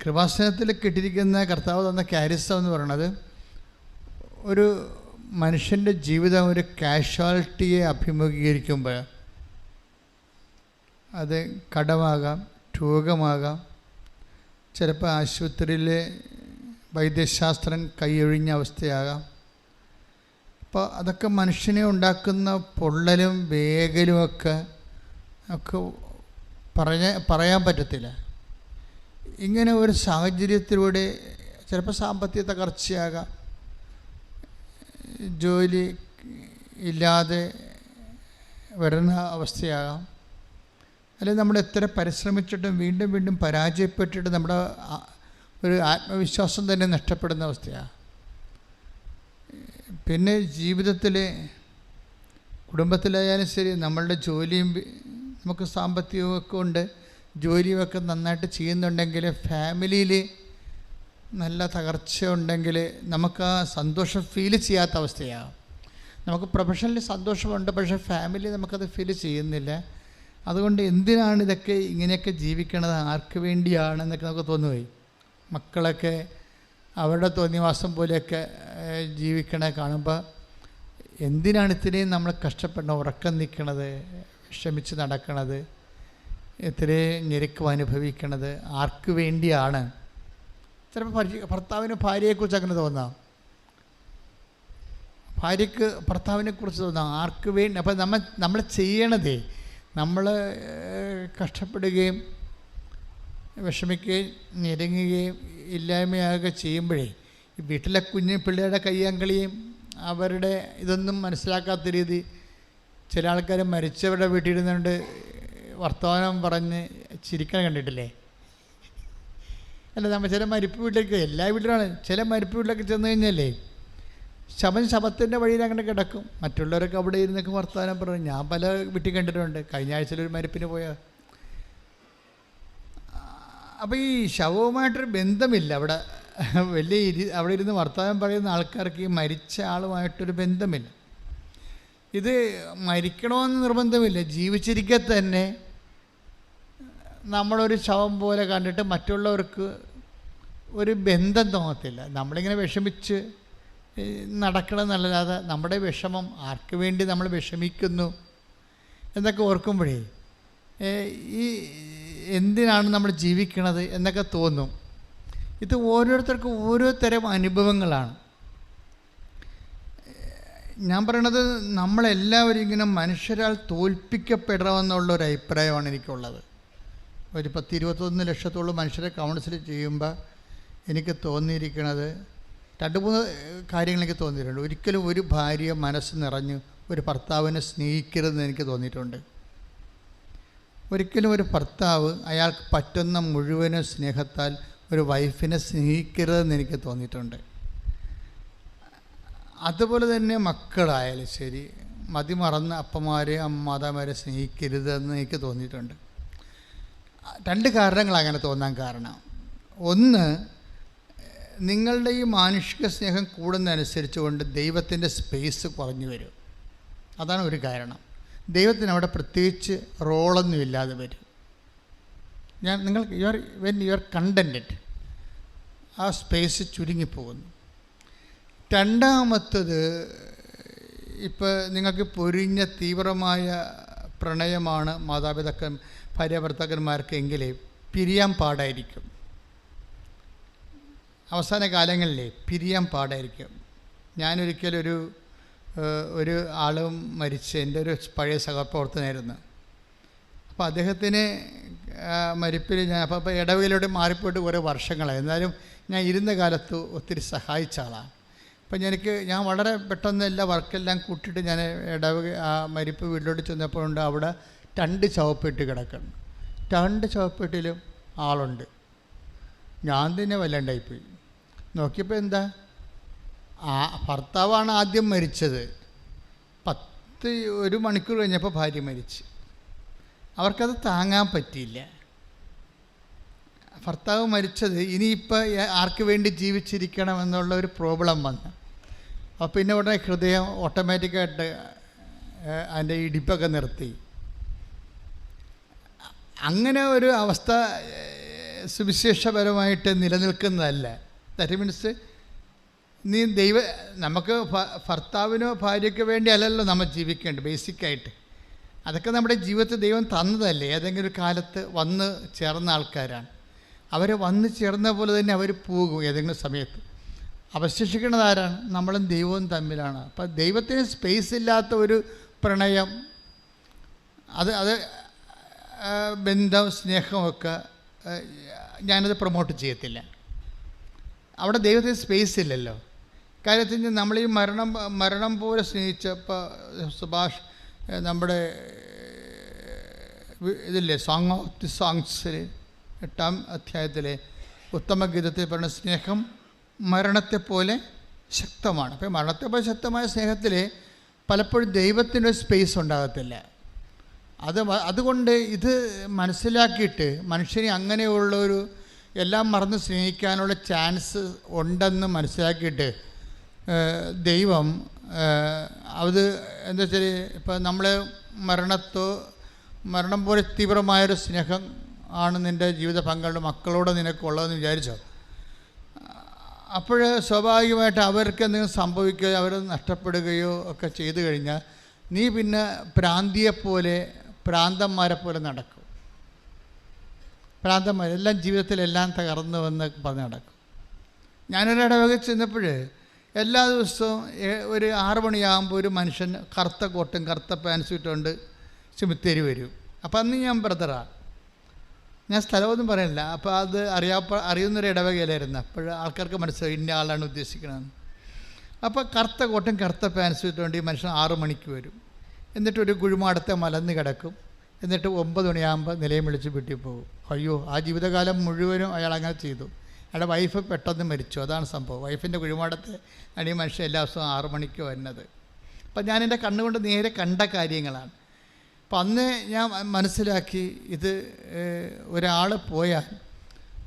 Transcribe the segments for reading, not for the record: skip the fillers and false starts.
കൃപാസനത്തിൽ കിട്ടിയിരിക്കുന്ന കർത്താവ് തന്ന കാരിസം എന്ന് പറയുന്നത് ഒരു മനുഷ്യൻ്റെ ജീവിതം ഒരു കാഷ്വാലിറ്റിയെ അഭിമുഖീകരിക്കുമ്പോൾ അത് കടമാകാം, രോഗമാകാം, ചിലപ്പോൾ ആശുപത്രിയിലെ വൈദ്യശാസ്ത്രം കൈയൊഴിഞ്ഞ അവസ്ഥയാകാം. അപ്പോൾ അതൊക്കെ മനുഷ്യനെ ഉണ്ടാക്കുന്ന പൊള്ളലും വേഗലുമൊക്കെ പറയാൻ പറ്റത്തില്ല. ഇങ്ങനെ ഒരു സാഹചര്യത്തിലൂടെ ചിലപ്പോൾ സാമ്പത്തിക തകർച്ചയാകാം, ജോലി ഇല്ലാതെ വരുന്ന അവസ്ഥയാകാം, അല്ലെങ്കിൽ നമ്മൾ എത്ര പരിശ്രമിച്ചിട്ടും വീണ്ടും വീണ്ടും പരാജയപ്പെട്ടിട്ട് നമ്മുടെ ഒരു ആത്മവിശ്വാസം തന്നെ നഷ്ടപ്പെടുന്ന അവസ്ഥയാണ്. പിന്നെ ജീവിതത്തിൽ കുടുംബത്തിലായാലും ശരി, നമ്മളുടെ ജോലിയും നമുക്ക് സാമ്പത്തികമൊക്കെ ഉണ്ട്, ജോലിയൊക്കെ നന്നായിട്ട് ചെയ്യുന്നുണ്ടെങ്കിൽ ഫാമിലിയിൽ നല്ല തകർച്ച ഉണ്ടെങ്കിൽ നമുക്ക് ആ സന്തോഷം ഫീൽ ചെയ്യാത്ത അവസ്ഥയാണ്. നമുക്ക് പ്രൊഫഷണലി സന്തോഷമുണ്ട്, പക്ഷേ ഫാമിലി നമുക്കത് ഫീൽ ചെയ്യുന്നില്ല. അതുകൊണ്ട് എന്തിനാണ് ഇതൊക്കെ ഇങ്ങനെയൊക്കെ ജീവിക്കണത്, ആർക്ക് വേണ്ടിയാണെന്നൊക്കെ നമുക്ക് തോന്നുപോയി. മക്കളൊക്കെ അവരുടെ തോന്നിവാസം പോലെയൊക്കെ ജീവിക്കണ കാണുമ്പോൾ എന്തിനാണ് ഇത്രയും നമ്മൾ കഷ്ടപ്പെടണം, ഉറക്കം നിൽക്കണത്, വിഷമിച്ച് നടക്കണത്, ഇത്രയും ഞെരുക്കം അനുഭവിക്കണത് ആർക്ക് വേണ്ടിയാണ്? ചിലപ്പോൾ ഭർത്താവിന് ഭാര്യയെക്കുറിച്ച് അങ്ങനെ തോന്നാം, ഭാര്യയ്ക്ക് ഭർത്താവിനെക്കുറിച്ച് തോന്നാം, ആർക്ക് വേണ്ടി. അപ്പം നമ്മൾ ചെയ്യണതേ നമ്മൾ കഷ്ടപ്പെടുകയും വിഷമിക്കുകയും ഞെരുങ്ങുകയും ഇല്ലായ്മയാകുക ചെയ്യുമ്പോഴേ ഈ വീട്ടിലെ കുഞ്ഞു പിള്ളേരുടെ കയ്യാങ്കളിയും അവരുടെ ഇതൊന്നും മനസ്സിലാക്കാത്ത രീതി ചില ആൾക്കാർ മരിച്ചവരുടെ വീട്ടിലിരുന്നുകൊണ്ട് വർത്തമാനം പറഞ്ഞ് ചിരിക്കണം കണ്ടിട്ടില്ലേ? അല്ല, നമ്മൾ ചില മരിപ്പ് വീട്ടിലേക്ക്, എല്ലാ വീട്ടിലാണ്, ചില മരിപ്പ് വീട്ടിലൊക്കെ ചെന്ന് കഴിഞ്ഞാലേ ശവത്തിൻ്റെ വഴിയിൽ അങ്ങനെ കിടക്കും, മറ്റുള്ളവരൊക്കെ അവിടെ ഇരുന്നൊക്കെ വർത്തമാനം പറഞ്ഞു. ഞാൻ പല വീട്ടിൽ കണ്ടിട്ടുണ്ട്. കഴിഞ്ഞ ആഴ്ചയിലൊരു മരിപ്പിന് പോയാൽ അപ്പോൾ ഈ ശവവുമായിട്ടൊരു ബന്ധമില്ല അവിടെ, അവിടെ ഇരുന്ന് വർത്തമാനം പറയുന്ന ആൾക്കാർക്ക് ഈ മരിച്ച ആളുമായിട്ടൊരു ബന്ധമില്ല. ഇത് മരിക്കണമെന്ന് നിർബന്ധമില്ല, ജീവിച്ചിരിക്കെ തന്നെ നമ്മളൊരു ശവം പോലെ കണ്ടിട്ട് മറ്റുള്ളവർക്ക് ഒരു ബന്ധം തോന്നത്തില്ല. നമ്മളിങ്ങനെ വിഷമിച്ച് നടക്കണമെന്നല്ലാതെ നമ്മുടെ വിഷമം ആർക്ക് വേണ്ടി നമ്മൾ വിഷമിക്കുന്നു എന്നൊക്കെ ഓർക്കുമ്പോഴേ ഈ എന്തിനാണ് നമ്മൾ ജീവിക്കണത് എന്നൊക്കെ തോന്നും. ഇത് ഓരോരുത്തർക്കും ഓരോ തരം അനുഭവങ്ങളാണ്. ഞാൻ പറയണത് നമ്മളെല്ലാവരും ഇങ്ങനെ മനുഷ്യരാൽ തോൽപ്പിക്കപ്പെടണമെന്നുള്ളൊരു അഭിപ്രായമാണ് എനിക്കുള്ളത്. ഒരു 10-21 ലക്ഷത്തോളം മനുഷ്യരെ കൗൺസിൽ ചെയ്യുമ്പോൾ എനിക്ക് തോന്നിയിരിക്കുന്നത് 2-3 കാര്യങ്ങൾ എനിക്ക് തോന്നിയിട്ടുണ്ട്. ഒരിക്കലും ഒരു ഭാര്യ മനസ്സ് നിറഞ്ഞ് ഒരു ഭർത്താവിനെ സ്നേഹിക്കരുതെന്ന് എനിക്ക് തോന്നിയിട്ടുണ്ട്. ഒരിക്കലും ഒരു ഭർത്താവ് അയാൾക്ക് പറ്റുന്ന മുഴുവനും സ്നേഹത്താൽ ഒരു വൈഫിനെ സ്നേഹിക്കരുതെന്ന് എനിക്ക് തോന്നിയിട്ടുണ്ട്. അതുപോലെ തന്നെ മക്കളായാലും ശരി, മതിമറന്ന അപ്പന്മാരെ മാതാമാരെ സ്നേഹിക്കരുതെന്ന് എനിക്ക് തോന്നിയിട്ടുണ്ട്. 2 കാരണങ്ങൾ അങ്ങനെ തോന്നാൻ കാരണം. ഒന്ന്, നിങ്ങളുടെ ഈ മാനുഷിക സ്നേഹം കൂടുന്നതനുസരിച്ച് കൊണ്ട് ദൈവത്തിൻ്റെ സ്പേസ് കുറഞ്ഞു വരും. അതാണ് ഒരു കാരണം. ദൈവത്തിന് അവിടെ പ്രത്യേകിച്ച് റോളൊന്നും ഇല്ലാതെ വരും. നിങ്ങൾക്ക് വെൻ യു ആർ കണ്ടൻറ്റഡ്, ആ സ്പേസ് ചുരുങ്ങിപ്പോകുന്നു. രണ്ടാമത്തത്, ഇപ്പോൾ നിങ്ങൾക്ക് പൊരിഞ്ഞ തീവ്രമായ പ്രണയമാണ് ഭാര്യ ഭർത്താക്കന്മാർക്കെങ്കിൽ പിരിയാൻ പാടായിരിക്കും. അവസാന കാലങ്ങളിലേ പിരിയാൻ പാടായിരിക്കും. ഞാനൊരിക്കലൊരു ഒരു ആളും മരിച്ച്, എൻ്റെ ഒരു പഴയ സഹപ്രവർത്തനായിരുന്നു. അപ്പോൾ അദ്ദേഹത്തിന് മരിപ്പിൽ ഞാൻ അപ്പോൾ ഇടവകയിലൂടെ മാറിപ്പോയിട്ട് കുറേ വർഷങ്ങളായി. എന്നാലും ഞാൻ ഇരുന്ന കാലത്ത് ഒത്തിരി സഹായിച്ച ആളാണ്. അപ്പം ഞാൻ വളരെ പെട്ടെന്ന് എല്ലാ വർക്കെല്ലാം കൂട്ടിയിട്ട് ഞാൻ ഇടവക മരിപ്പ് വീട്ടിലോട്ട് ചെന്നപ്പോഴുണ്ട് അവിടെ 2 ശവപ്പെട്ടി കിടക്കണം. 2 ശവപ്പെട്ടിയിലും ആളുണ്ട്. ഞാൻ തന്നെ വല്ലാണ്ടായിപ്പോയി. നോക്കിയപ്പോൾ എന്താ, ഭർത്താവാണ് ആദ്യം മരിച്ചത്. 1 മണിക്കൂർ കഴിഞ്ഞപ്പോൾ ഭാര്യ മരിച്ച്. അവർക്കത് താങ്ങാൻ പറ്റിയില്ല. ഭർത്താവ് മരിച്ചത് ഇനിയിപ്പോൾ ആർക്ക് വേണ്ടി ജീവിച്ചിരിക്കണം എന്നുള്ള ഒരു പ്രോബ്ലം വന്നു. അപ്പോൾ പിന്നെ ഉടനെ ഹൃദയം ഓട്ടോമാറ്റിക്കായിട്ട് അതിൻ്റെ ഇടിപ്പൊക്കെ നിർത്തി. അങ്ങനെ ഒരു അവസ്ഥ സുവിശേഷപരമായിട്ട് നിലനിൽക്കുന്നതല്ല. ദാറ്റ് മീൻസ് നമുക്ക് ഭർത്താവിനോ ഭാര്യയ്ക്കോ വേണ്ടി അല്ലല്ലോ നമ്മൾ ജീവിക്കേണ്ടത്. ബേസിക്കായിട്ട് അതൊക്കെ നമ്മുടെ ജീവിതത്തിൽ ദൈവം തന്നതല്ലേ. ഏതെങ്കിലും ഒരു കാലത്ത് വന്ന് ചേർന്ന ആൾക്കാരാണ്. അവർ വന്ന് ചേർന്ന പോലെ തന്നെ അവർ പോകും ഏതെങ്കിലും സമയത്ത്. അവശേഷിക്കുന്നത് ആരാണ്? നമ്മളും ദൈവവും തമ്മിലാണ്. അപ്പം ദൈവത്തിന് സ്പേസ് ഇല്ലാത്ത ഒരു പ്രണയം, അത് ബന്ധം, സ്നേഹമൊക്കെ ഞാനത് പ്രൊമോട്ട് ചെയ്യത്തില്ല. അവിടെ ദൈവത്തിന് സ്പേസ് ഇല്ലല്ലോ. കാര്യത്തിൽ നമ്മൾ ഈ മരണം പോലെ സ്നേഹിച്ചപ്പോൾ സുഭാഷ് നമ്മുടെ ഇതില്ലേ സോങ് ഓഫ് ദി സോങ്സിൽ 8-ാം അധ്യായത്തിലെ ഉത്തമഗീതത്തിൽ പറഞ്ഞ സ്നേഹം മരണത്തെപ്പോലെ ശക്തമാണ്. അപ്പോൾ മരണത്തെപ്പോലെ ശക്തമായ സ്നേഹത്തിൽ പലപ്പോഴും ദൈവത്തിനൊരു സ്പേസ് ഉണ്ടാകത്തില്ല. അതുകൊണ്ട് ഇത് മനസ്സിലാക്കിയിട്ട് മനുഷ്യനെ അങ്ങനെയുള്ളൊരു എല്ലാം മറന്ന് സ്നേഹിക്കാനുള്ള ചാൻസ് ഉണ്ടെന്ന് മനസ്സിലാക്കിയിട്ട് ദൈവം അത് എന്താ വെച്ചാൽ ഇപ്പം നമ്മൾ മരണം പോലെ തീവ്രമായൊരു സ്നേഹം ആണ് നിൻ്റെ ജീവിത പങ്കാളിയുടെ മക്കളോട് നിനക്കുള്ളതെന്ന് വിചാരിച്ചോ. അപ്പോൾ സ്വാഭാവികമായിട്ട് അവർക്ക് എന്തെങ്കിലും സംഭവിക്കുകയോ അവർ നഷ്ടപ്പെടുകയോ ഒക്കെ ചെയ്തു കഴിഞ്ഞാൽ നീ പിന്നെ ഭ്രാന്തന്മാരെ പോലെ നടക്കും. ഭ്രാന്തന്മാരെല്ലാം ജീവിതത്തിലെല്ലാം തകർന്നു വന്ന് പറഞ്ഞ് നടക്കും. ഞാനൊരിടവക ചെന്നപ്പോൾ എല്ലാ ദിവസവും ഒരു 6 മണിയാകുമ്പോൾ ഒരു മനുഷ്യൻ കറുത്ത കോട്ടും കറുത്ത പാൻസും ഇട്ടുകൊണ്ട് സെമിത്തേരി വരും. അപ്പം അന്ന് ഞാൻ ബ്രദറാണ്, ഞാൻ സ്ഥലമൊന്നും പറയില്ല. അപ്പോൾ അത് അറിയുന്നൊരു ഇടവകയിലായിരുന്നു. അപ്പോൾ ആൾക്കാർക്ക് മനസ്സിലായി ഇന്ന ആളാണ് ഉദ്ദേശിക്കണമെന്ന്. അപ്പോൾ കറുത്ത കോട്ടും കറുത്ത പാൻസും ഇട്ടുകൊണ്ട് ഈ മനുഷ്യൻ 6 മണിക്ക് വരും. എന്നിട്ടൊരു കുഴിമാടത്തെ മലന്ന് കിടക്കും. എന്നിട്ട് 9 മണിയാകുമ്പോൾ നിലയം വിളിച്ച് വീട്ടിൽ പോകും. അയ്യോ, ആ ജീവിതകാലം മുഴുവനും അയാൾ അങ്ങനെ ചെയ്തു. അയാളുടെ വൈഫ് പെട്ടെന്ന് മരിച്ചു. അതാണ് സംഭവം. വൈഫിൻ്റെ കുഴിമാടത്തെ ഈ മനുഷ്യൻ എല്ലാ ദിവസവും 6 മണിക്ക് വരുന്നത്. അപ്പം ഞാൻ എൻ്റെ കണ്ണുകൊണ്ട് നേരെ കണ്ട കാര്യങ്ങളാണ്. അപ്പം അന്ന് ഞാൻ മനസ്സിലാക്കി ഇത് ഒരാൾ പോയാൽ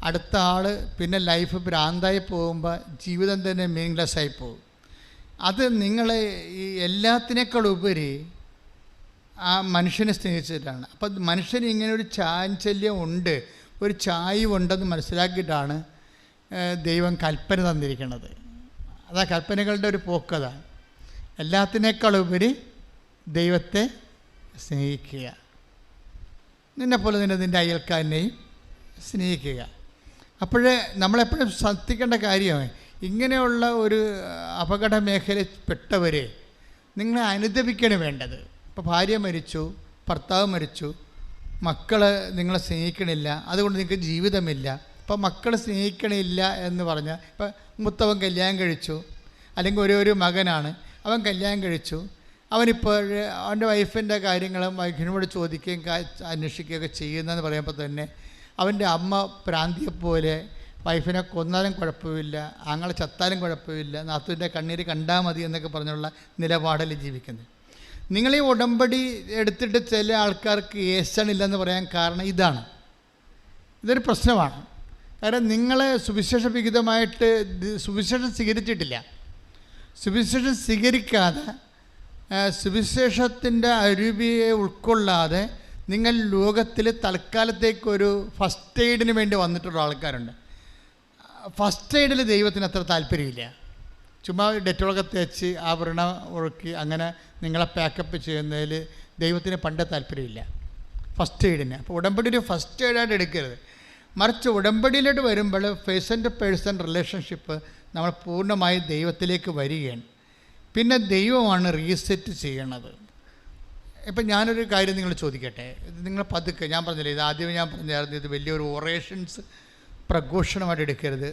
അടുത്ത ആൾ പിന്നെ ലൈഫ് ഭ്രാന്തായി പോകുമ്പോൾ ജീവിതം തന്നെ മീനിങ്ലെസ് ആയി പോകും. അത് നിങ്ങളെ ഈ എല്ലാത്തിനേക്കാളുപരി ആ മനുഷ്യനെ സ്നേഹിച്ചിട്ടാണ്. അപ്പം മനുഷ്യന് ഇങ്ങനെ ഒരു ചാഞ്ചല്യം ഉണ്ട്, ഒരു ചായ്വുണ്ടെന്ന് മനസ്സിലാക്കിയിട്ടാണ് ദൈവം കൽപ്പന തന്നിരിക്കുന്നത്. അതാ കൽപ്പനകളുടെ ഒരു പോക്കതാണ്. എല്ലാത്തിനേക്കാളുപരി ദൈവത്തെ സ്നേഹിക്കുക, നിന്നെപ്പോലെ തന്നെ നിൻ്റെ അയൽക്കാരനെയും സ്നേഹിക്കുക. അപ്പോഴേ നമ്മളെപ്പോഴും ശ്രദ്ധിക്കേണ്ട കാര്യമാണ്, ഇങ്ങനെയുള്ള ഒരു അപകട മേഖലയിൽ പെട്ടവരെ നിങ്ങളെ അനുദപിക്കണം വേണ്ടത്. ഇപ്പോൾ ഭാര്യ മരിച്ചു, ഭർത്താവ് മരിച്ചു, മക്കൾ നിങ്ങളെ സ്നേഹിക്കണില്ല, അതുകൊണ്ട് നിങ്ങൾക്ക് ജീവിതമില്ല. ഇപ്പോൾ മക്കൾ സ്നേഹിക്കണില്ല എന്ന് പറഞ്ഞാൽ, ഇപ്പം മൂത്തവൻ കല്യാണം കഴിച്ചു, അല്ലെങ്കിൽ ഒരു മകനാണ്, അവൻ കല്യാണം കഴിച്ചു, അവനിപ്പോൾ അവൻ്റെ വൈഫിൻ്റെ കാര്യങ്ങളും വൈഫിനോട് ചോദിക്കുകയും അന്വേഷിക്കുകയൊക്കെ ചെയ്യുന്നതെന്ന് പറയുമ്പോൾ തന്നെ അവൻ്റെ അമ്മ പ്രാന്തിയെപ്പോലെ വൈഫിനെ കൊന്നാലും കുഴപ്പമില്ല, ആങ്ങളെ ചത്താലും കുഴപ്പമില്ല, നാത്തുവിൻ്റെ കണ്ണീര് കണ്ടാൽ മതി എന്നൊക്കെ പറഞ്ഞുള്ള നിലപാടിൽ ജീവിക്കുന്നത്. നിങ്ങളീ ഉടമ്പടി എടുത്തിട്ട് ചില ആൾക്കാർക്ക് ഏശണില്ലെന്ന് പറയാൻ കാരണം ഇതാണ്. ഇതൊരു പ്രശ്നമാണ്. കാരണം നിങ്ങളെ സുവിശേഷവിഹിതമായിട്ട് സുവിശേഷം സ്വീകരിച്ചിട്ടില്ല. സുവിശേഷം സ്വീകരിക്കാതെ, സുവിശേഷത്തിൻ്റെ അരുവിയെ ഉൾക്കൊള്ളാതെ നിങ്ങൾ ലോകത്തിൽ തൽക്കാലത്തേക്കൊരു ഫസ്റ്റ് എയ്ഡിന് വേണ്ടി വന്നിട്ടുള്ള ആൾക്കാരുണ്ട്. ഫസ്റ്റ് എയ്ഡിൽ ദൈവത്തിന് അത്ര താല്പര്യമില്ല. ചുമ്മാ ഡെറ്റോളൊക്കെ തേച്ച് ആ വ്രണം ഒഴുക്കി അങ്ങനെ നിങ്ങളെ പാക്കപ്പ് ചെയ്യുന്നതിൽ ദൈവത്തിന് പണ്ടേ താല്പര്യമില്ല, ഫസ്റ്റ് എയ്ഡിന്. അപ്പോൾ ഉടമ്പടി ഒരു ഫസ്റ്റ് എയ്ഡായിട്ട് എടുക്കരുത്. മറിച്ച് ഉടമ്പടിയിലോട്ട് വരുമ്പോൾ പേഴ്സൺ ടു പേഴ്സൺ റിലേഷൻഷിപ്പ് നമ്മൾ പൂർണ്ണമായി ദൈവത്തിലേക്ക് വരികയാണ്. പിന്നെ ദൈവമാണ് റീസെറ്റ് ചെയ്യണത്. ഇപ്പം ഞാനൊരു കാര്യം നിങ്ങൾ ചോദിക്കട്ടെ, ഇത് നിങ്ങൾ പതുക്കെ, ഞാൻ പറഞ്ഞില്ലേ, ഇത് ആദ്യമേ ഞാൻ പറഞ്ഞായിരുന്നു, ഇത് വലിയൊരു ഒറേഷൻസ് പ്രഘോഷണമായിട്ട് എടുക്കരുത്.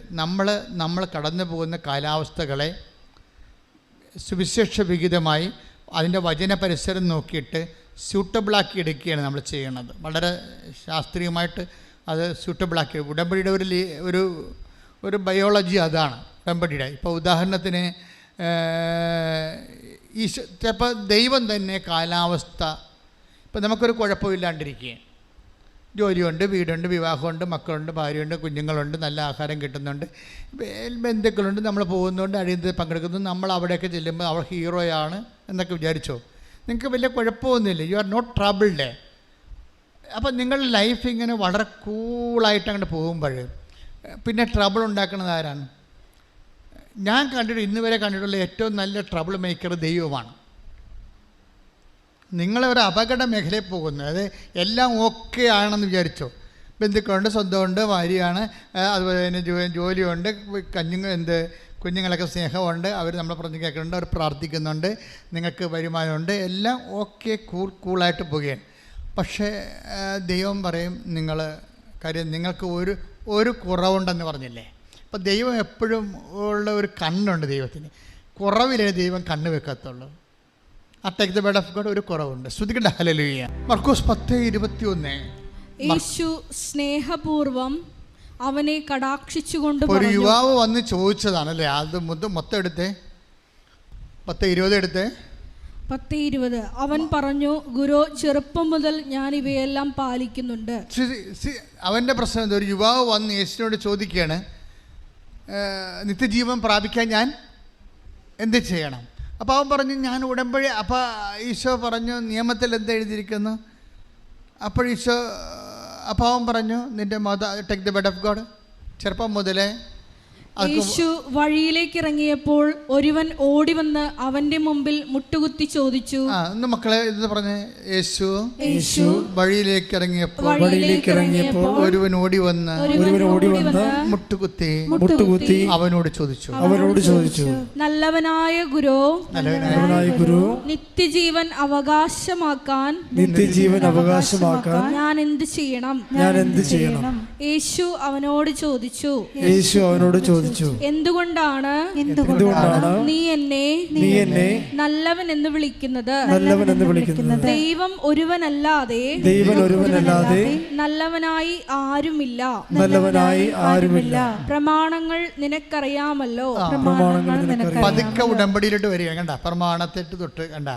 നമ്മൾ കടന്നു പോകുന്ന കാലാവസ്ഥകളെ സുവിശേഷ വിഹിതമായി അതിൻ്റെ വചന പരിസരം നോക്കിയിട്ട് സ്യൂട്ടബിളാക്കി എടുക്കുകയാണ് നമ്മൾ ചെയ്യണത്. വളരെ ശാസ്ത്രീയമായിട്ട് അത് സ്യൂട്ടബിളാക്കി. ഉടമ്പടിയുടെ ഒരു ബയോളജി അതാണ് ഉടമ്പടിയുടെ. ഇപ്പോൾ ഉദാഹരണത്തിന് ചിലപ്പോൾ ദൈവം തന്നെ കാലാവസ്ഥ, ഇപ്പം നമുക്കൊരു കുഴപ്പമില്ലാണ്ടിരിക്കുകയാണ്, ജോലിയുണ്ട്, വീടുണ്ട്, വിവാഹമുണ്ട്, മക്കളുണ്ട്, ഭാര്യയുണ്ട്, കുഞ്ഞുങ്ങളുണ്ട്, നല്ല ആഹാരം കിട്ടുന്നുണ്ട്, ബന്ധുക്കളുണ്ട്, നമ്മൾ പോകുന്നുണ്ട്, അഴിയത്തിൽ പങ്കെടുക്കുന്നു, നമ്മൾ അവിടെയൊക്കെ ചെല്ലുമ്പോൾ അവർ ഹീറോയാണ് എന്നൊക്കെ വിചാരിച്ചോ. നിങ്ങൾക്ക് വലിയ കുഴപ്പമൊന്നുമില്ല, യു ആർ നോട്ട് ട്രബിൾഡ്. അപ്പം നിങ്ങളുടെ ലൈഫ് ഇങ്ങനെ വളരെ കൂളായിട്ട് അങ്ങോട്ട് പോകുമ്പോൾ പിന്നെ ട്രബിൾ ഉണ്ടാക്കുന്നത് ആരാണ്? ഞാൻ ഇന്ന് വരെ കണ്ടിട്ടുള്ള ഏറ്റവും നല്ല ട്രബിൾ മേക്കർ ദൈവമാണ്. നിങ്ങളൊരു അപകട മേഖലയിൽ പോകുന്നത്, അത് എല്ലാം ഓക്കെ ആണെന്ന് വിചാരിച്ചോ. ബന്ധുക്കളുണ്ട്, സ്വന്തമുണ്ട്, ഭാര്യയാണ്, അതുപോലെ തന്നെ ജോലിയുണ്ട്, കുഞ്ഞുങ്ങളൊക്കെ സ്നേഹമുണ്ട്, അവർ നമ്മളെ പറഞ്ഞ് കേൾക്കുന്നുണ്ട്, അവർ പ്രാർത്ഥിക്കുന്നുണ്ട്, നിങ്ങൾക്ക് വരുമാനമുണ്ട്, എല്ലാം ഓക്കെ കൂളായിട്ട് പോവുകയാണ്. പക്ഷേ ദൈവം പറയും നിങ്ങൾക്ക് ഒരു കുറവുണ്ടെന്ന് പറഞ്ഞില്ലേ. അപ്പോൾ ദൈവം എപ്പോഴും ഉള്ള ഒരു കണ്ണുണ്ട് ദൈവത്തിന്, കുറവിലേ ദൈവം കണ്ണ് വെക്കത്തുള്ളൂ. Take the word of God, ഒരു കുറവുണ്ട്. ശ്രുതികണ്ട ഹല്ലേലൂയ. മർക്കോസ് 10:21. യേശു സ്നേഹപൂർവം അവനെ കടാക്ഷിച്ചുകൊണ്ട് ഒരു യുവാവ് വന്ന് ചോദിച്ചതാണല്ലേ. അത് മൊത്തം എടുത്തേ, 10:20 എടുത്തേ. 10:20. അവൻ പറഞ്ഞു, ഗുരു, ചെറുപ്പം മുതൽ ഞാൻ ഇവയെല്ലാം പാലിക്കുന്നുണ്ട്. അവൻ്റെ പ്രശ്നം എന്താ? ഒരു യുവാവ് വന്ന് യേശുവിനോട് ചോദിക്കുകയാണ്, നിത്യജീവൻ പ്രാപിക്കാൻ ഞാൻ എന്ത് ചെയ്യണം? അപ്പോൾ അവൻ പറഞ്ഞു, ഞാൻ ഉടമ്പടി. അപ്പോൾ ഈശോ പറഞ്ഞു, നിയമത്തിൽ എന്താ എഴുതിയിരിക്കുന്നു? അപ്പോൾ അവൻ പറഞ്ഞു, നിൻ്റെ take the word of God. ചെറുപ്പം മുതലേ യേശു വഴിയിലേക്ക് ഇറങ്ങിയപ്പോൾ ഒരുവൻ ഓടി വന്ന് അവന്റെ മുമ്പിൽ മുട്ടുകുത്തി ചോദിച്ചു. മക്കളെ ഇത് പറഞ്ഞേ. യേശു വഴിയിലേക്ക് ഇറങ്ങിയപ്പോൾ ഒരുവൻ ഓടി വന്ന് മുട്ടുകുത്തി അവനോട് ചോദിച്ചു, നല്ലവനായ ഗുരു, നിത്യജീവൻ അവകാശമാക്കാൻ ഞാൻ എന്ത് ചെയ്യണം? യേശു അവനോട് ചോദിച്ചു, എന്തുകൊണ്ടാണ് നീ എന്നെ നല്ലവൻ എന്ന് വിളിക്കുന്നത്? ദൈവം ഒരുവനല്ലാതെ നല്ലവനായി ആരുമില്ല. പ്രമാണങ്ങൾ നിനക്കറിയാമല്ലോ. പതുക്കെ ഉടമ്പടിയിലോട്ട് വരിക. കണ്ട, പ്രമാണത്തെട്ട് തൊട്ട് കണ്ട,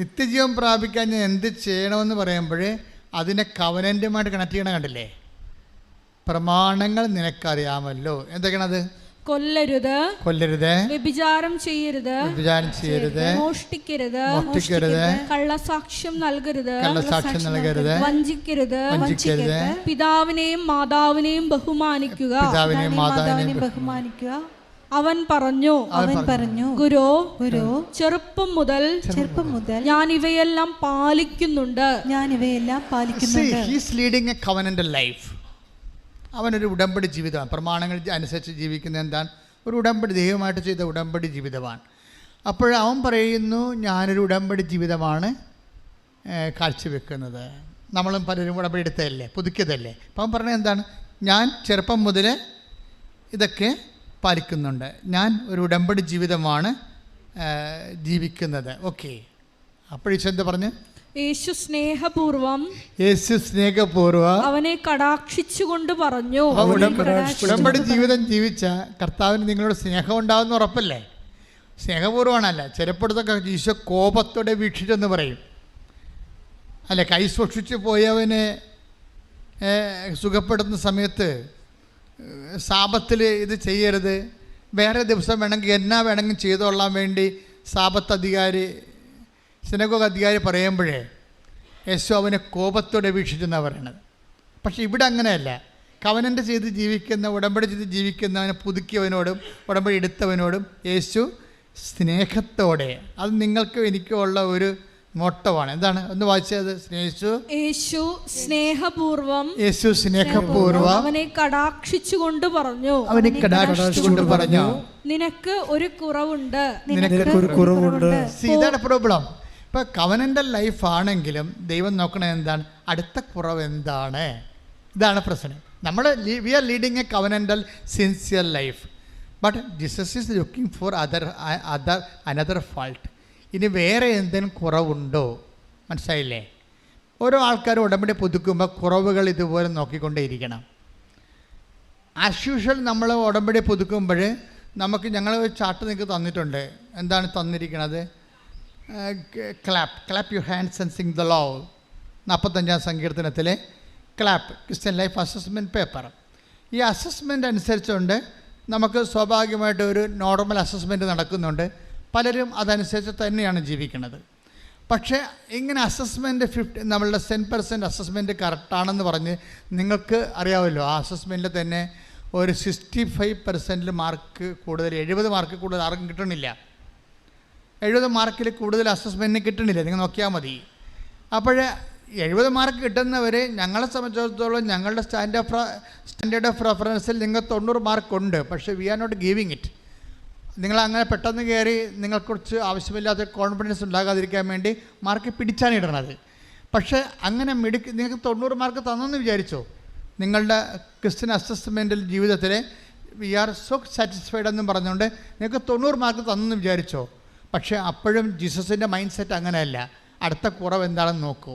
നിത്യജീവൻ പ്രാപിക്കാൻ ഞാൻ എന്ത് ചെയ്യണമെന്ന് പറയുമ്പോഴേ അതിനെ കവനന്റുമായിട്ട് കണക്ട് ചെയ്യണം. കണ്ടില്ലേ? പ്രമാണങ്ങൾ നിനക്കറിയാമല്ലോ. എന്തൊക്കെയാണത്? കൊല്ലരുത്, വ്യഭിചാരം ചെയ്യരുത്, മോഷ്ടിക്കരുത്, കള്ളസാക്ഷ്യം നൽകരുത്, വഞ്ചിക്കരുത്, പിതാവിനെയും മാതാവിനെയും ബഹുമാനിക്കുക. അവൻ പറഞ്ഞു, ഗുരു, ചെറുപ്പം മുതൽ ഞാൻ ഇവയെല്ലാം പാലിക്കുന്നുണ്ട്. He is leading a covenantal life. അവനൊരു ഉടമ്പടി ജീവിതമാണ്. പ്രമാണങ്ങൾ അനുസരിച്ച് ജീവിക്കുന്നത് എന്താണ്? ഒരു ഉടമ്പടി, ദൈവമായിട്ട് ചെയ്ത ഉടമ്പടി ജീവിതമാണ്. അപ്പോൾ അവൻ പറയുന്നു, ഞാനൊരു ഉടമ്പടി ജീവിതമാണ് കാഴ്ചവെക്കുന്നത്. നമ്മളും പലരും ഉടമ്പടി എടുത്തതല്ലേ, പുതുക്കിയതല്ലേ. അപ്പം അവൻ പറഞ്ഞത് എന്താണ്? ഞാൻ ചെറുപ്പം മുതൽ ഇതൊക്കെ പാലിക്കുന്നുണ്ട്, ഞാൻ ഒരു ഉടമ്പടി ജീവിതമാണ് ജീവിക്കുന്നത്. ഓക്കെ. അപ്പോഴീശോ എന്താ പറഞ്ഞു? യേശു സ്നേഹപൂർവം അവനെ കടാക്ഷിച്ചുകൊണ്ട് പറഞ്ഞു. ഉടമ്പടി ജീവിതം ജീവിച്ച കർത്താവിന് നിങ്ങളോട് സ്നേഹം ഉണ്ടാവുന്ന ഉറപ്പല്ലേ? സ്നേഹപൂർവ്വമാണല്ല. ചിലപ്പോഴത്തൊക്കെ ഈശോ കോപത്തോടെ വീക്ഷിച്ചെന്ന് പറയും അല്ലെ. കൈ സൂക്ഷിച്ച് പോയവനെ സുഖപ്പെടുത്തുന്ന സമയത്ത് സാപത്തിൽ ഇത് ചെയ്യരുത്, വേറെ ദിവസം വേണമെങ്കിൽ എന്നാ വേണമെങ്കിൽ ചെയ്തോളാൻ വേണ്ടി സാപത്ത് അധികാരി, സിനഗോഗ് അധികാരി പറയുമ്പോഴേ യേശു അവനെ കോപത്തോടെ വീക്ഷിച്ചെന്നാണ് പറയണത്. പക്ഷേ ഇവിടെ അങ്ങനെയല്ല. കവനൻ്റ് ചെയ്ത് ജീവിക്കുന്ന, ഉടമ്പടി ചെയ്ത് ജീവിക്കുന്നവനെ പുതുക്കിയവനോടും ഉടമ്പടി എടുത്തവനോടും യേശു സ്നേഹത്തോടെ, അത് നിങ്ങൾക്കും എനിക്കും ഉള്ള ഒരു മോട്ടോവാണ്. എന്താണ്? ഒന്ന് വായിച്ചത്. യേശു സ്നേഹപൂർവം അവനെ കടാക്ഷിച്ചുകൊണ്ട് പറഞ്ഞു, നിനക്ക് ഒരു കുറവുണ്ട്. ഇതാണ് പ്രോബ്ലം. ഇപ്പൊ കവനന്റൽ ലൈഫ് ആണെങ്കിലും ദൈവം നോക്കണത് എന്താണ്? അടുത്ത കുറവ് എന്താണ്? ഇതാണ് പ്രശ്നം. നമ്മൾ we are leading a covenantal sincere life, but Jesus is looking for another fault. ഇനി വേറെ എന്തെങ്കിലും കുറവുണ്ടോ? മനസ്സിലായില്ലേ? ഓരോ ആൾക്കാരും ഉടമ്പടി പുതുക്കുമ്പോൾ കുറവുകൾ ഇതുപോലെ നോക്കിക്കൊണ്ടേയിരിക്കണം. ആസ് യൂഷ്വൽ നമ്മൾ ഉടമ്പടി പുതുക്കുമ്പോൾ ഞങ്ങൾ ഒരു ചാർട്ട് നിങ്ങൾക്ക് തന്നിട്ടുണ്ട്. എന്താണ് തന്നിരിക്കുന്നത്? Clap your hands and sing the law. 45-ാം സങ്കീർത്തനത്തിലെ clap, Christian life assessment paper. ഈ അസസ്മെൻ്റ് അനുസരിച്ചുകൊണ്ട് നമുക്ക് സ്വാഭാവികമായിട്ട് ഒരു നോർമൽ അസസ്മെൻറ്റ് നടക്കുന്നുണ്ട്. പലരും അതനുസരിച്ച് തന്നെയാണ് ജീവിക്കുന്നത്. പക്ഷേ ഇങ്ങനെ അസസ്മെൻറ്റ് നമ്മളുടെ 10% അസസ്മെൻറ്റ് കറക്റ്റാണെന്ന് പറഞ്ഞ് നിങ്ങൾക്ക് അറിയാമല്ലോ, ആ അസസ്മെൻറ്റിൽ തന്നെ ഒരു 65% മാർക്ക് കൂടുതൽ, 70 മാർക്ക് കൂടുതൽ ആർക്കും കിട്ടണില്ല. 70 മാർക്കിൽ കൂടുതൽ അസസ്മെൻറ്റിന് കിട്ടണില്ല. നിങ്ങൾ നോക്കിയാൽ മതി. അപ്പോൾ 70 മാർക്ക് കിട്ടുന്നവരെ ഞങ്ങളെ സംബന്ധിച്ചിടത്തോളം ഞങ്ങളുടെ സ്റ്റാൻഡേർഡ് ഓഫ് റെഫറൻസിൽ നിങ്ങൾ 90 മാർക്കുണ്ട്. പക്ഷേ we are not giving it. നിങ്ങളങ്ങനെ പെട്ടെന്ന് കയറി നിങ്ങൾക്കുറിച്ച് ആവശ്യമില്ലാത്ത കോൺഫിഡൻസ് ഉണ്ടാകാതിരിക്കാൻ വേണ്ടി മാർക്ക് പിടിച്ചാണ് ഇടണത്. പക്ഷേ അങ്ങനെ നിങ്ങൾക്ക് 90 മാർക്ക് തന്നെന്ന് വിചാരിച്ചോ? നിങ്ങളുടെ ക്രിസ്ത്യൻ അസസ്മെൻറ്റിൽ ജീവിതത്തിൽ വി ആർ സോ സാറ്റിസ്ഫൈഡ് എന്നും പറഞ്ഞുകൊണ്ട് നിങ്ങൾക്ക് 90 മാർക്ക് തന്നെന്ന് വിചാരിച്ചോ? പക്ഷേ അപ്പോഴും ജീസസിൻ്റെ മൈൻഡ് സെറ്റ് അങ്ങനെയല്ല. അടുത്ത കുറവ് എന്താണെന്ന് നോക്കൂ.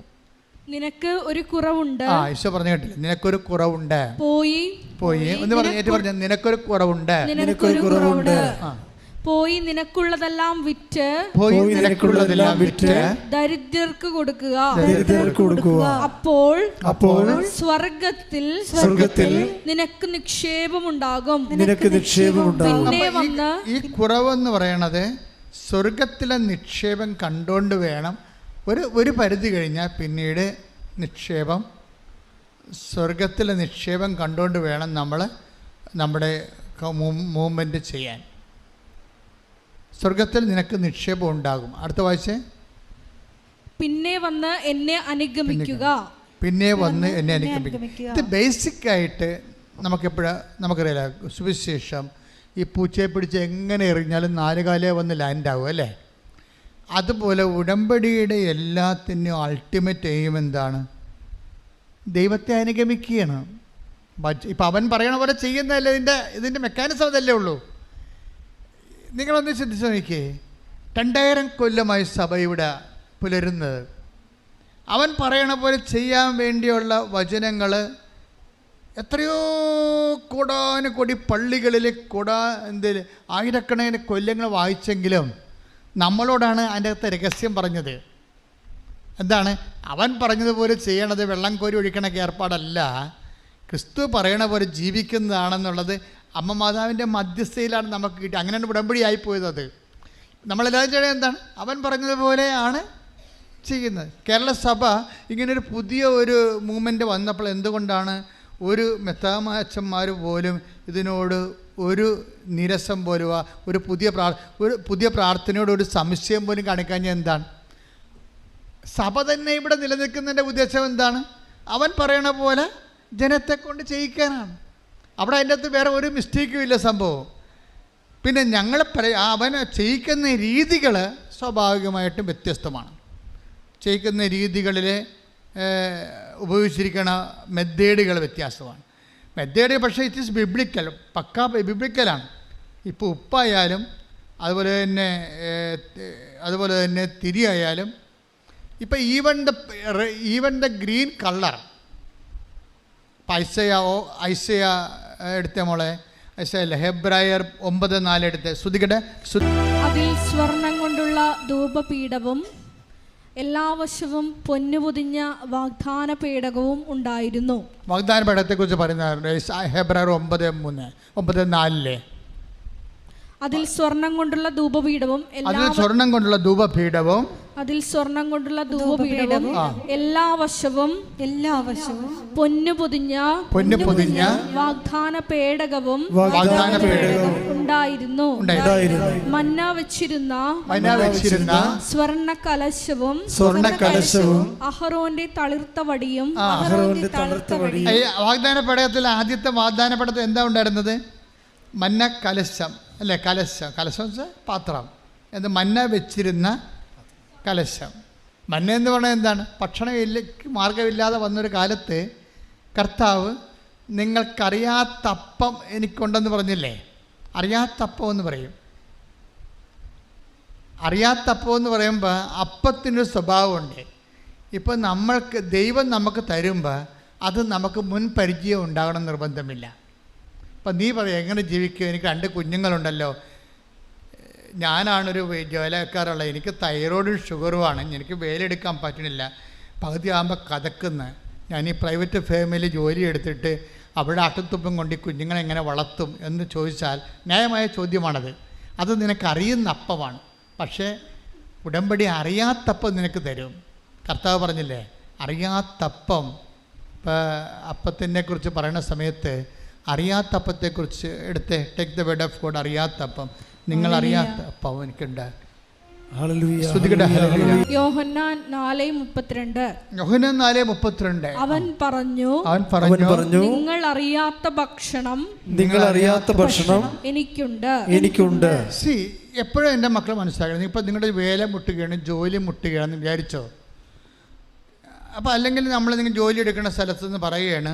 നിനക്ക് ഒരു കുറവുണ്ട്. ഈശോ പറഞ്ഞു കേട്ടില്ല, നിനക്കൊരു കുറവുണ്ട്. പോയി ഒന്ന് പറഞ്ഞു, നിനക്കൊരു കുറവുണ്ട്. പോയി നിനക്കുള്ളതെല്ലാം വിറ്റ് ദരിദ്രർക്ക് കൊടുക്കുക. അപ്പോൾ സ്വർഗത്തിൽ നിനക്ക് നിക്ഷേപമുണ്ടാകും. പിന്നെ വന്ന് ഈ കുറവെന്ന് പറയണത് സ്വർഗത്തിലെ നിക്ഷേപം കണ്ടുകൊണ്ട് വേണം. ഒരു പരിധി കഴിഞ്ഞാൽ പിന്നീട് സ്വർഗത്തിലെ നിക്ഷേപം കണ്ടുകൊണ്ട് വേണം നമ്മൾ നമ്മുടെ മൂവ്മെൻറ്റ് ചെയ്യാൻ. സ്വർഗത്തിൽ നിനക്ക് നിക്ഷേപം ഉണ്ടാകും. അടുത്ത വായിച്ചേ. പിന്നെ വന്ന് എന്നെ അനുഗമിക്കുക. ഇത് ബേസിക്കായിട്ട് നമുക്കറിയില്ല. സുവിശേഷം ഈ പൂച്ചയെ പിടിച്ച് എങ്ങനെ എറിഞ്ഞാലും 4 കാലേ വന്ന് ലാൻഡാവും അല്ലേ? അതുപോലെ ഉടമ്പടിയുടെ എല്ലാത്തിനും അൾട്ടിമേറ്റ് എയിം എന്താണ്? ദൈവത്തെ അനുഗമിക്കുകയാണ്. ഇപ്പം അവൻ പറയണ പോലെ ചെയ്യുന്നതല്ലേ ഇതിൻ്റെ മെക്കാനിസം അതല്ലേ ഉള്ളൂ. നിങ്ങളൊന്ന് ചിന്തിച്ച് നോക്കിയേ. 2000 കൊല്ലമായി സഭ ഇവിടെ പുലരുന്നത്. അവൻ പറയണ പോലെ ചെയ്യാൻ വേണ്ടിയുള്ള വചനങ്ങൾ എത്രയോ കോടാനുകോടി പള്ളികളിൽ ആയിരക്കണക്കിന് കൊല്ലങ്ങൾ വായിച്ചെങ്കിലും നമ്മളോടാണ് അതിൻ്റെ അകത്ത് രഹസ്യം പറഞ്ഞത്. എന്താണ്? അവൻ പറഞ്ഞതുപോലെ ചെയ്യണത് വെള്ളം കോരി ഒഴിക്കണ ഏർപ്പാടല്ല, ക്രിസ്തു പറയണ പോലെ ജീവിക്കുന്നതാണെന്നുള്ളത് അമ്മ മാതാവിൻ്റെ മധ്യസ്ഥയിലാണ് നമുക്ക് കിട്ടി. അങ്ങനെയാണ് ഉടമ്പടി ആയിപ്പോയത്. അത് നമ്മളെല്ലാവരും ചെയ്യണത് എന്താണ്? അവൻ പറഞ്ഞതുപോലെയാണ് ചെയ്യുന്നത്. കേരള സഭ ഇങ്ങനൊരു പുതിയ ഒരു മൂവ്മെൻറ്റ് വന്നപ്പോൾ എന്തുകൊണ്ടാണ് ഒരു മെത്രാമാച്ചന്മാർ പോലും ഇതിനോട് ഒരു നിരസം പോലും ഒരു പുതിയ പ്രാർത്ഥനയോട് ഒരു സംശയം പോലും കാണിക്കാൻ? എന്താണ്? സഭ തന്നെ ഇവിടെ നിലനിൽക്കുന്നതിൻ്റെ ഉദ്ദേശം എന്താണ്? അവൻ പറയണ പോലെ ജനത്തെ കൊണ്ട് ചെയ്യിക്കാനാണ്. അവിടെ അതിൻ്റെ അകത്ത് വേറെ ഒരു മിസ്റ്റേക്കും ഇല്ല സംഭവം. പിന്നെ അവനെ ചെയ്യിക്കുന്ന രീതികൾ സ്വാഭാവികമായിട്ടും വ്യത്യസ്തമാണ്. ചെയ്യിക്കുന്ന രീതികളിൽ ഉപയോഗിച്ചിരിക്കുന്ന മെത്തേഡുകൾ വ്യത്യാസമാണ്. മെത്തേഡ് പക്ഷേ ഇറ്റ് ഈസ് ബിബ്ലിക്കൽ, പക്കാ ബിബ്ലിക്കലാണ്. ഇപ്പോൾ ഉപ്പായാലും അതുപോലെ തന്നെ തിരിയായാലും ഇപ്പം even the green colour. Isaiah എടുത്ത മോളെ, ഐസയല്ല, ഹെബ്രായർ 9:4 എടുത്ത് ശ്രുതികട്ടെ. അതിൽ സ്വർണം കൊണ്ടുള്ള ധൂപപീഠവും എല്ലാ വശവും പൊന്നു പൊതിഞ്ഞ വാഗ്ദാന പേടകവും ഉണ്ടായിരുന്നു. വാഗ്ദാന പേടകത്തെക്കുറിച്ച് പറയുന്ന ഹെബ്രായർ 9:4. അതിൽ സ്വർണം കൊണ്ടുള്ള ധൂപപീഠവും സ്വർണം കൊണ്ടുള്ള ധൂപപീഠവും എല്ലാ വശവും പൊന്നു പൊതിഞ്ഞ വാഗ്ദാന പേടകവും ഉണ്ടായിരുന്നു. മന്ന വെച്ചിരുന്ന സ്വർണ്ണ കലശവും അഹരോന്റെ തളിർത്ത വടിയും. വാഗ്ദാന പേടകത്തിൽ ആദ്യത്തെ വാഗ്ദാന പേടകത്തിൽ എന്താ ഉണ്ടായിരുന്നത്? മന്ന കലശം അല്ലേ? കലശം പാത്രം. എന്ത്? മന്ന വെച്ചിരുന്ന കലശം. മന്ന എന്ന് പറഞ്ഞാൽ എന്താണ്? ഭക്ഷണം മാർഗമില്ലാതെ വന്നൊരു കാലത്ത് കർത്താവ് നിങ്ങൾക്കറിയാത്തപ്പം എനിക്കുണ്ടെന്ന് പറഞ്ഞില്ലേ? അറിയാത്തപ്പം എന്ന് പറയും. അറിയാത്തപ്പം എന്ന് പറയുമ്പോൾ അപ്പത്തിനൊരു സ്വഭാവമുണ്ട്. ഇപ്പോൾ നമ്മൾക്ക് ദൈവം നമുക്ക് തരുമ്പോൾ അത് നമുക്ക് മുൻപരിചയം ഉണ്ടാകണം നിർബന്ധമില്ല. അപ്പം നീ പറയും എങ്ങനെ ജീവിക്കും? എനിക്ക് 2 കുഞ്ഞുങ്ങളുണ്ടല്ലോ, ഞാനാണൊരു ജോലിക്കാരുള്ളത്, എനിക്ക് തൈറോയിഡും ഷുഗറുമാണ്, എനിക്ക് വേലെടുക്കാൻ പറ്റണില്ല, പകുതി ആകുമ്പോൾ കഥക്കുന്ന ഞാൻ ഈ പ്രൈവറ്റ് ഫാമിലി ജോലി എടുത്തിട്ട് അവിടെ അട്ടുത്തുപ്പം കൊണ്ട് ഈ കുഞ്ഞുങ്ങളെ എങ്ങനെ വളർത്തും എന്ന് ചോദിച്ചാൽ ന്യായമായ ചോദ്യമാണത്. അത് നിനക്കറിയുന്ന അപ്പമാണ്. പക്ഷേ ഉടമ്പടി അറിയാത്തപ്പം നിനക്ക് തരും. കർത്താവ് പറഞ്ഞില്ലേ അറിയാത്തപ്പം. ഇപ്പോൾ അപ്പത്തിനെ കുറിച്ച് പറയുന്ന സമയത്ത് അറിയാത്തപ്പത്തെക്കുറിച്ച് എടുത്ത് take the word of God. അറിയാത്തപ്പം, നിങ്ങൾ അറിയാത്ത അപ്പം എനിക്കുണ്ട്. യോഹന്നാൻ 4:32 അവൻ പറഞ്ഞു നിങ്ങൾ അറിയാത്ത ഭക്ഷണം എനിക്കുണ്ട്. സി, എപ്പോഴും എൻ്റെ മക്കൾ മനസ്സിലാക്കണം. ഇപ്പം നിങ്ങളുടെ വേല മുട്ടുകയാണ്, ജോലി മുട്ടുകയാണെന്ന് വിചാരിച്ചോ? അപ്പോൾ അല്ലെങ്കിൽ നിങ്ങൾ ജോലി എടുക്കുന്ന സ്ഥലത്ത് നിന്ന് പറയുകയാണ്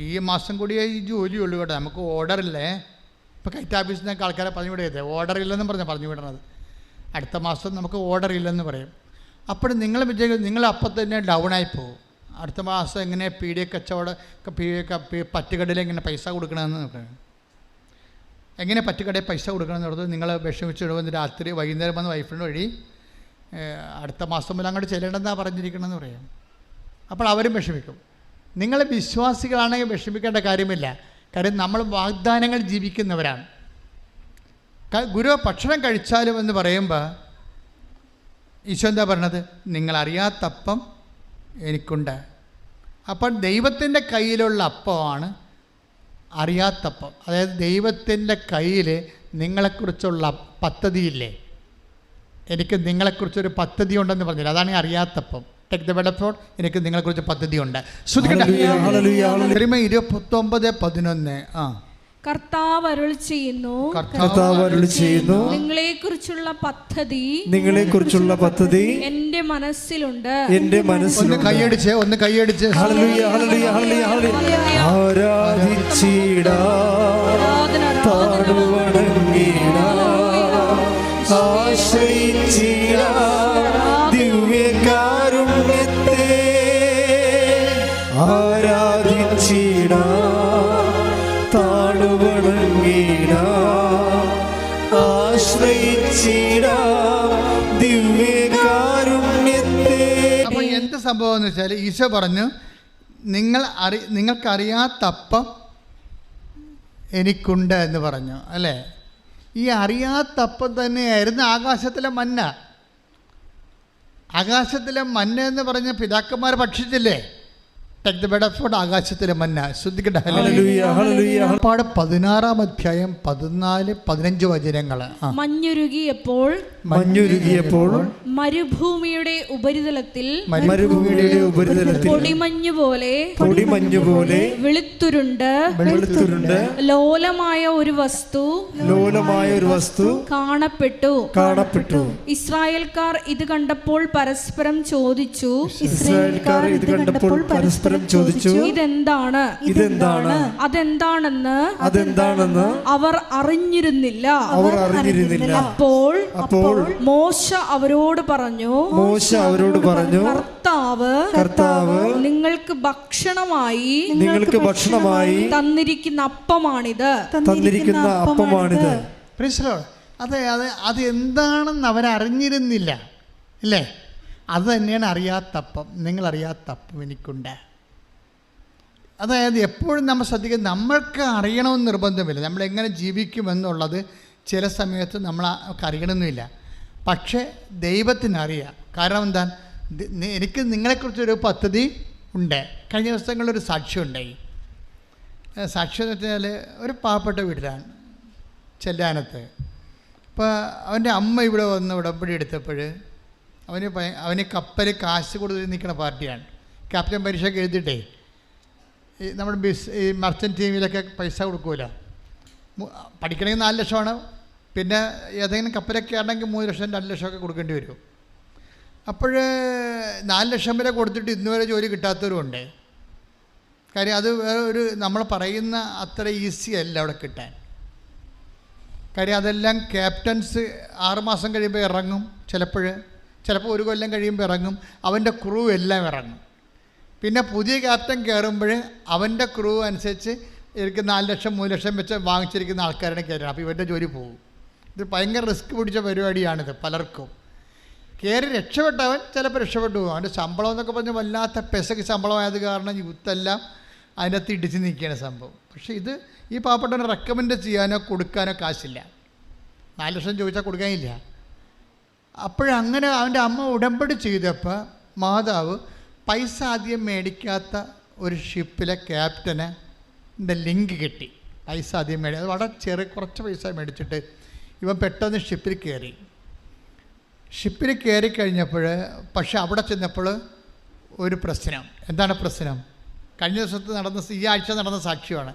ഈ മാസം കൂടിയേ ഈ ജോലിയുള്ളൂ കേട്ടോ, നമുക്ക് ഓർഡറില്ലേ. ഇപ്പോൾ കൈറ്റ് ഓഫീസിൽ നിന്നൊക്കെ ആൾക്കാരെ പറഞ്ഞു വിടരുത്, ഓർഡർ ഇല്ലെന്നും പറഞ്ഞു വിടണത്. അടുത്ത മാസം നമുക്ക് ഓർഡർ ഇല്ലെന്ന് പറയും. അപ്പോൾ നിങ്ങൾ വിചാരിക്കും നിങ്ങൾ അപ്പം തന്നെ ഡൗണായി പോകും. അടുത്ത മാസം എങ്ങനെ പീഡിയ കച്ചവടം പറ്റുകടയിൽ എങ്ങനെ പൈസ കൊടുക്കണമെന്ന് പറയും. എങ്ങനെ പറ്റുകടയിൽ പൈസ കൊടുക്കണമെന്ന് പറഞ്ഞത് നിങ്ങൾ വിഷമിച്ചിടുമ്പോൾ രാത്രി വൈകുന്നേരം വന്ന് വൈഫിൻ്റെ വഴി അടുത്ത മാസം മുതൽ അങ്ങോട്ട് ചെല്ലണമെന്നാണ് പറഞ്ഞിരിക്കണമെന്ന് പറയും. അപ്പോൾ അവരും വിഷമിക്കും. നിങ്ങൾ വിശ്വാസികളാണെങ്കിൽ വിഷമിക്കേണ്ട കാര്യമില്ല. കാര്യം നമ്മൾ വാഗ്ദാനങ്ങൾ ജീവിക്കുന്നവരാണ്. ഗുരു ഭക്ഷണം കഴിച്ചാലും എന്ന് പറയുമ്പോൾ ഈശോ എന്താ പറഞ്ഞത്? നിങ്ങളറിയാത്തപ്പം എനിക്കുണ്ട്. അപ്പം ദൈവത്തിൻ്റെ കയ്യിലുള്ള അപ്പമാണ് അറിയാത്തപ്പം. അതായത് ദൈവത്തിൻ്റെ കയ്യിൽ നിങ്ങളെക്കുറിച്ചുള്ള പദ്ധതിയില്ലേ? എനിക്ക് നിങ്ങളെക്കുറിച്ചൊരു പദ്ധതി ഉണ്ടെന്ന് പറഞ്ഞില്ല, അതാണ് ഈ അറിയാത്തപ്പം. Take the word of God. എനിക്ക് നിങ്ങളെക്കുറിച്ച് പദ്ധതിയുണ്ട്. 29:11 കർത്താവ് അരുളി ചെയ്യുന്നു നിങ്ങളെക്കുറിച്ചുള്ള പദ്ധതി എന്റെ മനസ്സിലുണ്ട്. ഒന്ന് കൈയടിച്ച് അപ്പോൾ എന്ത് സംഭവം എന്ന് വെച്ചാൽ ഈശോ പറഞ്ഞു നിങ്ങൾക്കറിയാത്തപ്പം എനിക്കുണ്ട് എന്ന് പറഞ്ഞു അല്ലേ? ഈ അറിയാത്തപ്പം തന്നെയായിരുന്നു ആകാശത്തിലെ മന്ന. ആകാശത്തിലെ മന്ന എന്ന് പറഞ്ഞ പിതാക്കന്മാർ ഭക്ഷിച്ചില്ലേ? Take the word of God. ആകാശത്തിലെ മന്ന. ശ്രദ്ധിക്കട്ടെ. 16-ാം അധ്യായം 14-15 വചനങ്ങൾ. മഞ്ഞുരുകിയപ്പോൾ മരുഭൂമിയുടെ ഉപരിതലത്തിൽ പൊടിമഞ്ഞുപോലെ വെളുത്തുരുണ്ട് ലോലമായ ഒരു വസ്തു കാണപ്പെട്ടു. ഇസ്രായേൽക്കാർ ഇത് കണ്ടപ്പോൾ പരസ്പരം ചോദിച്ചു ഇതെന്താണ്? അതെന്താണെന്ന് അവർ അറിഞ്ഞിരുന്നില്ല. അപ്പോൾ മോശ അവരോട് പറഞ്ഞു കർത്താവ് നിങ്ങൾക്ക് ഭക്ഷണമായി തന്നിരിക്കുന്ന അപ്പമാണിത്. അത് എന്താണെന്ന് അവരറിഞ്ഞിരുന്നില്ല അല്ലേ? അത് തന്നെയാണ് അറിയാത്തപ്പം. നിങ്ങൾ അറിയാത്തപ്പം എനിക്കുണ്ട്. അതായത് എപ്പോഴും നമ്മൾ ശ്രദ്ധിക്കുക, നമ്മൾക്ക് അറിയണമെന്ന് നിർബന്ധമില്ല. നമ്മളെങ്ങനെ ജീവിക്കുമെന്നുള്ളത് ചില സമയത്ത് നമ്മൾക്ക് അറിയണമെന്നില്ല. പക്ഷേ ദൈവത്തിനറിയാം. കാരണം എന്താ, എനിക്ക് നിങ്ങളെക്കുറിച്ചൊരു പദ്ധതി ഉണ്ട്. കഴിഞ്ഞ ദിവസങ്ങളിലൊരു സാക്ഷ്യം ഉണ്ടായി. സാക്ഷ്യം എന്ന് വെച്ചാൽ ഒരു പാവപ്പെട്ട വീട്ടിലാണ്, ചെല്ലാനത്ത്. അപ്പോൾ അവൻ്റെ അമ്മ ഇവിടെ വന്ന് ഉടമ്പടി എടുത്തപ്പോൾ അവന് കപ്പൽ കാശ് കൊടുത്ത് നിൽക്കുന്ന പാർട്ടിയാണ്. ക്യാപ്റ്റൻ പരീക്ഷയൊക്കെ എഴുതിയിട്ടേ നമ്മുടെ ഈ മർച്ചൻ്റ് ടീമിലൊക്കെ പൈസ കൊടുക്കൂല. പഠിക്കണമെങ്കിൽ 4 ലക്ഷമാണ്. പിന്നെ ഏതെങ്കിലും കപ്പലൊക്കെ ആണെങ്കിൽ 3 ലക്ഷം 2 ലക്ഷമൊക്കെ കൊടുക്കേണ്ടി വരും. അപ്പോൾ 4 ലക്ഷം വരെ കൊടുത്തിട്ട് ഇന്നുവരെ ജോലി കിട്ടാത്തവരുമുണ്ട്. കാര്യം അത് വേറെ ഒരു നമ്മൾ പറയുന്ന അത്ര ഈസി അല്ല അവിടെ കിട്ടാൻ. കാര്യം അതെല്ലാം ക്യാപ്റ്റൻസ് 6 മാസം കഴിയുമ്പോൾ ഇറങ്ങും, ചിലപ്പോൾ 1 കൊല്ലം കഴിയുമ്പോൾ ഇറങ്ങും. അവൻ്റെ ക്രൂ എല്ലാം ഇറങ്ങും. പിന്നെ പുതിയ ക്യാപ്റ്റൻ കയറുമ്പോൾ അവൻ്റെ ക്രൂ അനുസരിച്ച് എനിക്ക് 4 ലക്ഷം 3 ലക്ഷം വെച്ച് വാങ്ങിച്ചിരിക്കുന്ന ആൾക്കാരാണ് കയറുന്നത്. അപ്പോൾ ഇവൻ്റെ ജോലി പോകും. ഇത് ഭയങ്കര റിസ്ക് പിടിച്ച പരിപാടിയാണിത് പലർക്കും. കയറി രക്ഷപ്പെട്ടവൻ ചിലപ്പോൾ രക്ഷപ്പെട്ടു പോകും. അവൻ്റെ ശമ്പളം എന്നൊക്കെ പറഞ്ഞാൽ വല്ലാത്ത പെസക്ക് ശമ്പളമായത് കാരണം യൂത്തെല്ലാം അതിനകത്ത് ഇടിച്ച് നിൽക്കുകയാണ് സംഭവം. പക്ഷേ ഇത് ഈ പാവപ്പെട്ടവനെ റെക്കമെൻഡ് ചെയ്യാനോ കൊടുക്കാനോ കാശില്ല. 4 ലക്ഷം ചോദിച്ചാൽ കൊടുക്കാനില്ല. അപ്പോഴങ്ങനെ അവൻ്റെ അമ്മ ഉടമ്പടി ചെയ്തപ്പോൾ മാതാവ് പൈസ ആദ്യം മേടിക്കാത്ത ഒരു ഷിപ്പിലെ ക്യാപ്റ്റന് ലിങ്ക് കിട്ടി. പൈസ ആദ്യം അത് വളരെ കുറച്ച് പൈസ മേടിച്ചിട്ട് ഇവൻ പെട്ടെന്ന് ഷിപ്പിൽ കയറി. ഷിപ്പിൽ കയറി കഴിഞ്ഞപ്പോൾ പക്ഷെ അവിടെ ചെന്നപ്പോൾ ഒരു പ്രശ്നം. എന്താണ് പ്രശ്നം? കഴിഞ്ഞ ദിവസത്ത് നടന്ന, ഈ ആഴ്ച നടന്ന സാക്ഷ്യമാണ്.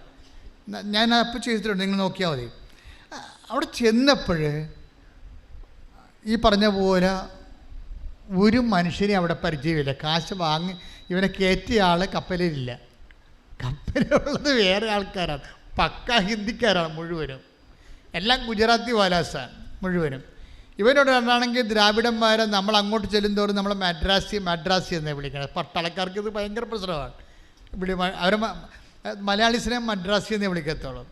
ഞാൻ അപ്പോൾ ചെയ്തിട്ടുണ്ട്, നിങ്ങൾ നോക്കിയാൽ മതി. അവിടെ ചെന്നപ്പോൾ ഈ പറഞ്ഞ പോലെ ഒരു മനുഷ്യനെ അവിടെ പരിചയമില്ല. കാശ് വാങ്ങി ഇവനെ കയറ്റിയ ആൾ കപ്പലിലില്ല. കപ്പലുള്ളത് വേറെ ആൾക്കാരാണ്, പക്ക ഹിന്ദിക്കാരാണ് മുഴുവനും. എല്ലാം ഗുജറാത്തി വാലാസാണ് മുഴുവനും. ഇവനോട് ആണെങ്കിൽ ദ്രാവിഡന്മാരെ നമ്മൾ അങ്ങോട്ട് ചെല്ലുന്തോറും നമ്മൾ മദ്രാസി എന്നേ വിളിക്കണം. പട്ടാളക്കാർക്ക് ഇത് ഭയങ്കര പ്രശ്നമാണ്. അവർ മലയാളീസിനെ മദ്രാസി എന്നേ വിളിക്കത്തുള്ളൂ.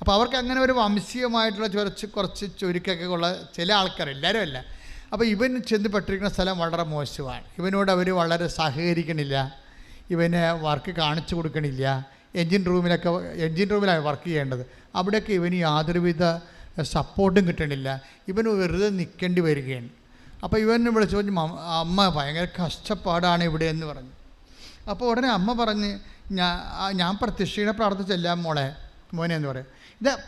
അപ്പോൾ അവർക്ക് അങ്ങനെ ഒരു വംശീയമായിട്ടുള്ള കുറച്ച് ചുരുക്കൊക്കെ ഉള്ള ചില ആൾക്കാർ, എല്ലാവരും അല്ല. അപ്പോൾ ഇവൻ ചെന്ന് പെട്ടിരിക്കുന്ന സ്ഥലം വളരെ മോശമാണ്. ഇവനോട് അവർ വളരെ സഹകരിക്കണില്ല, ഇവന് വർക്ക് കാണിച്ചു കൊടുക്കണില്ല. എൻജിൻ റൂമിലാണ് വർക്ക് ചെയ്യേണ്ടത്. അവിടെയൊക്കെ ഇവന് യാതൊരുവിധ സപ്പോർട്ടും കിട്ടണില്ല. ഇവന് വെറുതെ നിൽക്കേണ്ടി വരികയാണ്. അപ്പോൾ ഇവനെ വിളിച്ചു പറഞ്ഞു, അമ്മ ഭയങ്കര കഷ്ടപ്പാടാണ് ഇവിടെ എന്ന് പറഞ്ഞു. അപ്പോൾ ഉടനെ അമ്മ പറഞ്ഞ്, ഞാൻ പ്രത്യക്ഷീണ പ്രാർത്ഥിച്ചെല്ലാം മോനെ എന്ന് പറയും.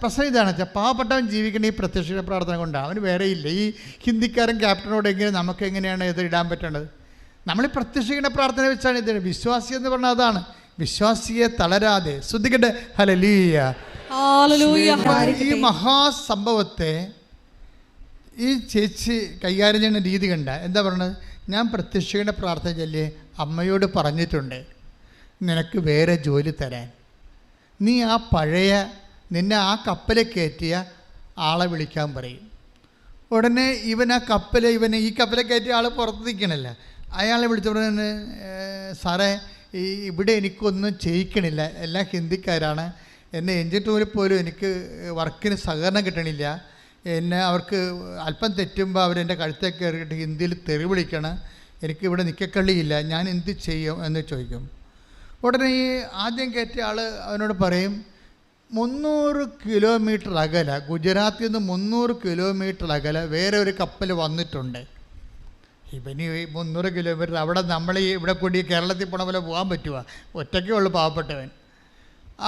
പ്രശ്നം ഇതാണ് വെച്ചാൽ പാവപ്പെട്ടവൻ ജീവിക്കേണ്ട ഈ പ്രത്യക്ഷീണ പ്രാർത്ഥന കൊണ്ടാണ്. അവന് വേറെ ഇല്ല. ഈ ഹിന്ദിക്കാരൻ ക്യാപ്റ്റനോടെങ്കിലും നമുക്ക് എങ്ങനെയാണ് എതിരിടാൻ പറ്റേണ്ടത്? നമ്മൾ ഈ പ്രത്യക്ഷീണ പ്രാർത്ഥന വെച്ചാണ് ഇത്. വിശ്വാസി എന്ന് പറഞ്ഞാൽ അതാണ്, വിശ്വാസിയെ തളരാതെ. ശ്രദ്ധിക്കട്ടെ, ഹല്ലേലൂയ. ഈ മഹാസംഭവത്തെ ഈ ചേച്ചി കൈകാര്യം ചെയ്യുന്ന രീതി കണ്ട എന്താ പറയുന്നത്? ഞാൻ പ്രത്യക്ഷീണ പ്രാർത്ഥന ചൊല്ലി അമ്മയോട് പറഞ്ഞിട്ടുണ്ട് നിനക്ക് വേറെ ജോലി തരാൻ. നീ ആ പഴയ നിന്നെ ആ കപ്പലിൽ കയറ്റിയ ആളെ വിളിക്കാൻ പറയും. ഉടനെ ഈ കപ്പലിൽ കയറ്റിയ ആൾ പുറത്ത് നിൽക്കണില്ല. അയാളെ വിളിച്ചു പറഞ്ഞ, സാറേ ഇവിടെ എനിക്കൊന്നും ചെയ്യിക്കണില്ല, എല്ലാം ഹിന്ദിക്കാരാണ്. എന്നെ എൻജിൻ റൂമിൽ പോലും എനിക്ക് വർക്കിന് സഹകരണം കിട്ടണില്ല. എന്നെ അവർക്ക് അല്പം തെറ്റുമ്പോൾ അവരെൻ്റെ കഴുത്തേക്ക് കയറിയിട്ട് ഹിന്ദിയിൽ തെറി വിളിക്കണം. എനിക്കിവിടെ നിൽക്കക്കള്ളിയില്ല, ഞാൻ എന്ത് ചെയ്യും എന്ന് ചോദിക്കും. ഉടനെ ഈ ആദ്യം കയറ്റിയ ആൾ അവനോട് പറയും, 300 കിലോമീറ്റർ അകലെ, ഗുജറാത്തിൽ നിന്ന് 300 കിലോമീറ്റർ അകലെ വേറെ ഒരു കപ്പൽ വന്നിട്ടുണ്ട്. ഇവന് 300 കിലോമീറ്റർ അവിടെ നമ്മൾ ഇവിടെ കൂടി കേരളത്തിൽ പോണ പോലെ പോകാൻ പറ്റുക? ഒറ്റയ്ക്കേ ഉള്ളൂ പാവപ്പെട്ടവൻ.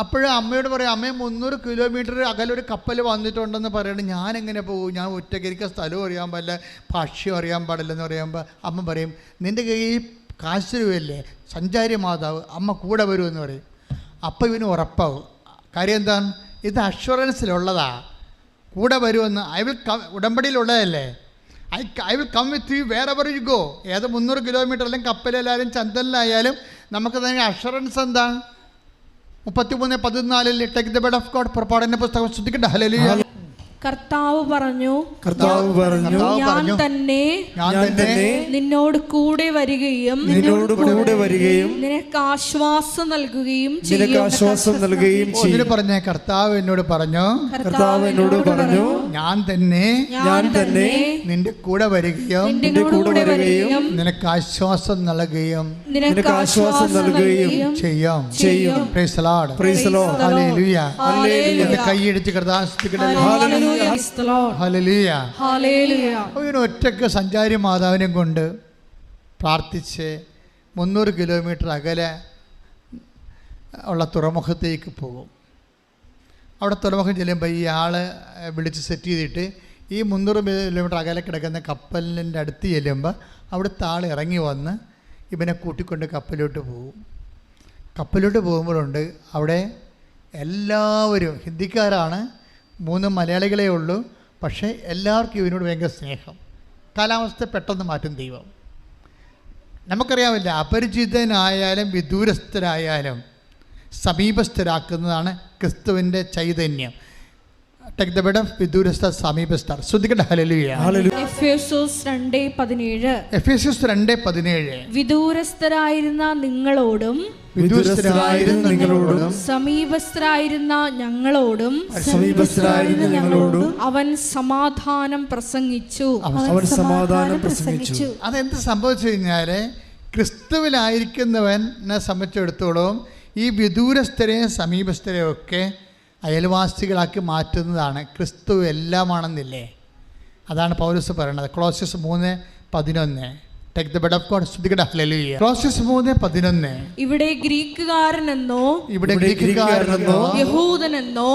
അപ്പോഴും അമ്മയോട് പറയും, അമ്മയെ 300 കിലോമീറ്റർ അകലൊരു കപ്പൽ വന്നിട്ടുണ്ടെന്ന് പറയണം. ഞാനെങ്ങനെ പോകും? ഞാൻ ഒറ്റയ്ക്ക്, എനിക്ക് സ്ഥലവും അറിയാൻ പാടില്ല, ഭാഷ്യം അറിയാൻ പാടില്ലെന്ന് പറയുമ്പോൾ അമ്മ പറയും, നിൻ്റെ കയ്യിൽ കാശ് രൂപയല്ലേ, സഞ്ചാരി മാതാവ്, അമ്മ കൂടെ വരുമെന്ന് പറയും. അപ്പോൾ ഇവന് ഉറപ്പാവും. കാര്യം എന്താണ്? ഇത് അഷ്വറൻസിലുള്ളതാ, കൂടെ വരുമെന്ന്. ഉടമ്പടിയിലുള്ളതല്ലേ. I will come with you wherever you go. ഏത് 300 കിലോമീറ്റർ അല്ലെങ്കിൽ കപ്പലിലായാലും ചന്തലിലായാലും നമുക്ക് തന്നെ അഷ്വറൻസ് എന്താണ്? 33:14 take the bed of God, പുറപ്പാടിൻ്റെ പുസ്തകം. ശ്രദ്ധിക്കട്ടെ, ഹല്ലേലൂയ. കർത്താവ് പറഞ്ഞു, ഞാൻ തന്നെ നിന്നോട് കൂടെ വരികയും നിനക്ക് ആശ്വാസം നൽകുകയും ചെയ്യും. പറഞ്ഞ കർത്താവ് എന്നോട് പറഞ്ഞു, ഞാൻ തന്നെ നിന്റെ കൂടെ വരികയും നിനക്ക് ആശ്വാസം നൽകുകയും ചെയ്യാം. Praise the Lord. ഹല്ലേലൂയ. കൈയടിച്ച് കർത്താവിനെ ഒറ്റക്ക് സഞ്ചാരി മാതാവിനെ കൊണ്ട് പ്രാർത്ഥിച്ച് 300 കിലോമീറ്റർ അകലെ ഉള്ള തുറമുഖത്തേക്ക് പോകും. അവിടെ തുറമുഖം ചെല്ലുമ്പോൾ ഈ ആളെ വിളിച്ച് സെറ്റ് ചെയ്തിട്ട് ഈ 300 കിലോമീറ്റർ അകലെ കിടക്കുന്ന കപ്പലിൻ്റെ അടുത്ത് ചെല്ലുമ്പോൾ അവിടുത്തെ ആൾ ഇറങ്ങി വന്ന് ഇവനെ കൂട്ടിക്കൊണ്ട് കപ്പലിലോട്ട് പോകും. കപ്പലിലോട്ട് പോകുമ്പോഴുണ്ട് അവിടെ എല്ലാവരും ഹിന്ദിക്കാരാണ്, 3 മലയാളികളേ ഉള്ളൂ. പക്ഷേ എല്ലാവർക്കും ഇവനോട് ഭയങ്കര സ്നേഹം. കാലാവസ്ഥ പെട്ടെന്ന് മാറ്റും ദൈവം. നമുക്കറിയാമില്ല, അപരിചിതനായാലും വിദൂരസ്ഥരായാലും സമീപസ്ഥരാക്കുന്നതാണ് ക്രിസ്തുവിൻ്റെ ചൈതന്യം. ടേക്ക് ദ ബെഡ് ഓഫ് വിദൂരസ്ഥ സമീപസ്ഥർ. ശ്രദ്ധിക്കട്ടെ. ഹല്ലേലൂയ. എഫേസ്യോസ് 2:17. എഫേസ്യോസ് 2:17. വിദൂരസ്ഥരായിരുന്ന നിങ്ങളോടും സമീപസ്ഥരായിരുന്ന ഞങ്ങളോടും അവൻ സമാധാനം പ്രസംഗിച്ചു. അതെന്ത് സംഭവിച്ചു കഴിഞ്ഞാൽ, ക്രിസ്തുവിലായിരിക്കുന്നവനെ സംബന്ധിച്ചിടത്തോളം ഈ വിദൂരസ്ഥരെയും സമീപസ്ഥരെയും ഒക്കെ അയൽവാസികളാക്കി മാറ്റുന്നതാണ് ക്രിസ്തു എല്ലാമാണെന്നില്ലേ. അതാണ് പൗലോസ് പറയുന്നത്. കൊളോസ്യസ് 3:11. Take the bed of God. ഹല്ലേലൂയ. കൊളോസ്യസ് 3:11. ഇവിടെ ഗ്രീക്കുകാരനെന്നോ യഹൂദനെന്നോ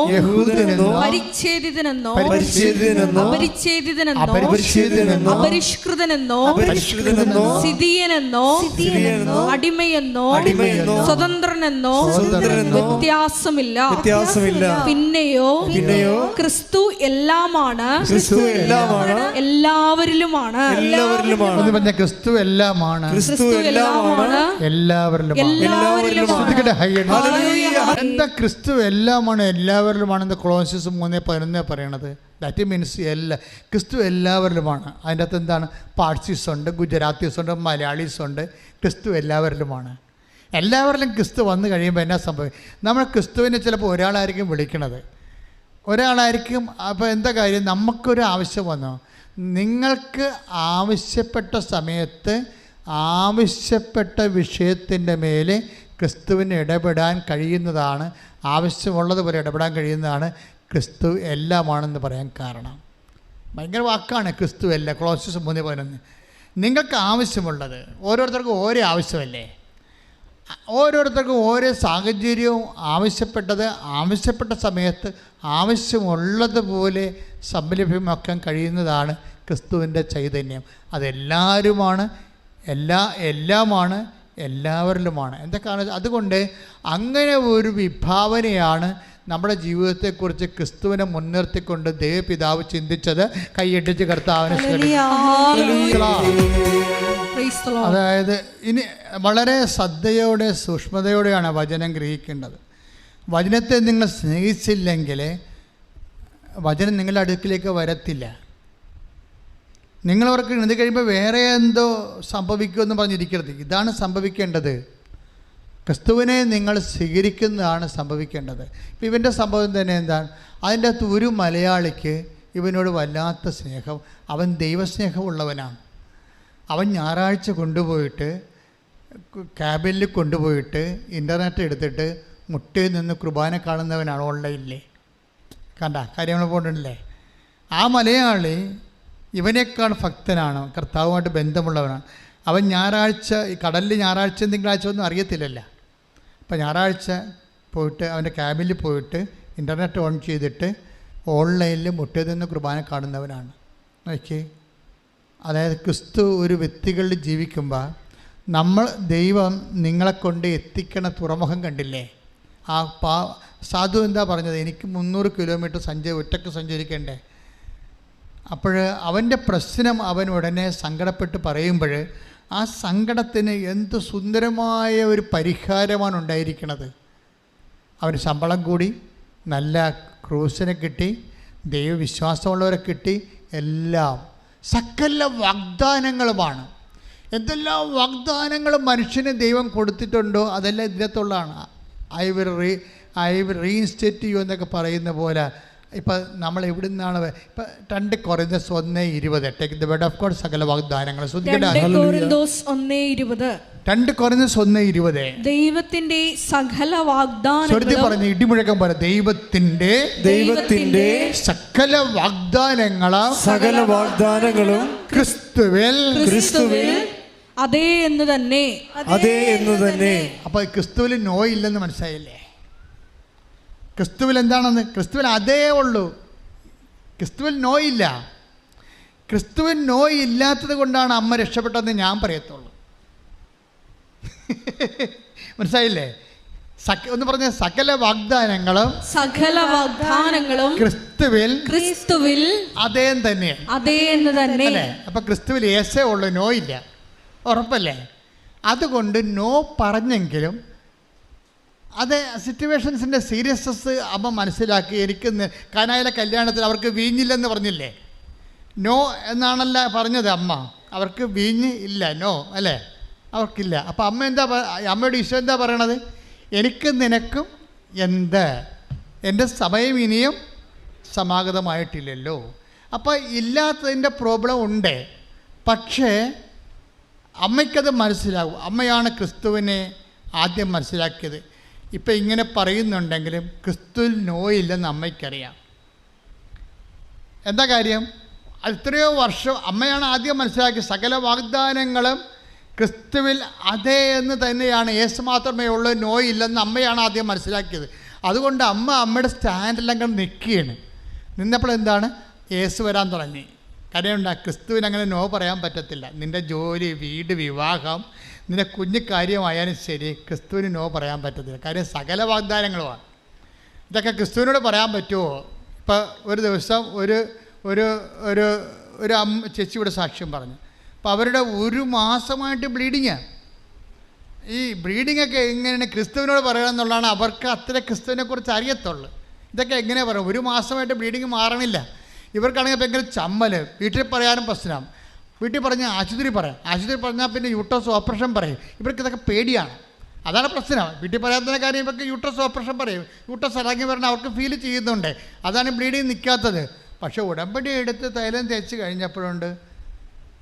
പരിച്ഛേദിതനെന്നോ അപരിഷ്കൃതനെന്നോ സിദിയനെന്നോ അടിമയെന്നോ സ്വതന്ത്രനെന്നോ വ്യത്യാസമില്ല. പിന്നെയോ ക്രിസ്തു എല്ലാമാണ്, എല്ലാവരിലുമാണ്. ക്രിസ്തു എല്ലാമാണ്, എല്ലാവരിലും. എന്താ ക്രിസ്തു എല്ലാമാണ് എല്ലാവരിലുമാണെന്ന് കൊളോസ്യസ് 3:11 പറയണത്? ദാറ്റ് മീൻസ് ക്രിസ്തു എല്ലാവരിലുമാണ്. അതിൻ്റെ അകത്ത് എന്താണ്? പാഴ്സീസ് ഉണ്ട്, ഗുജറാത്തീസ് ഉണ്ട്, മലയാളീസ് ഉണ്ട്. ക്രിസ്തു എല്ലാവരിലുമാണ്. എല്ലാവരിലും ക്രിസ്തു വന്നു കഴിയുമ്പോൾ എന്നാ സംഭവിക്കും? നമ്മൾ ക്രിസ്തുവിനെ ചിലപ്പോൾ ഒരാളായിരിക്കും വിളിക്കണത്, ഒരാളായിരിക്കും. അപ്പോൾ എന്താ കാര്യം? നമുക്കൊരു ആവശ്യം വന്നു, നിങ്ങൾക്ക് ആവശ്യപ്പെട്ട സമയത്ത് ആവശ്യപ്പെട്ട വിഷയത്തിൻ്റെ മേലെ ക്രിസ്തുവിന് ഇടപെടാൻ കഴിയുന്നതാണ്, ആവശ്യമുള്ളതുപോലെ ഇടപെടാൻ കഴിയുന്നതാണ് ക്രിസ്തു എല്ലാമാണെന്ന് പറയാൻ കാരണം. ഭയങ്കര വാക്കാണ് ക്രിസ്തു എല്ലാം. കൊളോസ്യസ് 3:11. നിങ്ങൾക്ക് ആവശ്യമുള്ളത്, ഓരോരുത്തർക്കും ഓരോ ആവശ്യമല്ലേ, ഓരോരുത്തർക്കും ഓരോ സാഹചര്യവും ആവശ്യപ്പെട്ടത് ആവശ്യപ്പെട്ട സമയത്ത് ആവശ്യമുള്ളതുപോലെ സംലഭ്യമാക്കാൻ കഴിയുന്നതാണ് ക്രിസ്തുവിൻ്റെ ചൈതന്യം. അതെല്ലാവരുമാണ്, എല്ലാമാണ്, എല്ലാവരിലുമാണ്. എന്തൊക്കെയാണ്? അതുകൊണ്ട് അങ്ങനെ ഒരു വിഭാവനയാണ് നമ്മുടെ ജീവിതത്തെക്കുറിച്ച് ക്രിസ്തുവിനെ മുൻനിർത്തിക്കൊണ്ട് ദൈവപിതാവ് ചിന്തിച്ചത്. കൈയടിച്ച് കർത്താവിനെ. അതായത് ഇനി വളരെ ശ്രദ്ധയോടെ സൂക്ഷ്മതയോടെയാണ് വചനം ഗ്രഹിക്കേണ്ടത്. വചനത്തെ നിങ്ങൾ സ്നേഹിച്ചില്ലെങ്കിൽ വചനം നിങ്ങളുടെ അടുക്കിലേക്ക് വരത്തില്ല. നിങ്ങളവർക്ക് ഇത് കഴിയുമ്പോൾ വേറെ എന്തോ സംഭവിക്കുമെന്ന് പറഞ്ഞിരിക്കരുത്. ഇതാണ് സംഭവിക്കേണ്ടത്. ക്രിസ്തുവിനെ നിങ്ങൾ സ്വീകരിക്കുന്നതാണ് സംഭവിക്കേണ്ടത്. ഇപ്പം ഇവൻ്റെ സംഭവം തന്നെ എന്താണ്? അതിൻ്റെ അകത്ത് ഒരു മലയാളിക്ക് ഇവനോട് വല്ലാത്ത സ്നേഹം. അവൻ ദൈവസ്നേഹമുള്ളവനാണ്. അവൻ ഞായറാഴ്ച കൊണ്ടുപോയിട്ട് ക്യാബിനിൽ കൊണ്ടുപോയിട്ട് ഇൻ്റർനെറ്റ് എടുത്തിട്ട് മുട്ടയിൽ നിന്ന് കുർബാന കാണുന്നവനാണ് ഓൺലൈനിൽ. കണ്ട കാര്യങ്ങൾ പോകണ്ടല്ലേ? ആ മലയാളി ഇവനേക്കാൾ ഭക്തനാണ്, കർത്താവുമായിട്ട് ബന്ധമുള്ളവനാണ്. അവൻ ഞായറാഴ്ച ഈ കടലിൽ ഞായറാഴ്ച തിങ്കളാഴ്ച ഒന്നും അറിയത്തില്ലല്ലോ. അപ്പോൾ ഞായറാഴ്ച പോയിട്ട് അവൻ്റെ ക്യാബിനിൽ പോയിട്ട് ഇൻ്റർനെറ്റ് ഓൺ ചെയ്തിട്ട് ഓൺലൈനിൽ മുട്ടയിൽ നിന്ന് കുർബാന കാണുന്നവനാണ്. നോക്കി, അതായത് ക്രിസ്തു ഒരു വ്യക്തികളിൽ ജീവിക്കുമ്പോൾ ദൈവം നിങ്ങളെ കൊണ്ട് എത്തിക്കണ തുറമുഖം കണ്ടില്ലേ? ആ സാധു എന്താ പറഞ്ഞത്? എനിക്ക് 300 കിലോമീറ്റർ ഒറ്റയ്ക്ക് സഞ്ചരിക്കണ്ടേ? അപ്പോൾ അവൻ്റെ പ്രശ്നം അവൻ ഉടനെ സങ്കടപ്പെട്ട് പറയുമ്പോൾ ആ സങ്കടത്തിന് എന്ത് സുന്ദരമായ ഒരു പരിഹാരമാണ് ഉണ്ടായിരിക്കുന്നത്. അവന് ശമ്പളം കൂടി, നല്ല ക്രൂസിനെ കിട്ടി, ദൈവവിശ്വാസമുള്ളവരെ കിട്ടി. എല്ലാം സകല വാഗ്ദാനങ്ങളുമാണ്. എന്തെല്ലാം വാഗ്ദാനങ്ങളും മനുഷ്യന് ദൈവം കൊടുത്തിട്ടുണ്ടോ അതെല്ലാം ഇതിനകത്തുള്ളതാണ്. ഐ വിൽ റീഇൻസ്റ്റേറ്റ് യു എന്നൊക്കെ പറയുന്ന പോലെ. ഇപ്പം നമ്മൾ എവിടെ നിന്നാണ് ഇപ്പം 2 കൊറിന്തോസ് 1:20 take the word of God, സകല വാഗ്ദാനങ്ങൾ. 2 കൊരിന്തോസ് 1:20 2 കൊരിന്തോസ് 1:20 ദൈവത്തിന്റെ സകല വാഗ്ദാനങ്ങളും പറഞ്ഞ് ഇടിമുഴക്കം പോലെ ദൈവത്തിന്റെ സകല വാഗ്ദാനങ്ങളും ക്രിസ്തുവിൽ അതേ എന്ന് തന്നെ. അപ്പൊ ക്രിസ്തുവിൽ നോ ഇല്ലെന്ന് മനസ്സിലായില്ലേ? ക്രിസ്തുവിൽ എന്താണെന്ന്? ക്രിസ്തുവിൽ അതേ ഉള്ളൂ, ക്രിസ്തുവിൽ നോ ഇല്ല. ക്രിസ്തുവിൽ നോ ഇല്ലാത്തത് കൊണ്ടാണ് അമ്മ രക്ഷപ്പെട്ടതെന്ന് ഞാൻ പറയത്തുള്ളൂ. മനസ്സിലായില്ലേ? ഒന്ന് പറഞ്ഞ സകല വാഗ്ദാനങ്ങളും ക്രിസ്തുവിൽ അതേ തന്നെ. അപ്പൊ ക്രിസ്തുവിൽ യേശേ ഉള്ളൂ, നോ ഇല്ല. ഉറപ്പല്ലേ? അതുകൊണ്ട് നോ പറഞ്ഞെങ്കിലും അത് സിറ്റുവേഷൻസിൻ്റെ സീരിയസ്നെസ് അമ്മ മനസ്സിലാക്കി. എനിക്ക് കാനായിലെ കല്യാണത്തിൽ അവർക്ക് വീഞ്ഞില്ലെന്ന് പറഞ്ഞില്ലേ? നോ എന്നാണല്ല പറഞ്ഞത് അമ്മ. അവർക്ക് വീഞ്ഞ് ഇല്ല, നോ അല്ലേ? അവർക്കില്ല. അപ്പോൾ അമ്മയോട് ഈശോ എന്താ പറയണത്? എനിക്ക് നിനക്കും എൻ്റെ സമയം ഇനിയും സമാഗതമായിട്ടില്ലല്ലോ. അപ്പോൾ ഇല്ലാത്തതിൻ്റെ പ്രോബ്ലം ഉണ്ട്. പക്ഷേ അമ്മയ്ക്കത് മനസ്സിലാകും. അമ്മയാണ് ക്രിസ്തുവിനെ ആദ്യം മനസ്സിലാക്കിയത്. ഇപ്പം ഇങ്ങനെ പറയുന്നുണ്ടെങ്കിലും ക്രിസ്തുവിൽ നോ ഇല്ലെന്ന് അമ്മയ്ക്കറിയാം. എന്താ കാര്യം? എത്രയോ വർഷം അമ്മയാണ് ആദ്യം മനസ്സിലാക്കിയത്. സകല വാഗ്ദാനങ്ങളും ക്രിസ്തുവിൽ അതേ എന്ന് തന്നെയാണ്. യേശു മാത്രമേ ഉള്ളൂ, നോ ഇല്ലെന്ന് അമ്മയാണ് ആദ്യം മനസ്സിലാക്കിയത്. അതുകൊണ്ട് അമ്മയുടെ സ്റ്റാൻഡെല്ലാം കണ്ട് നിൽക്കുകയാണ്. നിന്നപ്പോൾ എന്താണ്? യേശു വരാൻ തുടങ്ങി. കാര്യമുണ്ടാ? ക്രിസ്തുവിന് അങ്ങനെ നോ പറയാൻ പറ്റത്തില്ല. നിൻ്റെ ജോലി, വീട്, വിവാഹം, നിൻ്റെ കുഞ്ഞു കാര്യമായാലും ശരി, ക്രിസ്തുവിന് നോ പറയാൻ പറ്റത്തില്ല. കാര്യം സകല വാഗ്ദാനങ്ങളുമാണ്. ഇതൊക്കെ ക്രിസ്തുവിനോട് പറയാൻ പറ്റുമോ? ഇപ്പോൾ ഒരു ദിവസം ഒരു ചേച്ചിയുടെ സാക്ഷ്യം പറഞ്ഞു. അപ്പോൾ അവരുടെ 1 മാസമായിട്ട് ബ്ലീഡിങ്ങാണ്. ഈ ബ്ലീഡിങ്ങൊക്കെ എങ്ങനെയാണ് ക്രിസ്തുവിനോട് പറയുക എന്നുള്ളതാണ് അവർക്ക് അത്ര ക്രിസ്തുവിനെക്കുറിച്ച് അറിയത്തുള്ളൂ. ഇതൊക്കെ എങ്ങനെ പറയും? 1 മാസമായിട്ട് ബ്ലീഡിങ് മാറണില്ല. ഇവർക്കാണെങ്കിൽ ഭയങ്കര ചമ്മൽ. വീട്ടിൽ പറയാനും പ്രശ്നം. വീട്ടിൽ പറഞ്ഞാൽ ആശുപത്രി പറഞ്ഞാൽ പിന്നെ യൂട്രസ് ഓപ്പറേഷൻ പറയും. ഇവർക്ക് ഇതൊക്കെ പേടിയാണ്. അതാണ് പ്രശ്നം. വീട്ടിൽ പറയാത്ത കാര്യം ഇവർക്ക് യൂട്രസ് ഓപ്പറേഷൻ പറയും. യൂട്രസ് ഇറങ്ങി പറഞ്ഞാൽ അവർക്ക് ഫീൽ ചെയ്യുന്നുണ്ട്. അതാണ് ബ്ലീഡിങ് നിൽക്കാത്തത്. പക്ഷേ ഉടമ്പടി എടുത്ത് തൈലം തേച്ച് കഴിഞ്ഞപ്പോഴുണ്ട്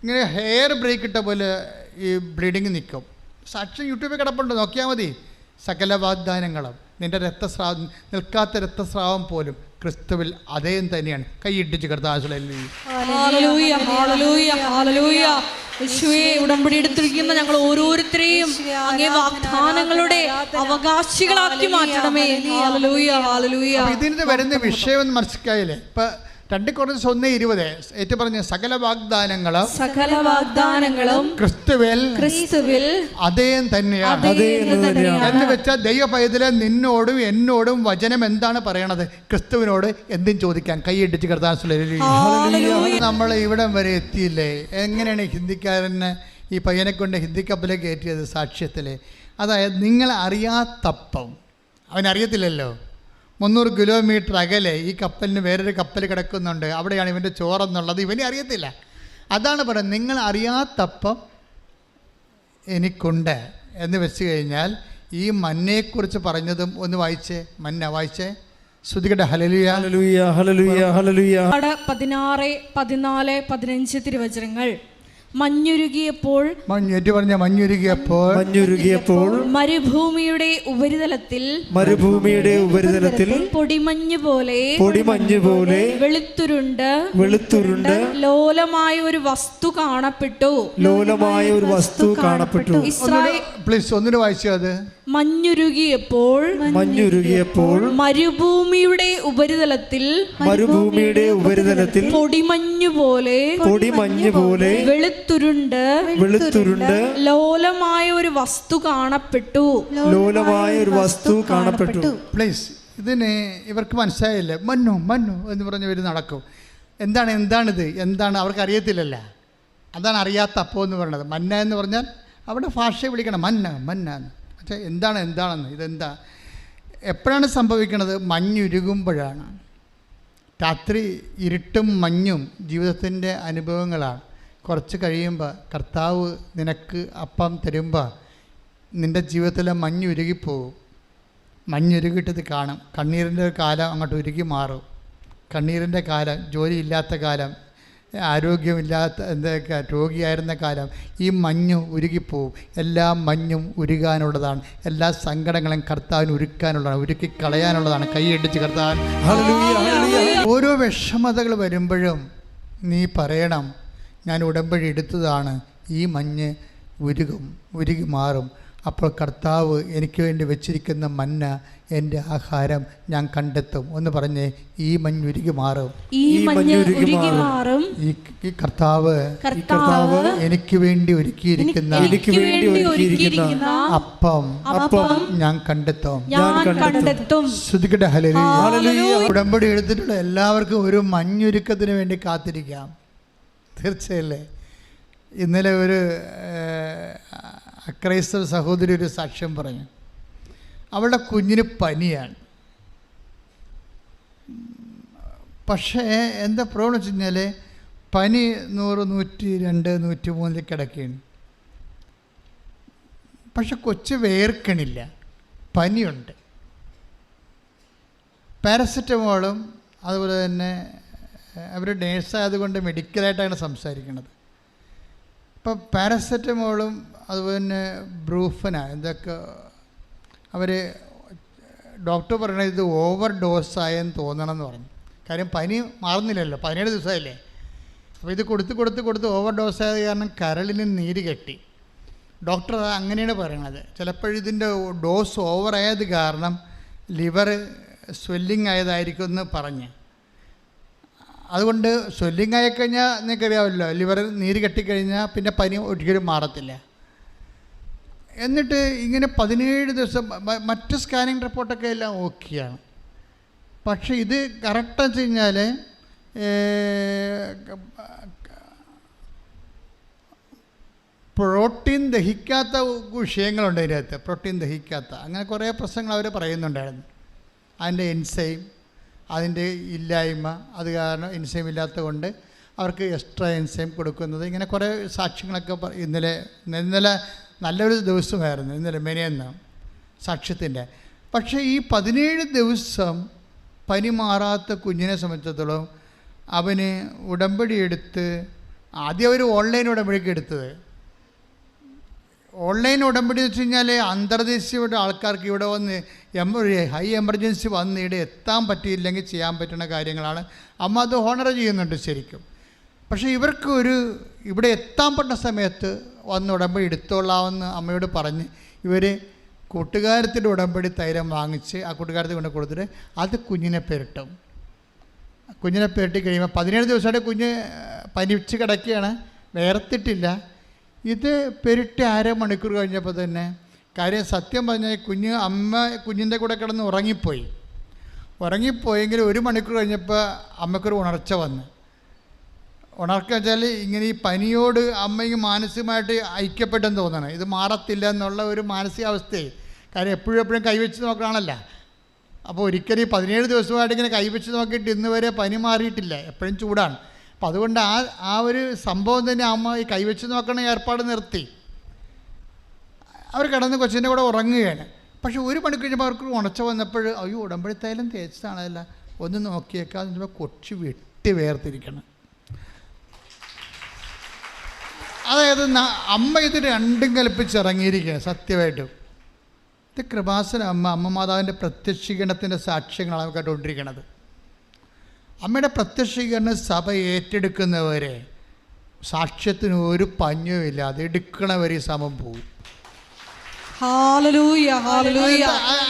ഇങ്ങനെ ഹെയർ ബ്രേക്ക് ഇട്ട പോലെ ഈ ബ്ലീഡിങ് നിൽക്കും. സാക്ഷ്യം യൂട്യൂബിൽ കിടപ്പുണ്ട്, നോക്കിയാൽ മതി. സകല വാഗ്ദാനങ്ങളും നിൻ്റെ രക്തസ്രാവം, നിൽക്കാത്ത രക്തസ്രാവം പോലും ക്രിസ്തുവിൽ അതേ തന്നെയാണ്. കൈയിട്ടിച്ച് ഉടമ്പടി എടുത്തിരിക്കുന്ന ഞങ്ങൾ ഓരോരുത്തരെയും അങ്ങേ വാഗ്ദാനങ്ങളുടെ അവകാശികളാക്കി മാറ്റണമേ. ഇതിന് വരുന്ന വിഷയം എന്ന് മനസ്സിലായില്ലേ? ഇപ്പൊ 2 കൊരിന്തോസ് 1:20 ഏറ്റു പറഞ്ഞ സകല വാഗ്ദാനങ്ങളും ക്രിസ്തുവിൽ അതേ തന്നെയാണ്. എന്ന് വെച്ചാൽ ദൈവ പൈതലെ നിന്നോടും എന്നോടും വചനം എന്താണ് പറയണത്? ക്രിസ്തുവിനോട് എന്തും ചോദിക്കാൻ. കൈയിടിച്ച് കർത്താവ്. നമ്മൾ ഇവിടം വരെ എത്തിയില്ലേ? എങ്ങനെയാണ് ഹിന്ദിക്കാരന് ഈ പയ്യനെ കൊണ്ട് ഹിന്ദി കപ്പലേക്ക് കയറ്റിയത്? സാക്ഷ്യത്തിൽ. അതായത് നിങ്ങൾ അറിയാത്തപ്പം, അവനറിയത്തില്ലല്ലോ. 300 കിലോമീറ്റർ അകലെ ഈ കപ്പലിന് വേറൊരു കപ്പൽ കിടക്കുന്നുണ്ട്. അവിടെയാണ് ഇവൻ്റെ ചോറെന്നുള്ളത് ഇവനെ അറിയത്തില്ല. അതാണ് പറയുന്നത്, നിങ്ങൾ അറിയാത്തപ്പം എനിക്കുണ്ട് എന്ന് വെച്ച് കഴിഞ്ഞാൽ ഈ മന്നയെക്കുറിച്ച് പറഞ്ഞതും ഒന്ന് വായിച്ചേ. മന്ന വായിച്ചേ. ശ്രുതികട്ടെ. ഹല്ലേലൂയ ഹല്ലേലൂയ ഹല്ലേലൂയ ഹല്ലേലൂയ. 16, 14, 15 തിരുവചനങ്ങൾ. മഞ്ഞുരുകിയപ്പോൾ മരുഭൂമിയുടെ ഉപരിതലത്തിൽ പൊടിമഞ്ഞ് പോലെ വെളുത്തുരുണ്ട് ലോലമായ ഒരു വസ്തു കാണപ്പെട്ടു. പ്ലീസ് ഒന്നിനു വായിച്ചു. അത് മഞ്ഞുരുകിയപ്പോൾ മരുഭൂമിയുടെ ഉപരിതലത്തിൽ പൊടിമഞ്ഞ് പോലെ വെളുത്തുരുണ്ട് ലോലമായ ഒരു വസ്തു കാണപ്പെട്ടു. പ്ലീസ് ഇതിന് ഇവർക്ക് മനസ്സിലായില്ലേ? മന്നു എന്ന് പറഞ്ഞ് ഇവർ നടക്കും. എന്താണിത്? എന്താണ് അവർക്ക് അറിയത്തില്ലല്ലോ. അതാണ് അറിയാത്ത അപ്പം എന്ന് പറയുന്നത്. മന്ന എന്ന് പറഞ്ഞാൽ അവിടെ ഭാഷയെ വിളിക്കണം മന്ന. പക്ഷേ എന്താണെന്ന്, ഇതെന്താ, എപ്പോഴാണ് സംഭവിക്കുന്നത്? മഞ്ഞുരുകുമ്പോഴാണ്. രാത്രി ഇരുട്ടും മഞ്ഞും ജീവിതത്തിൻ്റെ അനുഭവങ്ങളാണ്. കുറച്ച് കഴിയുമ്പോൾ കർത്താവ് നിനക്ക് അപ്പം തരുമ്പോൾ നിൻ്റെ ജീവിതത്തിലെ മഞ്ഞുരുകിപ്പോവും. മഞ്ഞുരുകിട്ടത് കാണും. കണ്ണീരിൻ്റെ കാലം അങ്ങോട്ട് ഉരുകി മാറും. കണ്ണീരിൻ്റെ കാലം, ജോലിയില്ലാത്ത കാലം, ആരോഗ്യമില്ലാത്ത എന്തൊക്കെ രോഗിയായിരുന്ന കാലം, ഈ മഞ്ഞ് ഉരുകിപ്പോവും. എല്ലാ മഞ്ഞും ഉരുകാനുള്ളതാണ്. എല്ലാ സങ്കടങ്ങളും കർത്താവിന് ഉരുക്കാനുള്ളതാണ്, ഉരുക്കി കളയാനുള്ളതാണ്. കൈയടിച്ച് കർത്താൻ. ഓരോ വിഷമതകൾ വരുമ്പോഴും നീ പറയണം, ഞാൻ ഉടമ്പടി എടുത്തതാണ്, ഈ മഞ്ഞ് ഉരുകി മാറും. അപ്പോൾ കർത്താവ് എനിക്ക് വേണ്ടി വെച്ചിരിക്കുന്ന മന്ന, എൻ്റെ ആഹാരം ഞാൻ കണ്ടെത്തും. ഒന്ന് പറഞ്ഞേ, ഈ മഞ്ഞുരുകി മാറും. ഈ കർത്താവ് എനിക്ക് വേണ്ടി ഒരുക്കിയിരിക്കുന്ന അപ്പം ഞാൻ കണ്ടെത്തും. ശ്രുതിക്കട്ടെ ഹല്ലേലൂയ. ഉടമ്പടി എടുത്തിട്ടുള്ള എല്ലാവർക്കും ഒരു മഞ്ഞുരുക്കത്തിന് വേണ്ടി കാത്തിരിക്കാം. തീർച്ചയല്ലേ? ഇന്നലെ ഒരു അക്രൈസ്തവ സഹോദരി ഒരു സാക്ഷ്യം പറഞ്ഞു. അവളുടെ കുഞ്ഞിന് പനിയാണ്. പക്ഷേ എന്താ പ്രോബ്ലം വെച്ച് കഴിഞ്ഞാൽ പനി 100, 102, 103 കിടക്കുകയാണ്. പക്ഷെ കൊച്ച് വേർക്കണില്ല, പനിയുണ്ട്. പാരസെറ്റമോളും അതുപോലെ തന്നെ അവർ നേഴ്സായതുകൊണ്ട് മെഡിക്കലായിട്ടാണ് സംസാരിക്കുന്നത്. ഇപ്പോൾ പാരസെറ്റമോളും അതുപോലെ തന്നെ ബ്രൂഫന എന്തൊക്കെ അവർ ഡോക്ടർ പറയണത് ഇത് ഓവർ ഡോസായെന്ന് തോന്നണം എന്ന് പറഞ്ഞു. കാര്യം പനി മാറുന്നില്ലല്ലോ, 17 ദിവസമായില്ലേ. അപ്പോൾ ഇത് കൊടുത്ത് ഓവർ ഡോസായത് കാരണം കരളിന് നീര് കെട്ടി. ഡോക്ടർ അങ്ങനെയാണ് പറയണത്. ചിലപ്പോഴിതിൻ്റെ ഡോസ് ഓവറായത് കാരണം ലിവർ സ്വെല്ലിങ് ആയതായിരിക്കും എന്ന് പറഞ്ഞ്. അതുകൊണ്ട് സ്വെല്ലിങ് ആയിക്കഴിഞ്ഞാൽ നിങ്ങൾക്കറിയാമല്ലോ, ലിവർ നീര് കെട്ടിക്കഴിഞ്ഞാൽ പിന്നെ പനി ഒരിക്കലും മാറത്തില്ല. എന്നിട്ട് ഇങ്ങനെ 17 ദിവസം മറ്റ് സ്കാനിങ് റിപ്പോർട്ടൊക്കെ എല്ലാം ഓക്കെയാണ്. പക്ഷേ ഇത് കറക്റ്റ് വെച്ച് കഴിഞ്ഞാൽ പ്രോട്ടീൻ ദഹിക്കാത്ത വിഷയങ്ങളുണ്ട് അതിനകത്ത്. പ്രോട്ടീൻ ദഹിക്കാത്ത അങ്ങനെ കുറേ പ്രശ്നങ്ങൾ അവർ പറയുന്നുണ്ടായിരുന്നു. അതിൻ്റെ എൻസൈം, അതിൻ്റെ ഇല്ലായ്മ, അത് കാരണം എൻസൈം ഇല്ലാത്തത് കൊണ്ട് അവർക്ക് എക്സ്ട്രാ എൻസൈം കൊടുക്കുന്നത്, ഇങ്ങനെ കുറേ സാക്ഷ്യങ്ങളൊക്കെ ഇന്നലെ നല്ലൊരു ദിവസമായിരുന്നു. ഇന്നലെ മെനയെന്ന് സാക്ഷ്യത്തിൻ്റെ. പക്ഷേ ഈ 17 ദിവസം പനി മാറാത്ത കുഞ്ഞിനെ സംബന്ധിച്ചിടത്തോളം അവന് ഉടമ്പടി എടുത്ത്, ആദ്യം അവർ ഓൺലൈൻ ഉടമ്പടിക്ക് എടുത്തത്. ഓൺലൈൻ ഉടമ്പടി എന്ന് വെച്ച് കഴിഞ്ഞാൽ അന്തർദേശീയയുടെ ആൾക്കാർക്ക് ഇവിടെ വന്ന് ഹൈ എമർജൻസി വന്ന് ഇവിടെ എത്താൻ പറ്റിയില്ലെങ്കിൽ ചെയ്യാൻ പറ്റുന്ന കാര്യങ്ങളാണ്. അമ്മ അത് ഹോണർ ചെയ്യുന്നുണ്ട് ശരിക്കും. പക്ഷേ ഇവർക്ക് ഇവിടെ എത്താൻ പറ്റുന്ന സമയത്ത് വന്ന് ഉടമ്പടി എടുത്തോളാമെന്ന് അമ്മയോട് പറഞ്ഞ് ഇവർ കൂട്ടുകാരത്തിൻ്റെ ഉടമ്പടി തൈലം വാങ്ങിച്ച് ആ കൂട്ടുകാരത്തിൽ കൊണ്ട് കൊടുത്തിട്ട് അത് കുഞ്ഞിനെ പെരട്ടും. കുഞ്ഞിനെ പെരട്ടി കഴിയുമ്പോൾ 17 ദിവസമായിട്ട് കുഞ്ഞ് പനിച്ച് കിടക്കുകയാണ്, വേർത്തിട്ടില്ല. ഇത് പെരുട്ടി 1/2 മണിക്കൂർ കഴിഞ്ഞപ്പോൾ തന്നെ കാര്യം സത്യം പറഞ്ഞാൽ കുഞ്ഞിൻ്റെ കൂടെ കിടന്ന് ഉറങ്ങിപ്പോയെങ്കിൽ 1 മണിക്കൂർ കഴിഞ്ഞപ്പോൾ അമ്മയ്ക്കൊരു ഉണർച്ച വന്ന്. ഉണർക്കം വെച്ചാൽ ഇങ്ങനെ ഈ പനിയോട് അമ്മയ്ക്ക് മാനസികമായിട്ട് ഐക്യപ്പെട്ടെന്ന് തോന്നണം. ഇത് മാറത്തില്ല എന്നുള്ള ഒരു മാനസികാവസ്ഥയെ. കാര്യം എപ്പോഴും കൈവച്ച് നോക്കണമല്ല. അപ്പോൾ ഒരിക്കലും 17 ദിവസമായിട്ട് ഇങ്ങനെ കൈവച്ച് നോക്കിയിട്ട് ഇന്ന് വരെ പനി മാറിയിട്ടില്ല, എപ്പോഴും ചൂടാണ്. അപ്പം അതുകൊണ്ട് ആ ഒരു സംഭവം തന്നെ അമ്മ ഈ കൈവച്ച് നോക്കണ ഏർപ്പാട് നിർത്തി. അവർ കിടന്ന് കൊച്ചിൻ്റെ കൂടെ ഉറങ്ങുകയാണ്. പക്ഷെ 1 മണിക്കൂർ കഴിഞ്ഞപ്പോൾ അവർക്ക് ഉണർച്ച വന്നപ്പോൾ അയ്യോ ഉടമ്പടി തൈലം തേച്ചതാണല്ല, ഒന്ന് നോക്കിയേക്കാന്ന് വെച്ചപ്പോൾ കൊച്ചു വെട്ടി വേർതിരിക്കണം. അതായത് അമ്മ ഇത് രണ്ടും കൽപ്പിച്ചിറങ്ങിയിരിക്കുകയാണ്. സത്യമായിട്ടും ഇത് കൃപാസന അമ്മ മാതാവിൻ്റെ പ്രത്യക്ഷീകരണത്തിൻ്റെ സാക്ഷ്യങ്ങളാണ് കേട്ടുകൊണ്ടിരിക്കുന്നത്. അമ്മയുടെ പ്രത്യക്ഷീകരണം സഭ ഏറ്റെടുക്കുന്നവരെ സാക്ഷ്യത്തിന് ഒരു പഞ്ഞുമില്ല, അത് എടുക്കണവരെ സമം പോകും.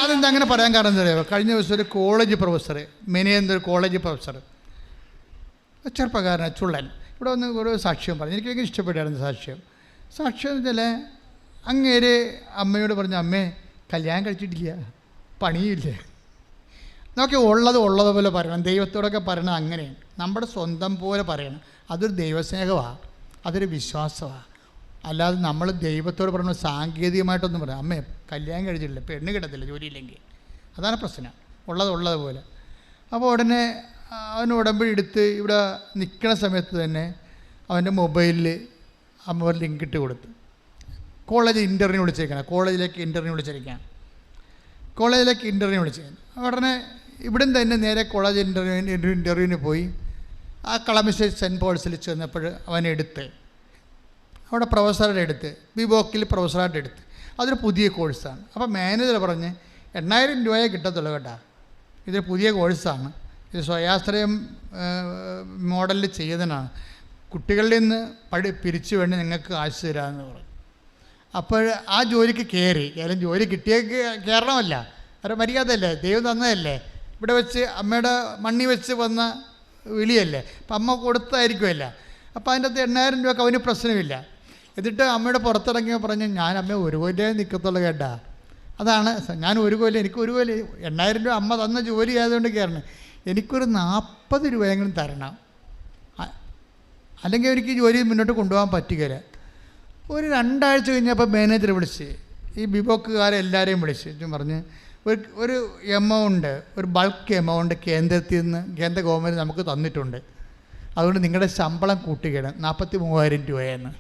അതെന്താ അങ്ങനെ പറയാൻ കാരണം എന്താ പറയുക? കഴിഞ്ഞ ദിവസം ഒരു കോളേജ് പ്രൊഫസർ, മെനയെന്നൊരു കോളേജ് പ്രൊഫസർ, ചെറുപ്പക്കാരൻ ചുള്ളൻ, ഇവിടെ വന്ന് ഒരു സാക്ഷ്യം പറഞ്ഞു. എനിക്ക് ഭയങ്കര ഇഷ്ടപ്പെട്ടായിരുന്നു സാക്ഷ്യം എന്ന് വെച്ചാൽ അങ്ങേര് അമ്മയോട് പറഞ്ഞു, അമ്മേ കല്യാണം കഴിച്ചിട്ടില്ല, പണിയില്ല. നോക്കി ഉള്ളതുപോലെ പറയണം. ദൈവത്തോടൊക്കെ പറയണത് അങ്ങനെയാണ്, നമ്മുടെ സ്വന്തം പോലെ പറയണം. അതൊരു ദൈവസ്നേഹമാണ്, അതൊരു വിശ്വാസമാണ്. അല്ലാതെ നമ്മൾ ദൈവത്തോട് പറയുന്നത് സാങ്കേതികമായിട്ടൊന്നും പറയാം. അമ്മേ കല്യാണം കഴിച്ചിട്ടില്ല, പെണ്ണ് കിട്ടത്തില്ല ജോലിയില്ലെങ്കിൽ, അതാണ് പ്രശ്നം. ഉള്ളതുപോലെ. അപ്പോൾ ഉടനെ അവൻ ഉടമ്പടി എടുത്ത് ഇവിടെ നിൽക്കുന്ന സമയത്ത് തന്നെ അവൻ്റെ മൊബൈലിൽ അമ്മ ഒരു ലിങ്ക് ഇട്ട് കൊടുത്തു. കോളേജ് ഇൻ്റർവ്യൂ വിളിച്ചേക്കണം, കോളേജിലേക്ക് ഇൻ്റർവ്യൂ വിളിച്ചിരിക്കുകയാണ്. കോളേജിലേക്ക് ഇൻ്റർവ്യൂ വിളിച്ചേക്കണം. ഉടനെ ഇവിടുന്ന് തന്നെ നേരെ കോളേജ് ഇൻ്റർവ്യൂവിന് പോയി. ആ കളമശ്ശേരി സെൻറ്റ് പോൾസിൽ ചെന്നപ്പോൾ അവനെടുത്ത് അവിടെ പ്രൊഫസറുടെ എടുത്ത് ബിബോക്കിൽ പ്രൊഫസറായിട്ട് എടുത്ത്. അതൊരു പുതിയ കോഴ്സാണ്. അപ്പോൾ മാനേജർ പറഞ്ഞ് 8,000 രൂപയെ കിട്ടത്തുള്ളൂ കേട്ടോ, ഇതൊരു പുതിയ കോഴ്സാണ്, ഇത് സ്വയാശ്രയം മോഡലിൽ ചെയ്യുന്നതാണ്, കുട്ടികളിൽ നിന്ന് പിരിച്ചു വേണ്ടി നിങ്ങൾക്ക് കാശ് തരാമെന്ന് പറഞ്ഞു. അപ്പോൾ ആ ജോലിക്ക് കയറി. ഏതായാലും ജോലി കിട്ടിയ കയറണമല്ല, അവരുടെ മര്യാദയല്ലേ, ദൈവം തന്നതല്ലേ, ഇവിടെ വെച്ച് അമ്മയുടെ മണ്ണി വെച്ച് വന്ന വിളിയല്ലേ, അപ്പം അമ്മ കൊടുത്തായിരിക്കുമല്ല. അപ്പോൾ അതിൻ്റെ അകത്ത് 8,000 രൂപയ്ക്ക് അവന് പ്രശ്നമില്ല. എന്നിട്ട് അമ്മയുടെ പുറത്തിറങ്ങിയോ പറഞ്ഞ് ഞാൻ അമ്മ ഒരു കൊല്ലേ നിൽക്കത്തുള്ളൂ കേട്ടാ, അതാണ് ഞാൻ ഒരു കൊല്ലം, എനിക്ക് ഒരു കൊല്ലം 8,000 രൂപ അമ്മ തന്ന ജോലി ആയതുകൊണ്ട് കയറണം, എനിക്കൊരു 40 രൂപയെങ്കിലും തരണം, അല്ലെങ്കിൽ എനിക്ക് ജോലി മുന്നോട്ട് കൊണ്ടുപോകാൻ പറ്റുകയില്ല. ഒരു 2 ആഴ്ച കഴിഞ്ഞപ്പോൾ മാനേജർ വിളിച്ച് ഈ ബിബോക്കുകാരെല്ലാവരെയും വിളിച്ച് പറഞ്ഞ് ഒരു എമൗണ്ട്, ഒരു ബൾക്ക് എമൗണ്ട് കേന്ദ്രത്തിൽ നിന്ന് കേന്ദ്ര ഗവൺമെൻറ് നമുക്ക് തന്നിട്ടുണ്ട്, അതുകൊണ്ട് നിങ്ങളുടെ ശമ്പളം കൂട്ടുകയാണ് 43,000 രൂപയെന്ന്.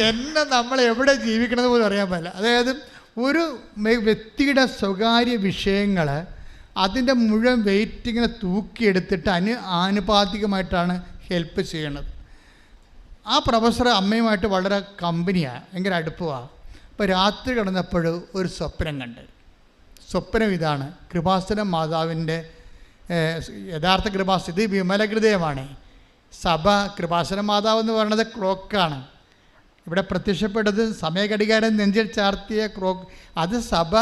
എന്നെ നമ്മൾ എവിടെ ജീവിക്കണമെന്ന് പോലും അറിയാൻ പറ്റില്ല. അതായത് ഒരു വ്യക്തിയുടെ സ്വകാര്യ വിഷയങ്ങൾ അതിൻ്റെ മുഴുവൻ വെയിറ്റിങ്ങിനെ തൂക്കിയെടുത്തിട്ട് ആനുപാതികമായിട്ടാണ് ഹെൽപ്പ് ചെയ്യണത്. ആ പ്രൊഫസർ അമ്മയുമായിട്ട് വളരെ കമ്പനിയാണ്, ഭയങ്കര അടുപ്പമാണ്. അപ്പോൾ രാത്രി കിടന്നപ്പോൾ ഒരു സ്വപ്നം കണ്ട്. സ്വപ്നം ഇതാണ്, കൃപാസന മാതാവിൻ്റെ യഥാർത്ഥ കൃപാസന, ഇത് വിമലഹൃദയമാണ്. സഭ കൃപാസന മാതാവ് എന്ന് പറയുന്നത് ക്ലോക്കാണ്. ഇവിടെ പ്രത്യക്ഷപ്പെട്ടത് സമയഘടികാരം നെഞ്ചിൽ ചാർത്തിയ ക്ലോക്ക്, അത് സഭ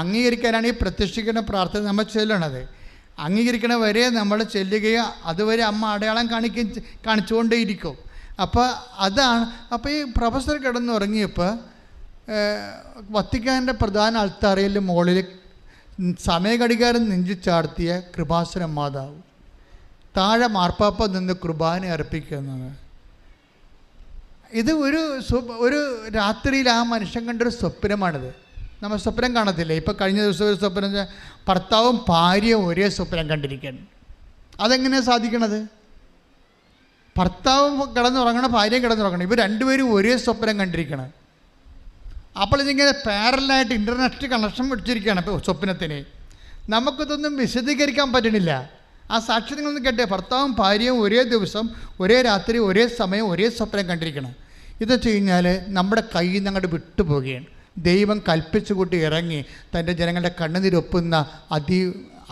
അംഗീകരിക്കാനാണ് ഈ പ്രത്യക്ഷീകരണ പ്രാർത്ഥന നമ്മൾ ചൊല്ലണത്. അംഗീകരിക്കണ വരെ നമ്മൾ ചെല്ലുകയും അതുവരെ അമ്മ അടയാളം കാണിച്ചുകൊണ്ടേയിരിക്കും. അപ്പോൾ അതാണ്. അപ്പോൾ ഈ പ്രൊഫസർ കിടന്നുറങ്ങിയപ്പോൾ വത്തിക്കാൻ്റെ പ്രധാന അൾത്താരയിൽ മുകളിൽ സമയഘടികാരം നെഞ്ചിൽ ചാർത്തിയ കൃപാസന മാതാവ്, താഴെ മാർപ്പാപ്പ നിന്ന് കുർബാന അർപ്പിക്കുന്നത്. ഇത് ഒരു രാത്രിയിൽ ആ മനുഷ്യൻ കണ്ടൊരു സ്വപ്നമാണിത്. നമ്മൾ സ്വപ്നം കാണത്തില്ലേ? ഇപ്പോൾ കഴിഞ്ഞ ദിവസം ഒരു സ്വപ്നം, ഭർത്താവും ഭാര്യയും ഒരേ സ്വപ്നം കണ്ടിരിക്കുകയാണ്. അതെങ്ങനെയാണ് സാധിക്കണത്? ഭർത്താവും കിടന്നുറങ്ങണം, ഭാര്യയും കിടന്നുറങ്ങണം, ഇവർ രണ്ടുപേരും ഒരേ സ്വപ്നം കണ്ടിരിക്കണം. അപ്പോൾ ഇതിങ്ങനെ പാരലായിട്ട് ഇൻ്റർനെറ്റ് കണക്ഷൻ വെച്ചിരിക്കുകയാണ് ഇപ്പോൾ സ്വപ്നത്തിന്. നമുക്കിതൊന്നും വിശദീകരിക്കാൻ പറ്റണില്ല. ആ സാക്ഷി നിങ്ങളൊന്ന് കേട്ടേ, ഭർത്താവും ഭാര്യയും ഒരേ ദിവസം ഒരേ രാത്രി ഒരേ സമയം ഒരേ സ്വപ്നം കണ്ടിരിക്കണം. ഇതെന്ന് കഴിഞ്ഞാൽ നമ്മുടെ കയ്യിൽ നിന്ന് അങ്ങോട്ട് വിട്ടുപോവുകയാണ്. ദൈവം കൽപ്പിച്ചു കൂട്ടി ഇറങ്ങി തൻ്റെ ജനങ്ങളുടെ കണ്ണുനീരൊപ്പുന്ന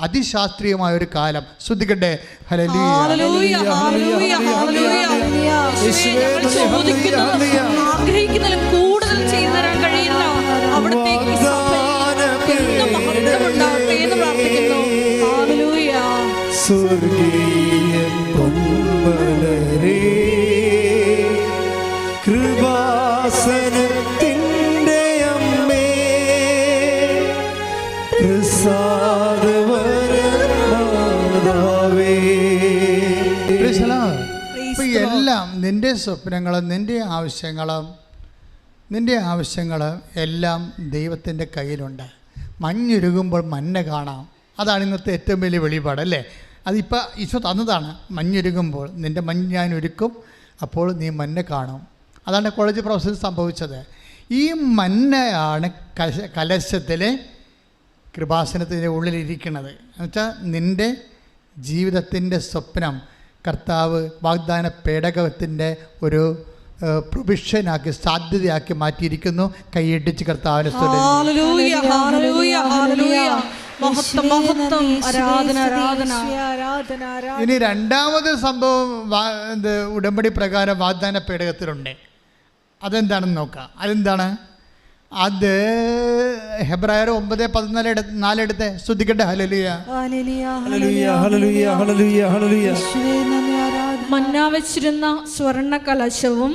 അതിശാസ്ത്രീയമായ ഒരു കാലം. ശ്രദ്ധിക്കട്ടെ. സ്വർഗീയ പൊന്മലരേ, കൃപാസനത്തിൻ്റെ അമ്മേ, പ്രസാദവരമാതാവേ. ഇപ്പം എല്ലാം നിൻ്റെ സ്വപ്നങ്ങളും നിൻ്റെ ആവശ്യങ്ങളും എല്ലാം ദൈവത്തിൻ്റെ കയ്യിലുണ്ട്. മഞ്ഞുരുകുമ്പോൾ മഞ്ഞ കാണാം. അതാണ് ഇന്നത്തെ ഏറ്റവും വലിയ വെളിപാട്, അല്ലേ? അതിപ്പോൾ ഈശോ തന്നതാണ്. മഞ്ഞുരുകുമ്പോൾ നിൻ്റെ മഞ്ഞ് ഞാൻ ഒരുക്കും, അപ്പോൾ നീ മഞ്ഞ കാണും. അതാണ് കോളേജ് പ്രൊഫസർ സംഭവിച്ചത്. ഈ മഞ്ഞയാണ് കലശത്തിലെ കൃപാസനത്തിൻ്റെ ഉള്ളിലിരിക്കുന്നത്. എന്നുവെച്ചാൽ നിൻ്റെ ജീവിതത്തിൻ്റെ സ്വപ്നം കർത്താവ് വാഗ്ദാന പേടകത്തിൻ്റെ ഒരു പ്രൊവിഷനാക്കി, സാധ്യതയാക്കി മാറ്റിയിരിക്കുന്നു. കൈയടിച്ച് കർത്താവിനെ ഇനി രണ്ടാമത് സംഭവം ഉടമ്പടി പ്രകാരം വാഗ്ദാന പേടകത്തിലുണ്ട്. അതെന്താണെന്ന് നോക്കാം. അതെന്താണ്? അത് ഹെബ്രായർ 9:14 എടുത്ത് ശ്രദ്ധിക്കട്ടെ. ഹല്ലേലൂയ ഹല്ലേലൂയ ഹല്ലേലൂയ ഹല്ലേലൂയ ഹല്ലേലൂയ. മന്ന വെച്ചിരുന്ന സ്വർണ്ണ കലശവും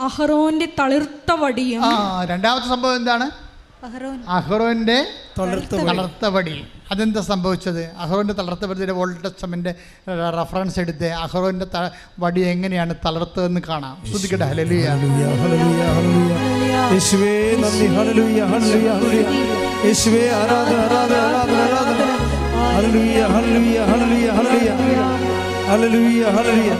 അഹറോന്റെ തളിർത്ത വടിയും. രണ്ടാമത്തെ സംഭവം എന്താണ്? അഹറോന്റെ തളർത്ത വടി. അതെന്താ സംഭവിച്ചത്? അഹറോന്റെ തളർത്ത വടിയുടെ ഓൾഡ് ടെസ്റ്റമെന്റ് റെഫറൻസ് എടുത്ത് അഹറോന്റെ വടി എങ്ങനെയാണ് തളർത്തതെന്ന് കാണാം. ശ്രദ്ധിക്കട്ടെ. ഹല്ലേലൂയ ഹല്ലേലൂയ ഹല്ലേലൂയ. യേശുവേ നന്ദി. ഹല്ലേലൂയ ഹല്ലേലൂയ ഹല്ലേലൂയ. യേശുവേ ആരാധന ആരാധന ആരാധന ആരാധന. ഹല്ലേലൂയ ഹല്ലേലൂയ ഹല്ലേലൂയ ഹല്ലേലൂയ ഹല്ലേലൂയ ഹല്ലേലൂയ.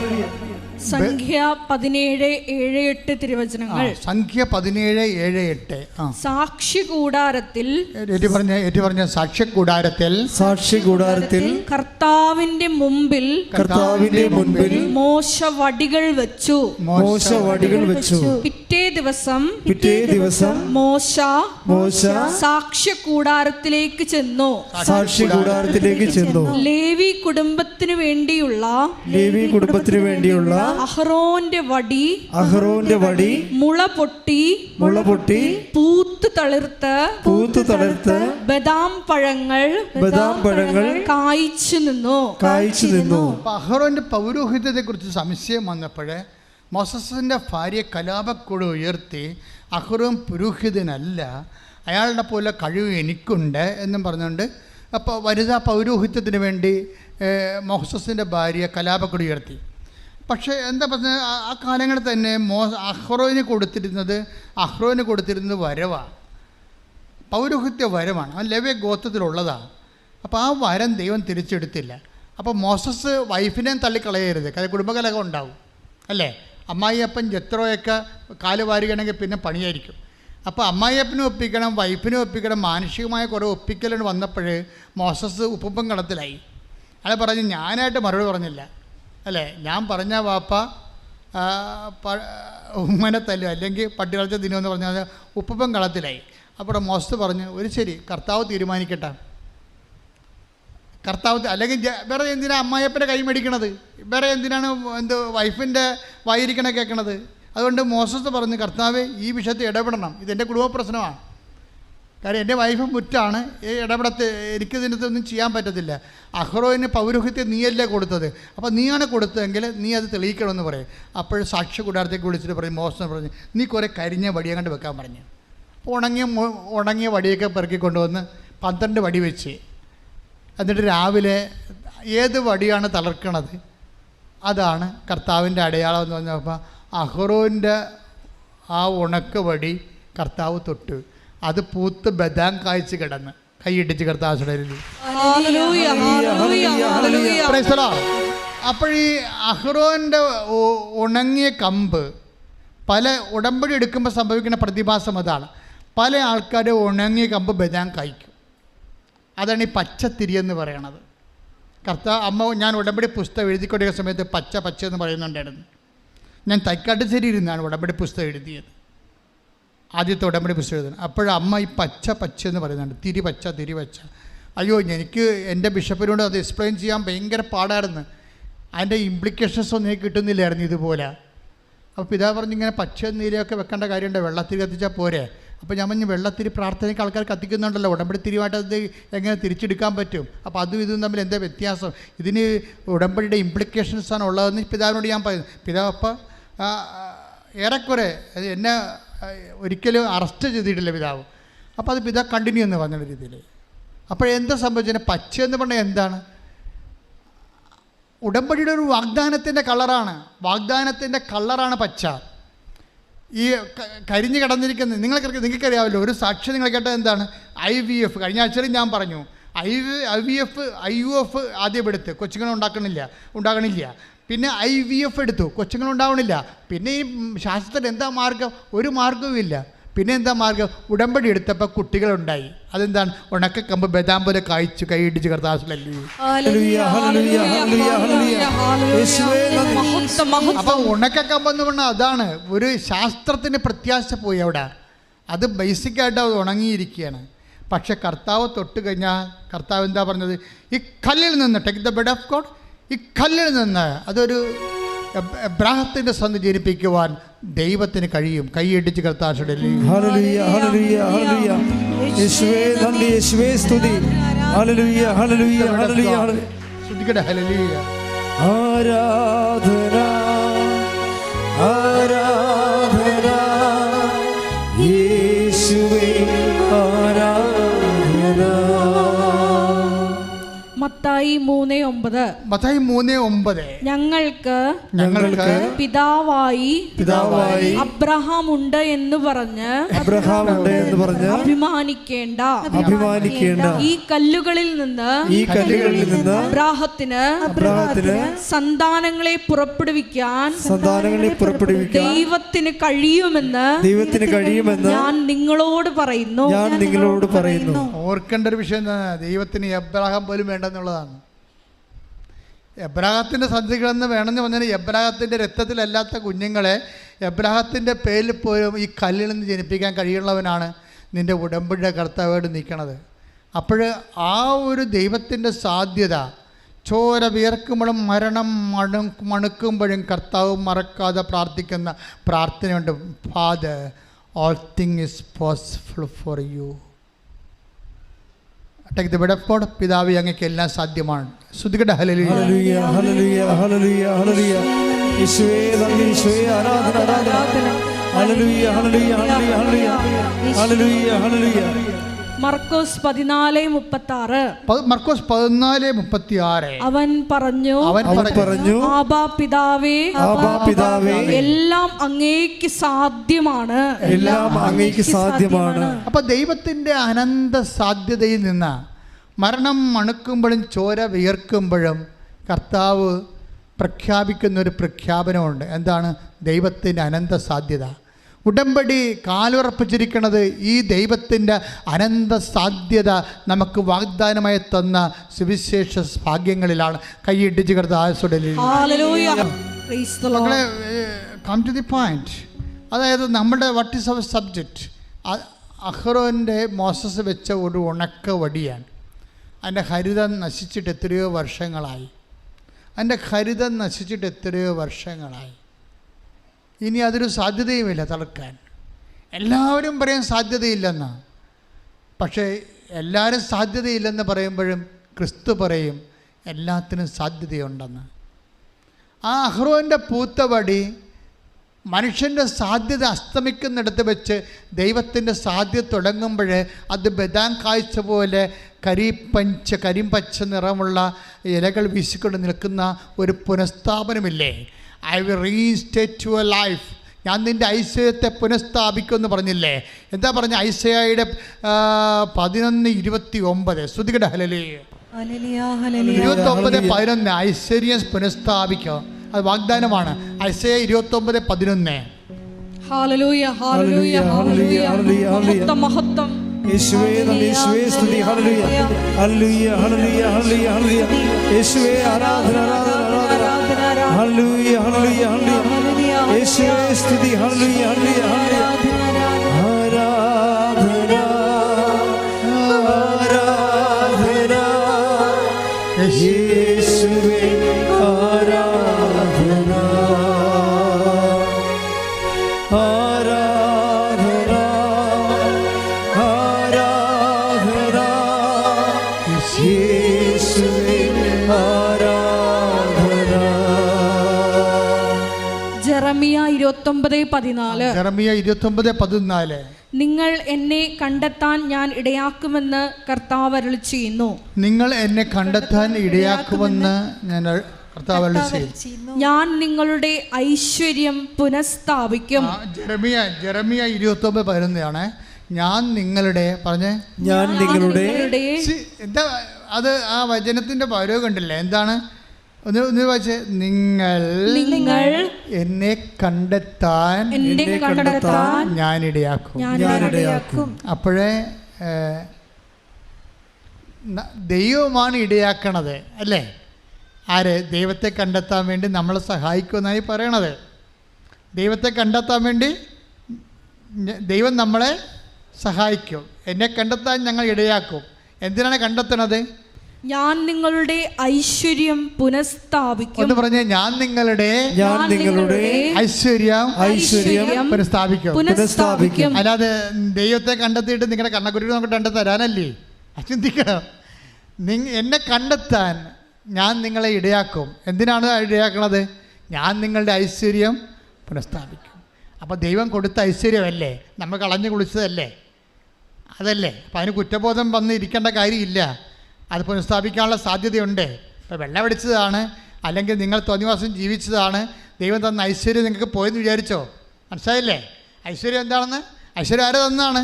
സംഖ്യ 17:7-8 തിരുവചനങ്ങൾ. സംഖ്യ 17:7-8. സാക്ഷി കൂടാരത്തിൽ, ഏറ്റു പറഞ്ഞ സാക്ഷ്യ കൂടാരത്തിൽ, സാക്ഷി കൂടാരത്തിൽ കർത്താവിന്റെ മുമ്പിൽ മോശ വടികൾ വെച്ചു. പിറ്റേ ദിവസം മോശ സാക്ഷ്യ കൂടാരത്തിലേക്ക് ചെന്നു. ലേവി കുടുംബത്തിനു വേണ്ടിയുള്ള അഹ്റോന്റെ വടി മുള പൊട്ടി പൂത്ത് തളിർത്ത് ബദാം പഴങ്ങൾ കായ്ച്ചു നിന്നു. അഹ്റോന്റെ പൗരോഹിത്യത്തെ കുറിച്ച് സംശയം വന്നപ്പോഴേ മോസസിന്റെ ഭാര്യ കലാപക്കുഴ ഉയർത്തി, അഹ്റോൻ പുരോഹിതനല്ല, അയാളുടെ പോലെ കഴിവ് എനിക്കുണ്ട് എന്നും പറഞ്ഞുകൊണ്ട് അപ്പോൾ വനിതാ പൗരോഹിത്യത്തിന് വേണ്ടി മോസസിന്റെ ഭാര്യ കലാപക്കുഴ ഉയർത്തി. പക്ഷേ എന്താ പറഞ്ഞാൽ ആ കാലങ്ങളിൽ തന്നെ അഹ്റോന് കൊടുത്തിരുന്നത് വരവാണ്, പൗരോഹിത്യ വരമാണ്. ആ ലേവ്യ ഗോത്രത്തിലുള്ളതാണ്. അപ്പോൾ ആ വരം ദൈവം തിരിച്ചെടുത്തില്ല. അപ്പോൾ മോസസ് വൈഫിനെയും തള്ളിക്കളയരുത്, കുടുംബകലഹം ഉണ്ടാവും അല്ലേ. അമ്മായിയപ്പൻ ജത്രോയൊക്കെ കാല് വാരുകയാണെങ്കിൽ പിന്നെ പണിയായിരിക്കും. അപ്പോൾ അമ്മായിയപ്പനും ഒപ്പിക്കണം, വൈഫിനും ഒപ്പിക്കണം, മാനുഷികമായ കുറേ ഒപ്പിക്കലുകൾ വന്നപ്പോൾ മോസസ് ഉപ്പുമ്പം കളത്തിലായി. അയാൾ പറഞ്ഞു, ഞാനായിട്ട് മറുപടി പറഞ്ഞില്ല അല്ലേ, ഞാൻ പറഞ്ഞ വാപ്പ ഉമ്മനെ തല്ലും അല്ലെങ്കിൽ പട്ടി കളച്ച തിന്നുമെന്ന് പറഞ്ഞാൽ ഉപ്പുമ്പം കളത്തിലായി. അപ്പോൾ മോസസ് പറഞ്ഞു, ഒരു ശരി, കർത്താവ് തീരുമാനിക്കട്ടെ. അല്ലെങ്കിൽ വേറെ എന്തിനാണ് അമ്മായിയപ്പൻ്റെ കൈ മേടിക്കണത്, വേറെ എന്തിനാണ് വൈഫിൻ്റെ വായിരിക്കണ കേൾക്കണത്. അതുകൊണ്ട് മോസസ് പറഞ്ഞു, കർത്താവേ ഈ വിഷയത്തിൽ ഇടപെടണം, ഇതെൻ്റെ കുടുംബ പ്രശ്നമാണ്, കാര്യം എൻ്റെ വൈഫ് മുറ്റാണ്, എനിക്കിതിനകത്തൊന്നും ചെയ്യാൻ പറ്റത്തില്ല. അഹ്റോന് പൗരോഹിത്യം നീയല്ലേ കൊടുത്തത്, അപ്പോൾ നീയാണ് കൊടുത്തതെങ്കിൽ നീ അത് തെളിയിക്കണമെന്ന് പറയും. അപ്പോൾ സാക്ഷ്യ കൂടാരത്തേക്ക് വിളിച്ചിട്ട് പറയും, മോസസ് പറഞ്ഞു, നീ കുറേ കരിഞ്ഞ വടിയെ കണ്ട് വെക്കാൻ പറഞ്ഞു. ഉണങ്ങിയ വടിയൊക്കെ പെറുക്കി കൊണ്ടുവന്ന് 12 വടി വെച്ച്, എന്നിട്ട് രാവിലെ ഏത് വടിയാണ് തളർക്കണത് അതാണ് കർത്താവിൻ്റെ അടയാളം എന്ന് പറഞ്ഞപ്പോൾ അഹ്റോൻ്റെ ആ ഉണക്ക വടി കർത്താവ് തൊട്ട്, അത് പൂത്ത് ബദാം കായ്ച്ച് കിടന്ന് കൈയിട്ടിച്ച് കർത്താവ്. അപ്പോൾ ഈ അഹ്റോൻ്റെ ഉണങ്ങിയ കമ്പ് പല ഉടമ്പടി എടുക്കുമ്പോൾ സംഭവിക്കുന്ന പ്രതിഭാസം അതാണ്. പല ആൾക്കാരുടെ ഉണങ്ങിയ കമ്പ് ബദാം കായ്ക്കും. അതാണ് ഈ പച്ചത്തിരി എന്ന് പറയണത്. ഞാൻ ഉടമ്പടി പുസ്തകം എഴുതിക്കൊണ്ടിരിക്കുന്ന സമയത്ത് പച്ച എന്ന് പറയുന്നുണ്ടായിരുന്നു. ഞാൻ തൈക്കാട്ടുശ്ശേരി ഇരുന്നാണ് ഉടമ്പടി പുസ്തകം എഴുതിയത്, ആദ്യത്തെ ഉടമ്പടി പുസ്തകം എഴുതുന്നത്. അപ്പോഴമ്മ ഈ പച്ച എന്ന് പറയുന്നുണ്ട്, തിരി പച്ച. അയ്യോ, എനിക്ക് എൻ്റെ ബിഷപ്പിനോട് അത് എക്സ്പ്ലെയിൻ ചെയ്യാൻ ഭയങ്കര പാടായിരുന്നു. അതിൻ്റെ ഇംപ്ലിക്കേഷൻസ് ഒന്നും എനിക്ക് കിട്ടുന്നില്ലായിരുന്നു ഇതുപോലെ. അപ്പോൾ പിതാവ് പറഞ്ഞ്, ഇങ്ങനെ പച്ച നീരയൊക്കെ വെക്കേണ്ട കാര്യമുണ്ട്, വെള്ളത്തിരി കത്തിച്ചാൽ പോരെ. അപ്പോൾ ഞാൻ പറഞ്ഞു, വെള്ളത്തിരി പ്രാർത്ഥനയ്ക്ക് ആൾക്കാർ കത്തിക്കുന്നുണ്ടല്ലോ, ഉടമ്പടി തിരിവായിട്ട് അത് എങ്ങനെ തിരിച്ചെടുക്കാൻ പറ്റും? അപ്പോൾ അതും ഇതും തമ്മിൽ എന്താ വ്യത്യാസം? ഇതിന് ഉടമ്പടിയുടെ ഇംപ്ലിക്കേഷൻസാണ് ഉള്ളതെന്ന് പിതാവിനോട് ഞാൻ പറയുന്നു. പിതാവ് അപ്പം ഏറെക്കുറെ എന്നെ ഒരിക്കലും അറസ്റ്റ് ചെയ്തിട്ടില്ല പിതാവ്. അപ്പോൾ അത് പിതാവ് കണ്ടിന്യൂ എന്ന് പറഞ്ഞ രീതിയിൽ. അപ്പോഴെന്താ സംഭവിച്ചത്? പച്ച എന്ന് പറഞ്ഞാൽ എന്താണ്? ഉടമ്പടിയുടെ ഒരു വാഗ്ദാനത്തിൻ്റെ കളറാണ് പച്ച. ഈ കരിഞ്ഞു കിടന്നിരിക്കുന്നത് നിങ്ങൾക്കറിയാമല്ലോ. ഒരു സാക്ഷി നിങ്ങൾ കേട്ടത് എന്താണ്? IVF. കഴിഞ്ഞ ആഴ്ചയിൽ ഞാൻ പറഞ്ഞു, IUF ആദ്യം എടുത്ത് കൊച്ചുങ്ങൾ ഉണ്ടാകണില്ല. പിന്നെ IVF എടുത്തു, കൊച്ചുങ്ങൾ ഉണ്ടാവണില്ല. പിന്നെ ഈ ശാസ്ത്രത്തിന് എന്താ മാർഗം? ഒരു മാർഗവും ഇല്ല. പിന്നെ എന്താ മാർഗം? ഉടമ്പടി എടുത്തപ്പോൾ കുട്ടികളുണ്ടായി. അതെന്താണ്? ഉണക്കക്കമ്പ് ബദാം പോലെ കായ്ച്ചു കൈയിടിച്ച് കർത്താവിലല്ലേ. അപ്പം ഉണക്കക്കമ്പെന്ന് പറഞ്ഞാൽ അതാണ്. ഒരു ശാസ്ത്രത്തിന് പ്രത്യാശ പോയി അവിടെ. അത് ബേസിക്കായിട്ട് അത് ഉണങ്ങിയിരിക്കുകയാണ്. പക്ഷെ കർത്താവ് തൊട്ട് കഴിഞ്ഞാൽ കർത്താവ് എന്താ പറഞ്ഞത്? ഈ കല്ലിൽ നിന്ന് take the bed of God. ഈ കല്ലിൽ നിന്ന് അതൊരു എബ്രാഹത്തിൻ്റെ സന്ധി ജനിപ്പിക്കുവാൻ ദൈവത്തിന് കഴിയും. കൈയടിച്ച് കർത്താവ് ശ്രദ്ധിക്കട്ടെ. ഹല്ലേലൂയ. ആരാധന ആരാധന യേശുവേ ആരാധന. മത്തായി മത്തായി 3:9. മത്തായി 3:9. ഞങ്ങൾക്ക് പിതാവായി അബ്രഹാം ഉണ്ട് എന്ന് പറഞ്ഞ് അഭിമാനിക്കേണ്ട ഈ കല്ലുകളിൽ നിന്ന് അബ്രാഹത്തിന് സന്താനങ്ങളെ പുറപ്പെടുവിക്കാൻ ദൈവത്തിന് കഴിയുമെന്ന് ഞാൻ നിങ്ങളോട് പറയുന്നു. ഓർക്കേണ്ട ഒരു വിഷയം എന്താണ്? ദൈവത്തിന് എബ്രാഹാം പോലും വേണ്ടെന്നുള്ളതാണ്. എബ്രാഹത്തിൻ്റെ സന്തതികളെന്ന് വേണമെന്ന് പറഞ്ഞാൽ എബ്രാഹത്തിൻ്റെ രക്തത്തിലല്ലാത്ത കുഞ്ഞുങ്ങളെ എബ്രാഹത്തിൻ്റെ പേരിൽ പോലും ഈ കല്ലിൽ നിന്ന് ജനിപ്പിക്കാൻ കഴിയുള്ളവനാണ് നിൻ്റെ ഉടമ്പടിയുടെ കർത്താവായിട്ട് നിൽക്കണത്. അപ്പോൾ ആ ഒരു ദൈവത്തിൻ്റെ സാധ്യത, ചോര വിയർക്കുമ്പോഴും മരണം മണുക്കുമ്പോഴും കർത്താവ് മറക്കാതെ പ്രാർത്ഥിക്കുന്ന പ്രാർത്ഥനയുണ്ട്. Father, all thing is possible for you. പിതാവേ, അങ്ങക്ക് എല്ലാം സാധ്യമാണ്. ശ്രുതികട ഹല്ലേലൂയ, ഹല്ലേലൂയ, ഹല്ലേലൂയ, ഹല്ലേലൂയ. യേശുവേ നന്ദി, യേശുവേ ആരാധന, ആരാധന. ഹല്ലേലൂയ, ഹല്ലേലൂയ, ഹല്ലേലൂയ, ഹല്ലേലൂയ, ഹല്ലേലൂയ. മർക്കോസ് 14:36. മർക്കോസ് 14:36. അവൻ പറഞ്ഞു, ആബാ പിതാവേ, എല്ലാം അങ്ങേക്ക് സാധ്യമാണ്. അപ്പൊ ദൈവത്തിന്റെ അനന്ത സാധ്യതയിൽ നിന്ന് മരണം മണുക്കുമ്പോഴും ചോര വിയർക്കുമ്പോഴും കർത്താവ് പ്രഖ്യാപിക്കുന്ന ഒരു പ്രഖ്യാപനമുണ്ട്. എന്താണ്? ദൈവത്തിൻ്റെ അനന്ത സാധ്യത. ഉടമ്പടി കാലുറപ്പിച്ചിരിക്കുന്നത് ഈ ദൈവത്തിൻ്റെ അനന്ത സാധ്യത നമുക്ക് വാഗ്ദാനമായി തന്ന സുവിശേഷ ഭാഗ്യങ്ങളിലാണ്. കൈയിടിച്ച് മക്കളെ, കം ടു ദി പോയിന്റ്. അതായത് നമ്മുടെ വാട്ട് ഈസ് അവർ സബ്ജക്റ്റ്? അഹ്റോൻ്റെ മോസസ് വെച്ച ഒരു ഉണക്ക വടിയാണ്. അതിൻ്റെ ഹരിതം നശിച്ചിട്ട് എത്രയോ വർഷങ്ങളായി. ഇനി അതൊരു സാധ്യതയുമില്ല തളർക്കാൻ. എല്ലാവരും പറയും സാധ്യതയില്ലെന്ന്. പക്ഷേ എല്ലാവരും സാധ്യതയില്ലെന്ന് പറയുമ്പോഴും ക്രിസ്തു പറയും എല്ലാത്തിനും സാധ്യതയുണ്ടെന്ന്. ആ അഹ്റോൻ്റെ പൂത്തവടി മനുഷ്യൻ്റെ സാധ്യത അസ്തമിക്കുന്നിടത്ത് വെച്ച് ദൈവത്തിൻ്റെ സാധ്യത തുടങ്ങുമ്പോൾ അത് ബദാം കാഴ്ച പോലെ കരിമ്പച്ച നിറമുള്ള ഇലകൾ വീശിക്കൊണ്ട് നിൽക്കുന്ന ഒരു പുനഃസ്ഥാപനമില്ലേ? I will restate your life. ഞാൻ നിൻ്റെ ഐശ്വര്യത്തെ പുനഃസ്ഥാപിക്കുമെന്ന് പറഞ്ഞില്ലേ? എന്താ പറഞ്ഞ? ഐസയായുടെ 11:29. ശ്രുതികട ഹല്ലേലൂയ, 29:11. ഐശ്വര്യം പുനഃസ്ഥാപിക്കുക, അത് വാഗ്ദാനമാണ്. ഐസയ 29:11. ഹല്ലേലൂയ, ഹല്ലേലൂയ, ഹല്ലേലൂയ, മഹത്വം. യേശുവേ നന്ദി, യേശുവേ സ്തുതി. ഹല്ലേലൂയ, ഹല്ലേലൂയ, ഹല്ലേലൂയ, ഹല്ലേലൂയ. യേശുവേ ആരാധന, ആരാധന. ഹല്ലേലൂയ, ഹല്ലേലൂയ, ഹല്ലേലൂയ. യേശുവേ സ്തുതി. ഹല്ലേലൂയ, ഹല്ലേലൂയ, ഹല്ലേലൂയ. ആരാധന, ആരാധന. യേശുവേ ആരാധന, ആരാധന, ആരാധന. യേശുവേ ആരാധന. ജെറമിയ 29:14. നിങ്ങൾ എന്നെ കണ്ടെത്താൻ ഞാൻ ഇടയാക്കുമെന്ന് കർത്താവ് അരുളിച്ചെയ്യുന്നു. നിങ്ങൾ എന്നെ കണ്ടെത്താൻ ഇടയാക്കുമെന്ന് ഞാൻ കർത്താവ് അരുളിച്ചെയ്യുന്നു. ഞാൻ നിങ്ങളുടെ ഐശ്വര്യം പുനഃസ്ഥാപിക്കും. ജെറമിയ 29:11. ഞാൻ നിങ്ങളുടെ എന്താ അത്? ആ വചനത്തിന്റെ പൗരവ് കണ്ടില്ലേ? എന്താണ്? ഒന്ന് വായിച്ചേ. നിങ്ങൾ എന്നെ കണ്ടെത്താൻ ഞാൻ ഇടയാക്കും. അപ്പോഴേ ദൈവമാണ് ഇടയാക്കണത് അല്ലേ? ആര്? ദൈവത്തെ കണ്ടെത്താൻ വേണ്ടി നമ്മളെ സഹായിക്കുമെന്നായി പറയണത്. ദൈവത്തെ കണ്ടെത്താൻ വേണ്ടി ദൈവം നമ്മളെ സഹായിക്കും. എന്നെ കണ്ടെത്താൻ ഞങ്ങൾ ഇടയാക്കും. എന്തിനാണ് കണ്ടെത്തണത്? ഞാൻ നിങ്ങളുടെ ഐശ്വര്യം പുനഃസ്ഥാപിക്കും എന്ന് പറഞ്ഞ ഞാൻ നിങ്ങളുടെ ഐശ്വര്യം പുനഃസ്ഥാപിക്കും. അല്ലാതെ ദൈവത്തെ കണ്ടെത്തിയിട്ട് നിങ്ങളുടെ കണ്ണക്കുരുകൾ നമുക്ക് കണ്ടെത്തരാനല്ലേ? ചിന്തിക്കണം. എന്നെ കണ്ടെത്താൻ ഞാൻ നിങ്ങളെ ഇടയാക്കും. എന്തിനാണ് ഇടയാക്കണത്? ഞാൻ നിങ്ങളുടെ ഐശ്വര്യം പുനഃസ്ഥാപിക്കും. അപ്പോൾ ദൈവം കൊടുത്ത ഐശ്വര്യമല്ലേ? നമ്മൾ കളഞ്ഞു കുളിച്ചതല്ലേ? അതല്ലേ? അപ്പം അതിന് കുറ്റബോധം വന്ന് ഇരിക്കേണ്ട കാര്യമില്ല. അത് പുനഃസ്ഥാപിക്കാനുള്ള സാധ്യതയുണ്ട്. ഇപ്പോൾ വെള്ളമടിച്ചതാണ്, അല്ലെങ്കിൽ നിങ്ങൾ തോന്നിവാസം ജീവിച്ചതാണ്, ദൈവം തന്ന ഐശ്വര്യം നിങ്ങൾക്ക് പോയെന്ന് വിചാരിച്ചോ? മനസ്സിലായില്ലേ? ഐശ്വര്യം എന്താണെന്ന്? ഐശ്വര്യം ആര് തന്നാണ്?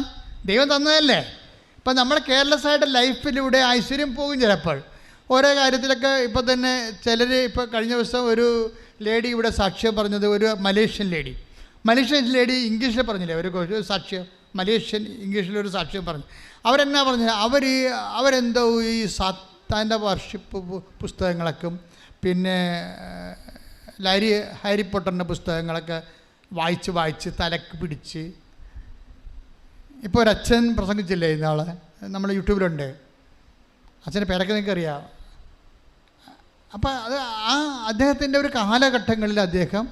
ദൈവം തന്നതല്ലേ. ഇപ്പം നമ്മൾ കെയർലെസ്സായിട്ട് ലൈഫിലൂടെ ഐശ്വര്യം പോകും ചിലപ്പോൾ. ഓരോ കാര്യത്തിലൊക്കെ ഇപ്പോൾ തന്നെ ചിലർ, ഇപ്പോൾ കഴിഞ്ഞ ദിവസം ഒരു ലേഡി ഇവിടെ സാക്ഷ്യം പറഞ്ഞത്, ഒരു മലേഷ്യൻ ലേഡി ഇംഗ്ലീഷിൽ പറഞ്ഞില്ലേ ഒരു സാക്ഷ്യം, മലേഷ്യൻ ഇംഗ്ലീഷിലൊരു സാക്ഷ്യം പറഞ്ഞു. അവരെന്നാ പറഞ്ഞത്? അവരെന്തോ ഈ സാത്താൻ്റെ വർഷിപ്പ് പുസ്തകങ്ങളൊക്കെ, പിന്നെ ഹാരി പോട്ടറിൻ്റെ പുസ്തകങ്ങളൊക്കെ വായിച്ച് തലക്ക് പിടിച്ച്. ഇപ്പോൾ ഒരച്ഛൻ പ്രസംഗിച്ചില്ലേ ഇന്നാളെ, നമ്മുടെ യൂട്യൂബിലുണ്ട്, അച്ഛൻ്റെ പേരൊക്കെ നിങ്ങൾക്ക് അറിയാം. അപ്പോൾ അത് അദ്ദേഹത്തിൻ്റെ ഒരു കാലഘട്ടങ്ങളിൽ അദ്ദേഹം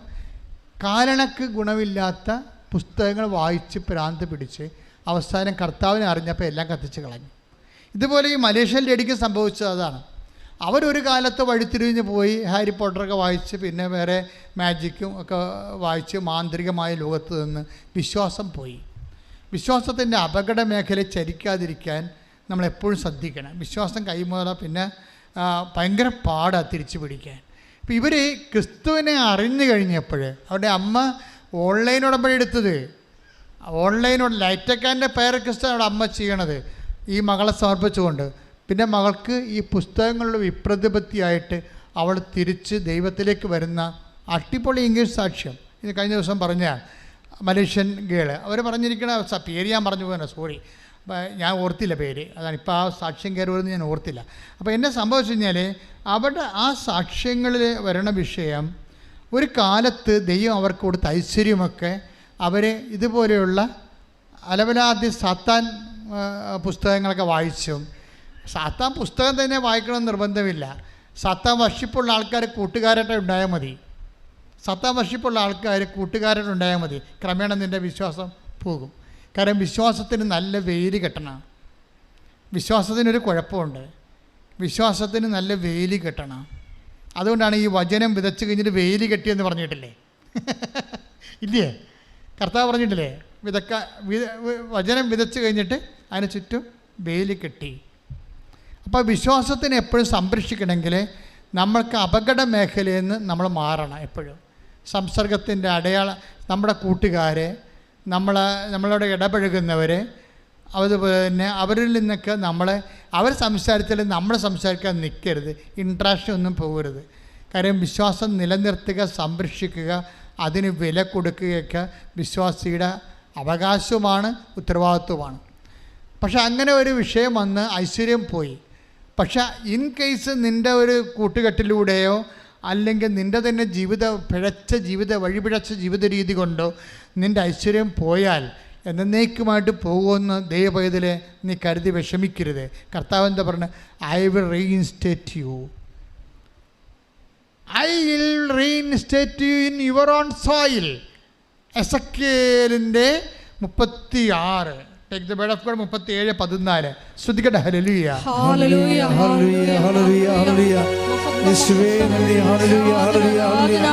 കാരണക്ക് ഗുണമില്ലാത്ത പുസ്തകങ്ങൾ വായിച്ച് ഭ്രാന്ത് പിടിച്ച് അവസാനം കർത്താവിനെ അറിഞ്ഞപ്പോൾ എല്ലാം കത്തിച്ച് കളഞ്ഞു. ഇതുപോലെ ഈ മലേഷ്യൻ ലേഡിക്ക് സംഭവിച്ചത് അതാണ്. അവരൊരു കാലത്ത് വഴിത്തിരിഞ്ഞ് പോയി ഹാരി പോട്ടറൊക്കെ വായിച്ച്, പിന്നെ വേറെ മാജിക്കും ഒക്കെ വായിച്ച് മാന്ത്രികമായ ലോകത്ത് നിന്ന് വിശ്വാസം പോയി. വിശ്വാസത്തിൻ്റെ അപകട മേഖലയെ ചരിക്കാതിരിക്കാൻ നമ്മളെപ്പോഴും ശ്രദ്ധിക്കണം. വിശ്വാസം കൈമുതല പിന്നെ ഭയങ്കര പാടാണ് തിരിച്ചു പിടിക്കാൻ. ഇപ്പോൾ ഇവർ ക്രിസ്തുവിനെ അറിഞ്ഞു കഴിഞ്ഞപ്പോൾ അവരുടെ അമ്മ ഓൺലൈൻ ഉടമ്പടി എടുത്തത്, ഓൺലൈനോട് ലൈറ്റക്കാൻ്റെ പേര് ക്രിസ്തു അവിടെ അമ്മ ചെയ്യണത് ഈ മകളെ സമർപ്പിച്ചുകൊണ്ട്. പിന്നെ മകൾക്ക് ഈ പുസ്തകങ്ങളുടെ വിപ്രതിപത്തിയായിട്ട് അവൾ തിരിച്ച് ദൈവത്തിലേക്ക് വരുന്ന അട്ടിപ്പൊളി ഇംഗ്ലീഷ് സാക്ഷ്യം. ഇത് കഴിഞ്ഞ ദിവസം പറഞ്ഞ മലേഷ്യൻ ഗേള് അവർ പറഞ്ഞിരിക്കണ പേര് ഞാൻ പറഞ്ഞു പോകാനോ, സോറി, ഞാൻ ഓർത്തില്ല പേര്, അതാണ് ഇപ്പോൾ ആ സാക്ഷ്യം കയറുമെന്ന് ഞാൻ ഓർത്തില്ല. അപ്പോൾ എന്നെ സംഭവിച്ചു കഴിഞ്ഞാൽ അവിടെ ആ സാക്ഷ്യങ്ങളിൽ വരണ വിഷയം, ഒരു കാലത്ത് ദൈവം അവർക്ക് കൊടുത്ത ഐശ്വര്യമൊക്കെ അവർ ഇതുപോലെയുള്ള അലവലാതി സാത്താൻ പുസ്തകങ്ങളൊക്കെ വായിച്ചും. സാത്താൻ പുസ്തകം തന്നെ വായിക്കണമെന്ന് നിർബന്ധമില്ല. സാത്താൻ വർഷിപ്പുള്ള ആൾക്കാർ കൂട്ടുകാരായിട്ട് ഉണ്ടായാൽ മതി. സാത്താൻ വർഷിപ്പുള്ള ആൾക്കാർ കൂട്ടുകാരായിട്ട് ഉണ്ടായാൽ മതി. ക്രമേണ നിൻ്റെ വിശ്വാസം പോകും. കാരണം വിശ്വാസത്തിന് നല്ല വെയിൽ കെട്ടണം. വിശ്വാസത്തിനൊരു കുഴപ്പമുണ്ട്, വിശ്വാസത്തിന് നല്ല വെയിൽ കെട്ടണം. അതുകൊണ്ടാണ് ഈ വചനം വിതച്ച് കഴിഞ്ഞിട്ട് വെയിൽ കെട്ടിയെന്ന് പറഞ്ഞിട്ടില്ലേ? ഇല്ലേ? കർത്താവ് പറഞ്ഞിട്ടില്ലേ? വചനം വിതച്ച് കഴിഞ്ഞിട്ട് അതിന് ചുറ്റും വെയിൽ കെട്ടി. അപ്പോൾ വിശ്വാസത്തിനെ എപ്പോഴും സംരക്ഷിക്കണമെങ്കിൽ നമ്മൾക്ക് അപകട മേഖലയിൽ നിന്ന് നമ്മൾ മാറണം. എപ്പോഴും സംസർഗത്തിൻ്റെ നമ്മുടെ കൂട്ടുകാരെ, നമ്മളോട് ഇടപഴകുന്നവർ, അതുപോലെ തന്നെ അവരിൽ നിന്നൊക്കെ അവർ സംസാരിച്ചാലും നമ്മൾ സംസാരിക്കാൻ നിൽക്കരുത്, ഇൻട്രാക്ഷൻ ഒന്നും പോകരുത്. കാര്യം വിശ്വാസം നിലനിർത്തുക, സംരക്ഷിക്കുക, അതിന് വില കൊടുക്കുകയൊക്കെ വിശ്വാസിയുടെ അവകാശവുമാണ്, ഉത്തരവാദിത്വമാണ്. പക്ഷെ അങ്ങനെ ഒരു വിഷയം വന്ന് ഐശ്വര്യം പോയി. പക്ഷെ ഇൻ കേസ് നിൻ്റെ ഒരു കൂട്ടുകെട്ടിലൂടെയോ അല്ലെങ്കിൽ നിൻ്റെ തന്നെ വഴിപിഴച്ച ജീവിത രീതി കൊണ്ടോ നിൻ്റെ ഐശ്വര്യം പോയാൽ എന്നേക്കുമായിട്ട് പോകുമെന്ന് ദൈവപൈതലെ നീ കരുതി വിഷമിക്കരുത്. കർത്താവ് എന്താ പറഞ്ഞത്? I will reinstate you in your own soil. എസക്കേലിൻ്റെ 36 Take the word of God 37:14. ശ്രദ്ധിക്കട്ടെ. ഹല്ലേലൂയ ഹല്ലേലൂയ ഹല്ലേലൂയ ഹല്ലേലൂയ ഹല്ലേലൂയ യേശുവേ നന്ദി. ഹല്ലേലൂയ ഹല്ലേലൂയ ഹല്ലേലൂയ.